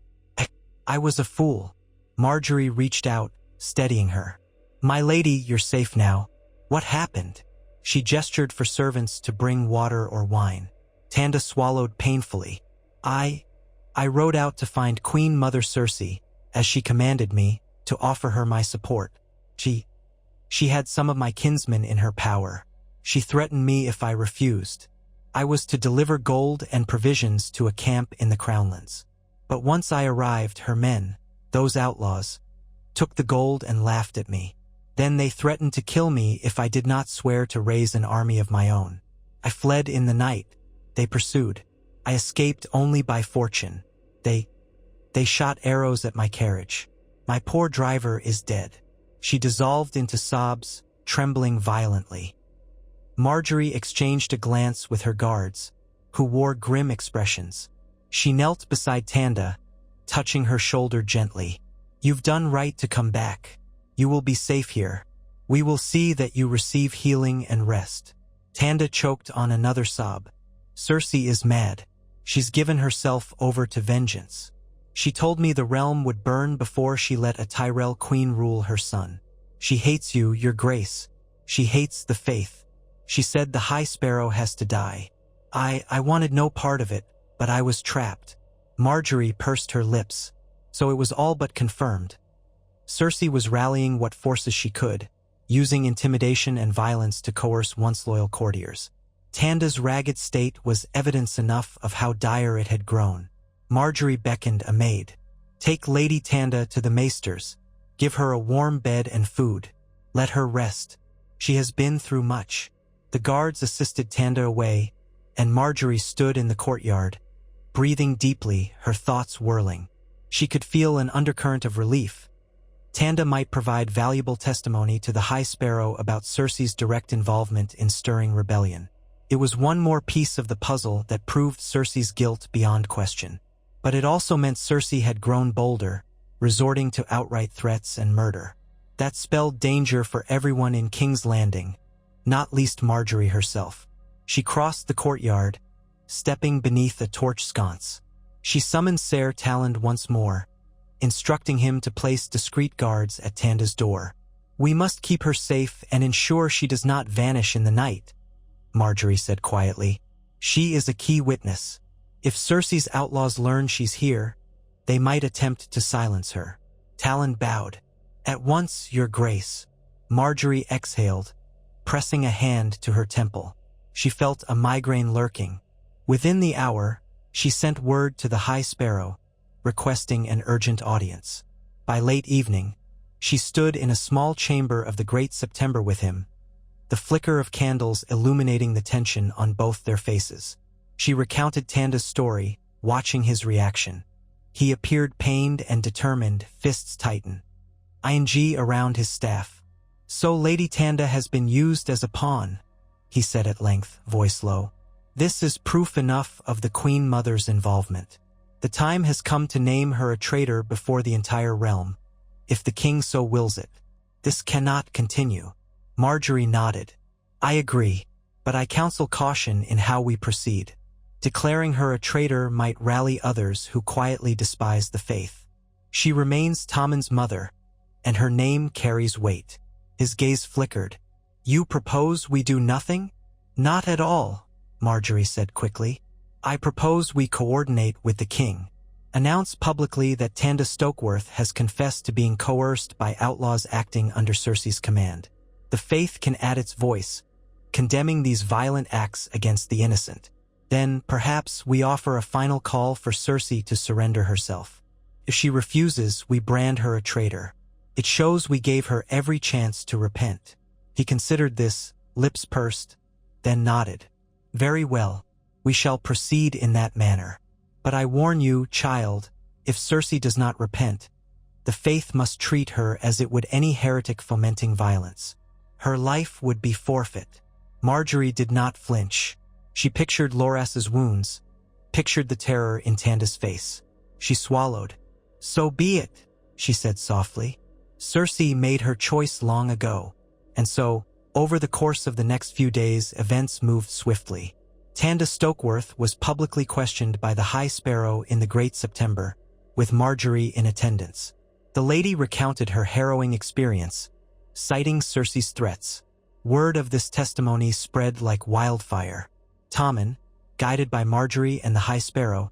I was a fool." Marjorie reached out, steadying her. "My lady, you're safe now. What happened?" She gestured for servants to bring water or wine. Tanda swallowed painfully. I rode out to find Queen Mother Cersei, as she commanded me, to offer her my support. She had some of my kinsmen in her power. She threatened me if I refused. I was to deliver gold and provisions to a camp in the Crownlands. But once I arrived, her men, those outlaws, took the gold and laughed at me. Then they threatened to kill me if I did not swear to raise an army of my own. I fled in the night. They pursued. I escaped only by fortune. They shot arrows at my carriage. My poor driver is dead." She dissolved into sobs, trembling violently. Marjorie exchanged a glance with her guards, who wore grim expressions. She knelt beside Tanda, touching her shoulder gently. "You've done right to come back. You will be safe here. We will see that you receive healing and rest." Tanda choked on another sob. "Cersei is mad. She's given herself over to vengeance. She told me the realm would burn before she let a Tyrell queen rule her son. She hates you, your Grace. She hates the faith. She said the High Sparrow has to die. I wanted no part of it, but I was trapped." Marjorie pursed her lips. So it was all but confirmed. Cersei was rallying what forces she could, using intimidation and violence to coerce once loyal courtiers. Tanda's ragged state was evidence enough of how dire it had grown. Marjorie beckoned a maid. "Take Lady Tanda to the maesters. Give her a warm bed and food. Let her rest. She has been through much." The guards assisted Tanda away, and Marjorie stood in the courtyard, breathing deeply, her thoughts whirling. She could feel an undercurrent of relief. Tanda might provide valuable testimony to the High Sparrow about Cersei's direct involvement in stirring rebellion. It was one more piece of the puzzle that proved Cersei's guilt beyond question. But it also meant Cersei had grown bolder, resorting to outright threats and murder. That spelled danger for everyone in King's Landing, not least Marjorie herself. She crossed the courtyard, stepping beneath a torch sconce. She summoned Ser Talon once more, instructing him to place discreet guards at Tanda's door. "We must keep her safe and ensure she does not vanish in the night," Marjorie said quietly. "She is a key witness. If Cersei's outlaws learn she's here, they might attempt to silence her." Talon bowed. "At once, your Grace." Marjorie exhaled, pressing a hand to her temple. She felt a migraine lurking. Within the hour, she sent word to the High Sparrow, requesting an urgent audience. By late evening, she stood in a small chamber of the Great September with him, the flicker of candles illuminating the tension on both their faces. She recounted Tanda's story, watching his reaction. He appeared pained and determined, fists tightened. ING around his staff. "So Lady Tanda has been used as a pawn," he said at length, voice low. "This is proof enough of the Queen Mother's involvement. The time has come to name her a traitor before the entire realm, if the king so wills it. This cannot continue." Marjorie nodded. "I agree, but I counsel caution in how we proceed. Declaring her a traitor might rally others who quietly despise the faith. She remains Tommen's mother, and her name carries weight." His gaze flickered. "You propose we do nothing?" "Not at all," Marjorie said quickly. "I propose we coordinate with the king. Announce publicly that Tanda Stokeworth has confessed to being coerced by outlaws acting under Cersei's command. The faith can add its voice, condemning these violent acts against the innocent. Then, perhaps, we offer a final call for Cersei to surrender herself. If she refuses, we brand her a traitor. It shows we gave her every chance to repent." He considered this, lips pursed, then nodded. "Very well, we shall proceed in that manner. But I warn you, child, if Cersei does not repent, the faith must treat her as it would any heretic fomenting violence. Her life would be forfeit." Marjorie did not flinch. She pictured Loras's wounds, pictured the terror in Tanda's face. She swallowed. "So be it," she said softly. Cersei made her choice long ago, and so, over the course of the next few days, events moved swiftly. Tanda Stokeworth was publicly questioned by the High Sparrow in the Great September, with Margaery in attendance. The lady recounted her harrowing experience, citing Cersei's threats. Word of this testimony spread like wildfire. Tommen, guided by Margaery and the High Sparrow,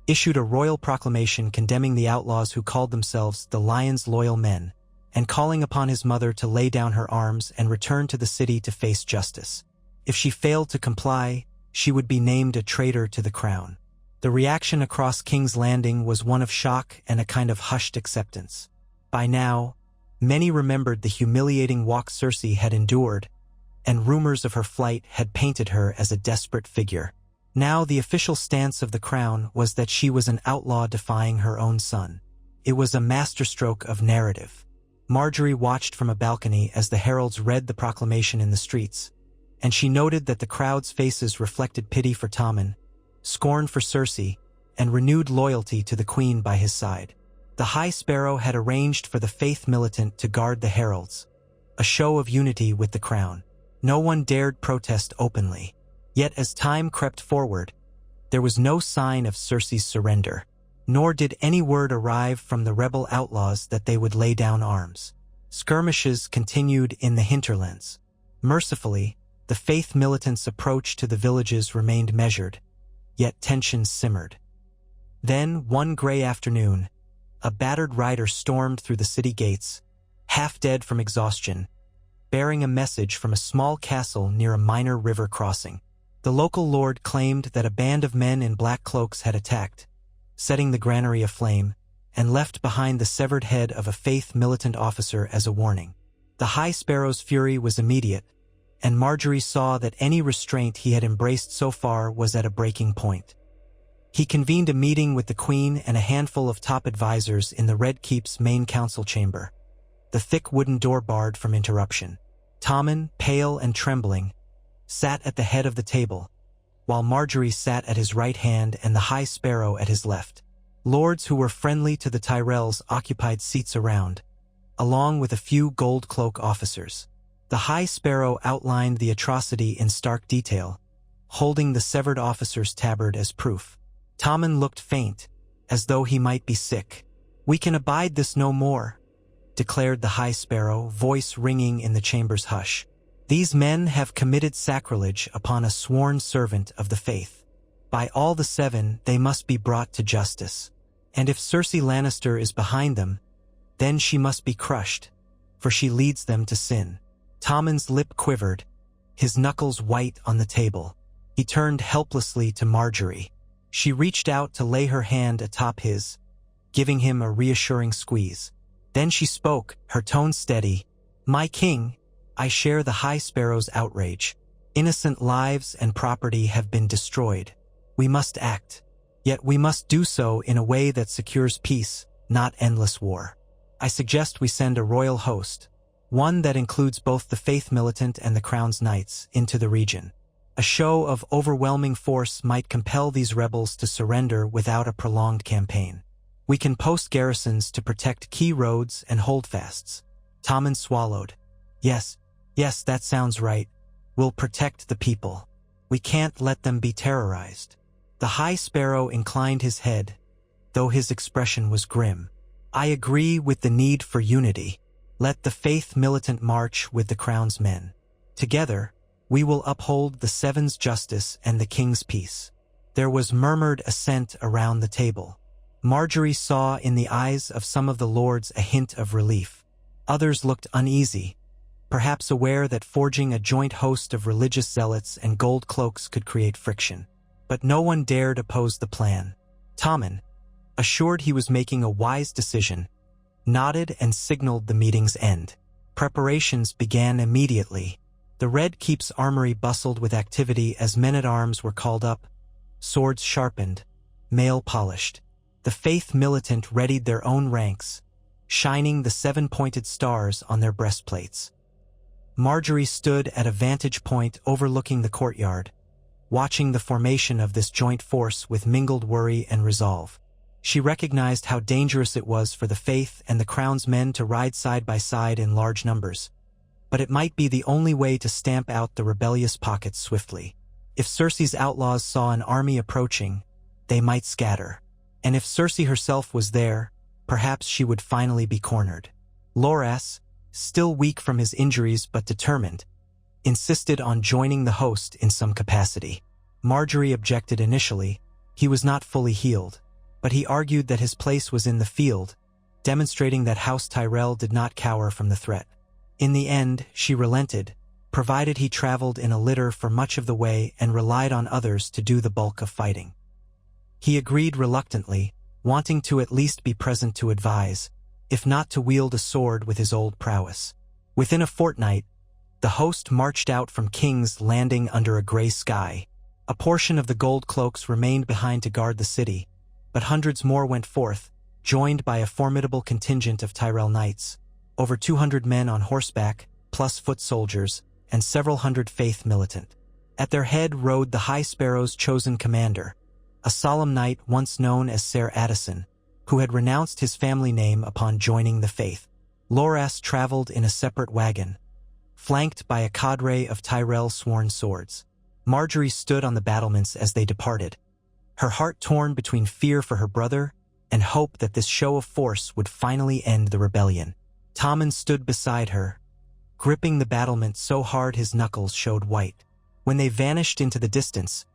issued a royal proclamation condemning the outlaws who called themselves the Lion's Loyal Men, and calling upon his mother to lay down her arms and return to the city to face justice. If she failed to comply, she would be named a traitor to the crown. The reaction across King's Landing was one of shock and a kind of hushed acceptance. By now, many remembered the humiliating walk Cersei had endured, and rumors of her flight had painted her as a desperate figure. Now the official stance of the crown was that she was an outlaw defying her own son. It was a masterstroke of narrative. Margaery watched from a balcony as the heralds read the proclamation in the streets, and she noted that the crowd's faces reflected pity for Tommen, scorn for Cersei, and renewed loyalty to the queen by his side. The High Sparrow had arranged for the faith militant to guard the heralds, a show of unity with the crown. No one dared protest openly. Yet as time crept forward, there was no sign of Cersei's surrender, nor did any word arrive from the rebel outlaws that they would lay down arms. Skirmishes continued in the hinterlands. Mercifully, the faith militants' approach to the villages remained measured, yet tensions simmered. Then, one gray afternoon, a battered rider stormed through the city gates, half dead from exhaustion, bearing a message from a small castle near a minor river crossing. The local lord claimed that a band of men in black cloaks had attacked, setting the granary aflame, and left behind the severed head of a faith militant officer as a warning. The High Sparrow's fury was immediate, and Margaery saw that any restraint he had embraced so far was at a breaking point. He convened a meeting with the Queen and a handful of top advisors in the Red Keep's main council chamber, the thick wooden door barred from interruption. Tommen, pale and trembling, sat at the head of the table, while Margaery sat at his right hand and the High Sparrow at his left. Lords who were friendly to the Tyrells occupied seats around, along with a few gold-cloak officers. The High Sparrow outlined the atrocity in stark detail, holding the severed officer's tabard as proof. Tommen looked faint, as though he might be sick. "We can abide this no more," declared the High Sparrow, voice ringing in the chamber's hush. "These men have committed sacrilege upon a sworn servant of the faith. By all the seven, they must be brought to justice. And if Cersei Lannister is behind them, then she must be crushed, for she leads them to sin." Tommen's lip quivered, his knuckles white on the table. He turned helplessly to Margaery. She reached out to lay her hand atop his, giving him a reassuring squeeze. Then she spoke, her tone steady. "My king, I share the High Sparrow's outrage. Innocent lives and property have been destroyed. We must act. Yet we must do so in a way that secures peace, not endless war. I suggest we send a royal host, one that includes both the faith militant and the crown's knights, into the region. A show of overwhelming force might compel these rebels to surrender without a prolonged campaign. We can post garrisons to protect key roads and holdfasts." Tommen swallowed. Yes, that sounds right. We'll protect the people. We can't let them be terrorized." The High Sparrow inclined his head, though his expression was grim. "I agree with the need for unity. Let the faith militant march with the crown's men. Together, we will uphold the Seven's justice and the king's peace." There was murmured assent around the table. Margaery saw in the eyes of some of the lords a hint of relief. Others looked uneasy, perhaps aware that forging a joint host of religious zealots and gold cloaks could create friction. But no one dared oppose the plan. Tommen, assured he was making a wise decision, nodded and signaled the meeting's end. Preparations began immediately. The Red Keep's armory bustled with activity as men-at-arms were called up, swords sharpened, mail polished. The faith militant readied their own ranks, shining the seven-pointed stars on their breastplates. Margaery stood at a vantage point overlooking the courtyard, watching the formation of this joint force with mingled worry and resolve. She recognized how dangerous it was for the Faith and the Crown's men to ride side by side in large numbers. But it might be the only way to stamp out the rebellious pockets swiftly. If Cersei's outlaws saw an army approaching, they might scatter. And if Cersei herself was there, perhaps she would finally be cornered. Loras, still weak from his injuries but determined, insisted on joining the host in some capacity. Margaery objected initially. He was not fully healed, but he argued that his place was in the field, demonstrating that House Tyrell did not cower from the threat. In the end, she relented, provided he traveled in a litter for much of the way and relied on others to do the bulk of fighting. He agreed reluctantly, wanting to at least be present to advise, if not to wield a sword with his old prowess. Within a fortnight, the host marched out from King's Landing under a gray sky. A portion of the gold cloaks remained behind to guard the city, but hundreds more went forth, joined by a formidable contingent of Tyrell knights, over 200 men on horseback, plus foot soldiers, and several hundred Faith militant. At their head rode the High Sparrow's chosen commander, a solemn knight once known as Ser Addison, who had renounced his family name upon joining the Faith. Loras traveled in a separate wagon, flanked by a cadre of Tyrell sworn swords. Margaery stood on the battlements as they departed, her heart torn between fear for her brother and hope that this show of force would finally end the rebellion. Tommen stood beside her, gripping the battlement so hard his knuckles showed white. When they vanished into the distance,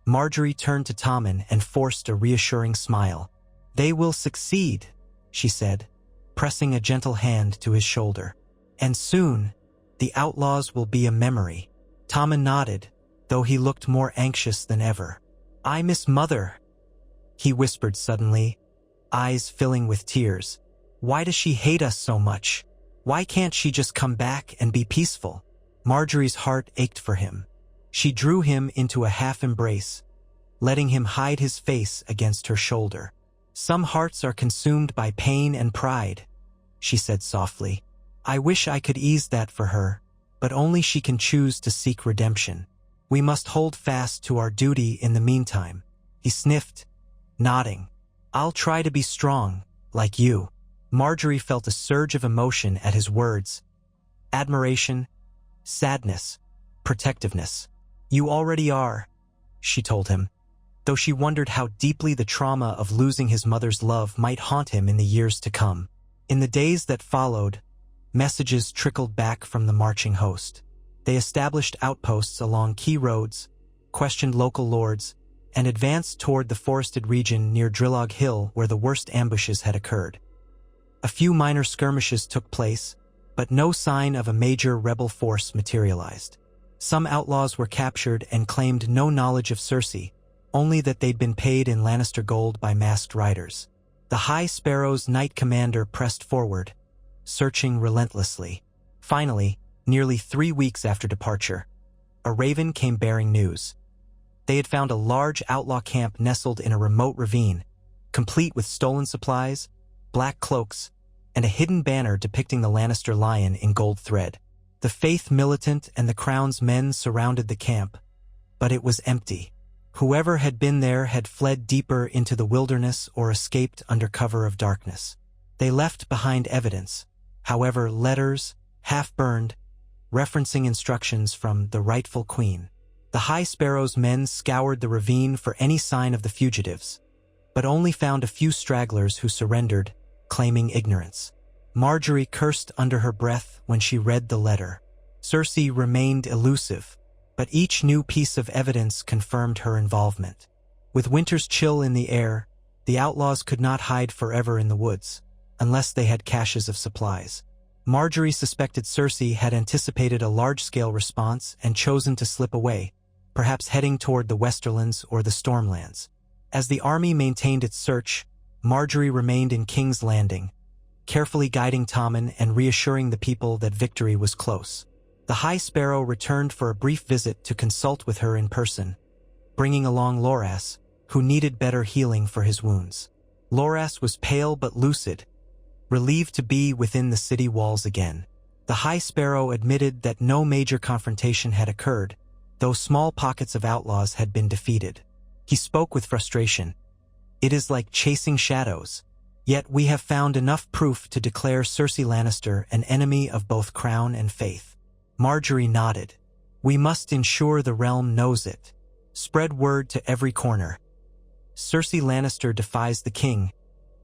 Margaery turned to Tommen and forced a reassuring smile. "They will succeed," she said, pressing a gentle hand to his shoulder. "And soon, the outlaws will be a memory." Tommen nodded, though he looked more anxious than ever. "I miss Mother," he whispered suddenly, eyes filling with tears. "Why does she hate us so much? Why can't she just come back and be peaceful?" Margaery's heart ached for him. She drew him into a half-embrace, letting him hide his face against her shoulder. "Some hearts are consumed by pain and pride," she said softly. "I wish I could ease that for her, but only she can choose to seek redemption. We must hold fast to our duty in the meantime." He sniffed, nodding. "I'll try to be strong, like you." Margaery felt a surge of emotion at his words. Admiration, sadness, protectiveness. "You already are," she told him, though she wondered how deeply the trauma of losing his mother's love might haunt him in the years to come. In the days that followed, messages trickled back from the marching host. They established outposts along key roads, questioned local lords, and advanced toward the forested region near Drillog Hill where the worst ambushes had occurred. A few minor skirmishes took place, but no sign of a major rebel force materialized. Some outlaws were captured and claimed no knowledge of Cersei, only that they'd been paid in Lannister gold by masked riders. The High Sparrow's knight commander pressed forward, searching relentlessly. Finally, nearly 3 weeks after departure, a raven came bearing news. They had found a large outlaw camp nestled in a remote ravine, complete with stolen supplies, black cloaks, and a hidden banner depicting the Lannister lion in gold thread. The Faith militant and the Crown's men surrounded the camp, but it was empty. Whoever had been there had fled deeper into the wilderness or escaped under cover of darkness. They left behind evidence, however, letters, half-burned, referencing instructions from the rightful queen. The High Sparrow's men scoured the ravine for any sign of the fugitives, but only found a few stragglers who surrendered, claiming ignorance. Margaery cursed under her breath when she read the letter. Cersei remained elusive, but each new piece of evidence confirmed her involvement. With winter's chill in the air, the outlaws could not hide forever in the woods, unless they had caches of supplies. Margaery suspected Cersei had anticipated a large-scale response and chosen to slip away, perhaps heading toward the Westerlands or the Stormlands. As the army maintained its search, Margaery remained in King's Landing, carefully guiding Tommen and reassuring the people that victory was close. The High Sparrow returned for a brief visit to consult with her in person, bringing along Loras, who needed better healing for his wounds. Loras was pale but lucid, relieved to be within the city walls again. The High Sparrow admitted that no major confrontation had occurred, though small pockets of outlaws had been defeated. He spoke with frustration. It is like chasing shadows. Yet we have found enough proof to declare Cersei Lannister an enemy of both crown and faith. Marjorie nodded. We must ensure the realm knows it. Spread word to every corner. Cersei Lannister defies the king,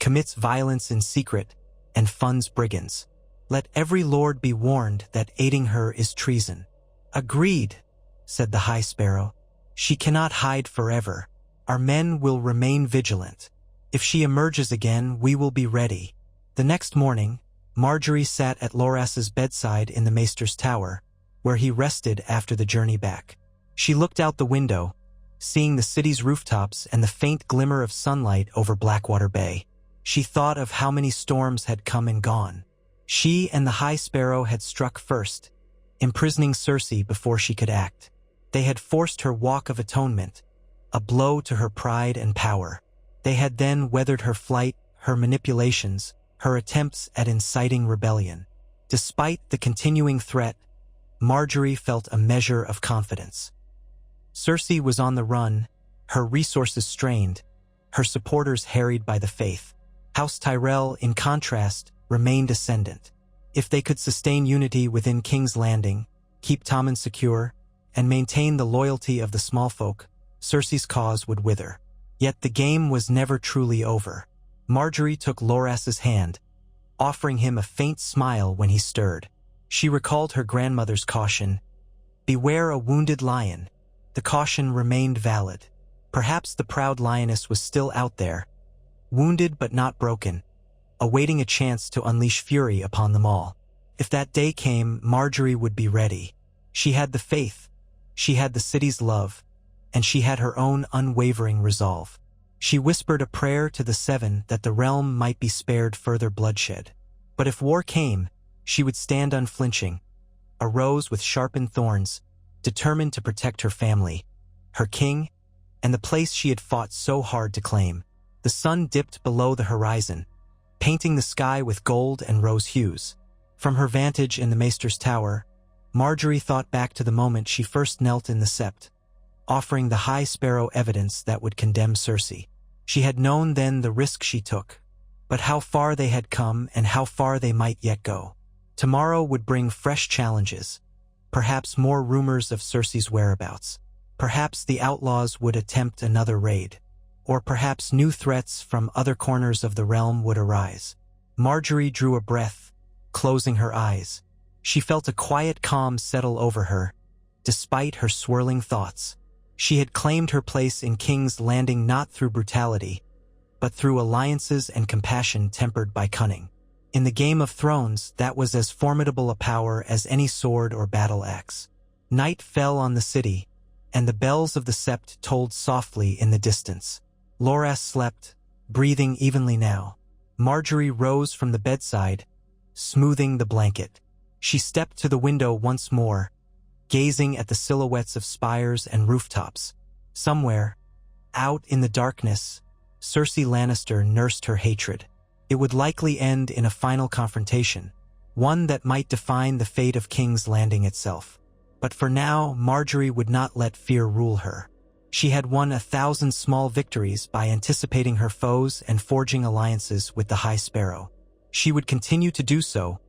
commits violence in secret, and funds brigands. Let every lord be warned that aiding her is treason. Agreed, said the High Sparrow. She cannot hide forever. Our men will remain vigilant. If she emerges again, we will be ready. The next morning, Marjorie sat at Loras's bedside in the Maester's tower, where he rested after the journey back. She looked out the window, seeing the city's rooftops and the faint glimmer of sunlight over Blackwater Bay. She thought of how many storms had come and gone. She and the High Sparrow had struck first, imprisoning Cersei before she could act. They had forced her walk of atonement, a blow to her pride and power. They had then weathered her flight, her manipulations, her attempts at inciting rebellion. Despite the continuing threat, Marjorie felt a measure of confidence. Cersei was on the run, her resources strained, her supporters harried by the faith. House Tyrell, in contrast, remained ascendant. If they could sustain unity within King's Landing, keep Tommen secure, and maintain the loyalty of the small folk, Cersei's cause would wither. Yet the game was never truly over. Marjorie took Loras's hand, offering him a faint smile when he stirred. She recalled her grandmother's caution, "Beware a wounded lion." The caution remained valid. Perhaps the proud lioness was still out there, wounded but not broken, awaiting a chance to unleash fury upon them all. If that day came, Marjorie would be ready. She had the faith, she had the city's love, and she had her own unwavering resolve. She whispered a prayer to the Seven that the realm might be spared further bloodshed. But if war came, she would stand unflinching, a rose with sharpened thorns, determined to protect her family, her king, and the place she had fought so hard to claim. The sun dipped below the horizon, painting the sky with gold and rose hues. From her vantage in the Maester's tower, Marjorie thought back to the moment she first knelt in the sept, offering the High Sparrow evidence that would condemn Cersei. She had known then the risk she took, but how far they had come and how far they might yet go. Tomorrow would bring fresh challenges, perhaps more rumors of Cersei's whereabouts. Perhaps the outlaws would attempt another raid, or perhaps new threats from other corners of the realm would arise. Marjorie drew a breath, closing her eyes. She felt a quiet calm settle over her, despite her swirling thoughts. She had claimed her place in King's Landing not through brutality, but through alliances and compassion tempered by cunning. In the Game of Thrones, that was as formidable a power as any sword or battle axe. Night fell on the city, and the bells of the sept tolled softly in the distance. Loras slept, breathing evenly now. Marjorie rose from the bedside, smoothing the blanket. She stepped to the window once more, gazing at the silhouettes of spires and rooftops. Somewhere, out in the darkness, Cersei Lannister nursed her hatred. It would likely end in a final confrontation, one that might define the fate of King's Landing itself. But for now, Marjorie would not let fear rule her. She had won 1,000 small victories by anticipating her foes and forging alliances with the High Sparrow. She would continue to do so,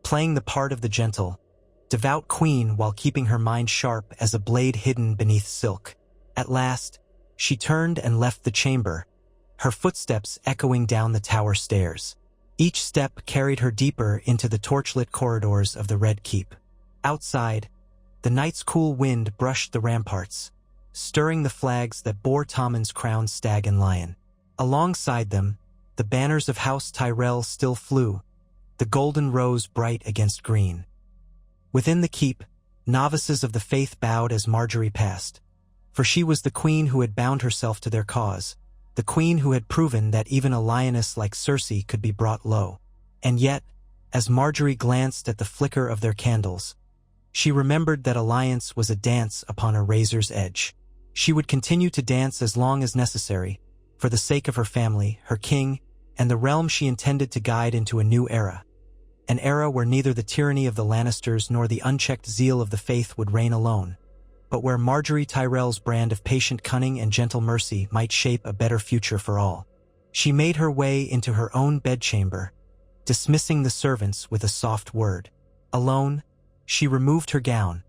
playing the part of the gentle, devout queen while keeping her mind sharp as a blade hidden beneath silk. At last, she turned and left the chamber, her footsteps echoing down the tower stairs. Each step carried her deeper into the torchlit corridors of the Red Keep. Outside, the night's cool wind brushed the ramparts, stirring the flags that bore Tommen's crowned stag and lion. Alongside them, the banners of House Tyrell still flew, the golden rose bright against green. Within the keep, novices of the faith bowed as Marjorie passed, for she was the queen who had bound herself to their cause, the queen who had proven that even a lioness like Cersei could be brought low. And yet, as Marjorie glanced at the flicker of their candles, she remembered that alliance was a dance upon a razor's edge. She would continue to dance as long as necessary, for the sake of her family, her king, and the realm she intended to guide into a new era. An era where neither the tyranny of the Lannisters nor the unchecked zeal of the faith would reign alone, but where Marjorie Tyrell's brand of patient cunning and gentle mercy might shape a better future for all. She made her way into her own bedchamber, dismissing the servants with a soft word. Alone, she removed her gown,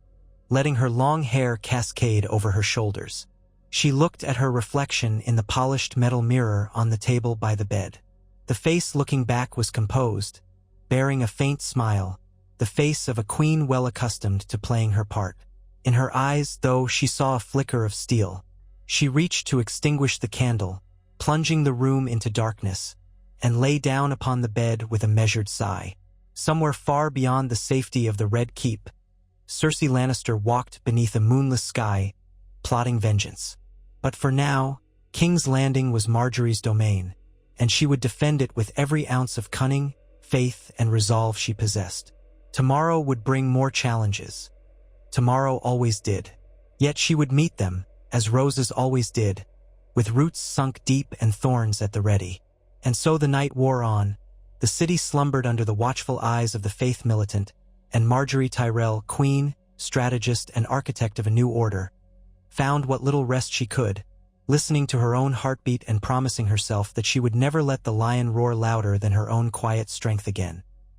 letting her long hair cascade over her shoulders. She looked at her reflection in the polished metal mirror on the table by the bed. The face looking back was composed, bearing a faint smile, the face of a queen well accustomed to playing her part. In her eyes, though, she saw a flicker of steel. She reached to extinguish the candle, plunging the room into darkness, and lay down upon the bed with a measured sigh. Somewhere far beyond the safety of the Red Keep, Cersei Lannister walked beneath a moonless sky, plotting vengeance. But for now, King's Landing was Marjorie's domain, and she would defend it with every ounce of cunning, faith, and resolve she possessed. Tomorrow would bring more challenges. Tomorrow always did. Yet she would meet them, as roses always did, with roots sunk deep and thorns at the ready. And so the night wore on. The city slumbered under the watchful eyes of the faith militant, and Marjorie Tyrell, queen, strategist, and architect of a new order, found what little rest she could, listening to her own heartbeat and promising herself that she would never let the lion roar louder than her own quiet strength again.